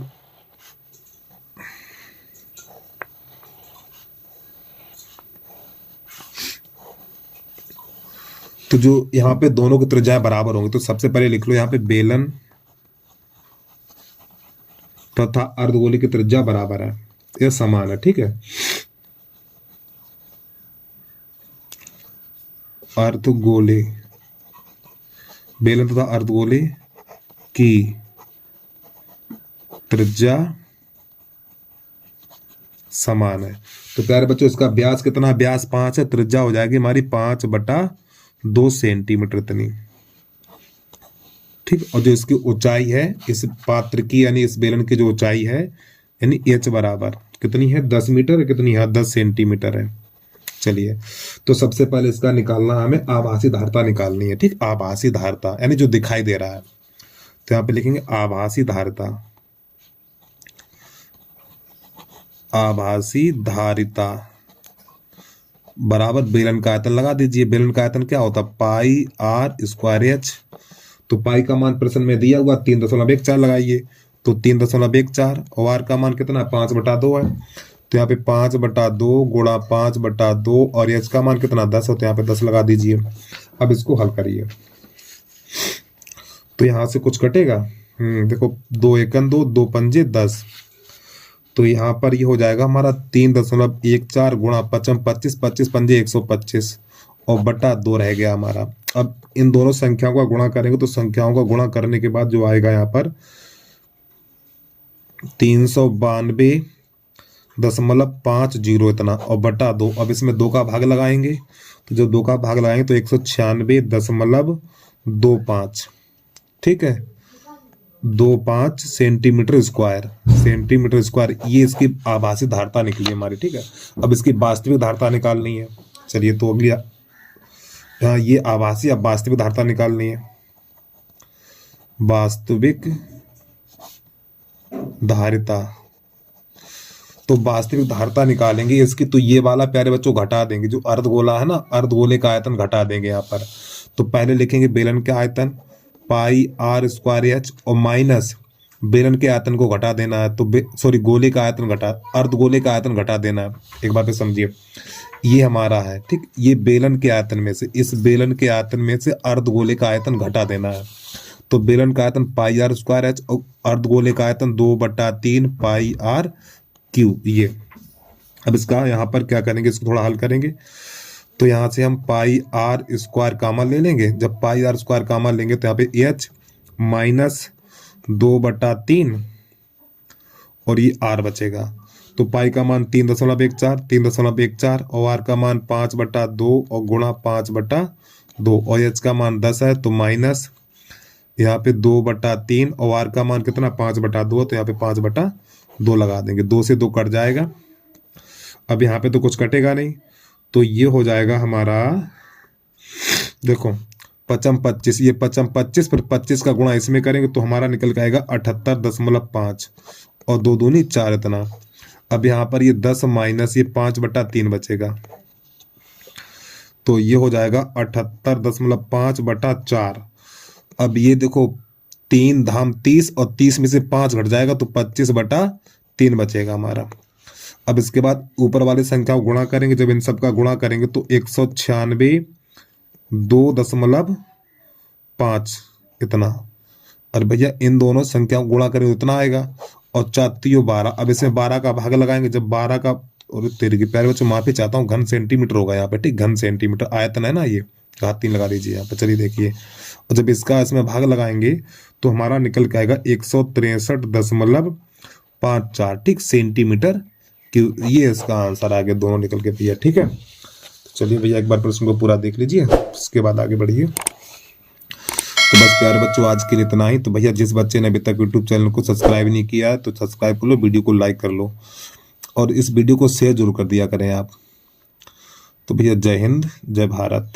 तो जो यहाँ पे दोनों की त्रिज्याएं बराबर होंगी, तो सबसे पहले लिख लो यहाँ पे बेलन तथा अर्धगोले की त्रिज्या बराबर है, ये समान है, ठीक है। अर्धगोले, बेलन तथा अर्धगोले की त्रिज्या समान है। तो प्यारे बच्चों इसका व्यास कितना है, व्यास 5 है, त्रिज्या हो जाएगी हमारी 5/2 सेंटीमीटर इतनी, ठीक। और जो इसकी ऊंचाई है इस पात्र की, यानी इस बेलन की जो ऊंचाई है, यानी एच बराबर कितनी है, 10 मीटर, कितनी है, 10 सेंटीमीटर है, चलिए, तो सबसे पहले इसका निकालना हमें आभासी धारिता निकालनी है। ठीक, आभासी धारिता यानी जो दिखाई दे रहा है, तो यहाँ पे लिखेंगे आभासी धारिता। आभासी धारिता बराबर बेलन का आयतन लगा दीजिए। बेलन का आयतन क्या होता है? पाई आर स्क्वायर एच। तो पाई का मान प्रश्न में दिया हुआ 3.14 लगाइए, तो 3.14 और आर का मान कितना है? 5/2 है। तो यहाँ पे 5/2 गुणा 5/2 और एच का मान कितना? 10 हो, तो यहाँ पे 10 लगा दीजिए। अब इसको हल करिए, तो यहाँ से कुछ कटेगा। देखो, 2 एकन 2, 2 पंजे 10, तो यहाँ पर ये हो जाएगा हमारा 3.14 गुणा 25, 25 पंजे 125 और बटा 2 रह गया हमारा। अब इन दोनों संख्याओं का गुणा करेंगे, तो संख्याओं का गुणा करने के बाद जो आएगा यहाँ पर 392.50 इतना और बटा 2। अब इसमें 2 का भाग लगाएंगे, तो जब 2 का भाग लगाएंगे तो 196.25। ठीक है, 25 सेंटीमीटर स्क्वायर। सेंटीमीटर स्क्वायर ये इसकी आभासी धारिता निकली हमारी। ठीक है, अब इसकी वास्तविक धारिता निकालनी है। चलिए, तो अगली हाँ, ये आभासी, अब वास्तविक धारिता निकालनी है। वास्तविक धारिता, तो वास्तविक धारिता निकालेंगे इसकी, तो ये वाला प्यारे बच्चों घटा देंगे, जो अर्धगोला है ना, अर्धगोले का आयतन घटा देंगे यहाँ पर। तो पहले लिखेंगे बेलन के आयतन पाई आर स्क्वायर एच और माइनस बेलन के आयतन को घटा देना है, तो सॉरी गोले का आयतन घटा, अर्धगोले का आयतन घटा देना है। एक बार पे समझिए, ये हमारा है। ठीक, ये बेलन के आयतन में से, इस बेलन के आयतन में से अर्धगोले का आयतन घटा देना है। तो बेलन का आयतन पाई आर स्क्वायर एच और अर्धगोले का आयतन 2/3 पाई आर क्यू। ये अब इसका यहाँ पर क्या करेंगे, इसको थोड़ा हल करेंगे। तो यहाँ से हम पाई आर स्क्वायर कामन ले लेंगे। जब पाई आर स्क्वायर कामन लेंगे तो यहाँ पे एच माइनस 2/3 और ये आर बचेगा। तो पाई का मान 3.14 और आर का मान 5/2 और गुणा 5/2 और एच का मान 10 है, तो माइनस यहाँ पे 2/3 और आर का मान कितना? 5/2, तो यहाँ पे 5/2 लगा देंगे। 2 से 2 कट जाएगा। अब यहाँ पे तो कुछ कटेगा नहीं, तो ये हो जाएगा हमारा, देखो 55, ये 55 पर 25 का गुणा इसमें करेंगे तो हमारा निकल के आएगा 78.5 और 2 दूनी 4 इतना। अब यहाँ पर ये 10 माइनस ये 5/3 बचेगा, तो ये हो जाएगा 78.5/4। अब ये देखो 3 धाम 30 और 30 में से 5 घट जाएगा, तो 25/3 बचेगा हमारा। अब इसके बाद ऊपर वाली संख्या को गुणा करेंगे। जब इन सब का गुणा करेंगे तो 196.2.5 इतना। और भैया इन दोनों संख्याओं को गुणा करेंगे उतना आएगा और 4 12। अब इसमें 12 का भाग लगाएंगे। जब 12 का, और तेरे के प्यारे बच्चों माफी चाहता हूँ, घन सेंटीमीटर होगा यहाँ पे। ठीक, घन सेंटीमीटर आयतन है ना, ये घात 3 लगा दीजिए यहाँ पे। चलिए देखिए, और जब इसका इसमें भाग लगाएंगे तो हमारा निकल के आएगा 163.54। ठीक, सेंटीमीटर कि ये इसका आंसर आगे दोनों निकल के भैया। ठीक है, तो चलिए भैया एक बार प्रश्न को पूरा देख लीजिए, उसके बाद आगे बढ़िए। तो बस प्यारे बच्चों आज के लिए इतना ही। तो भैया जिस बच्चे ने अभी तक यूट्यूब चैनल को सब्सक्राइब नहीं किया है तो सब्सक्राइब कर लो, वीडियो को लाइक कर लो और इस वीडियो को शेयर जरूर कर दिया करें आप। तो भैया जय हिंद, जय भारत।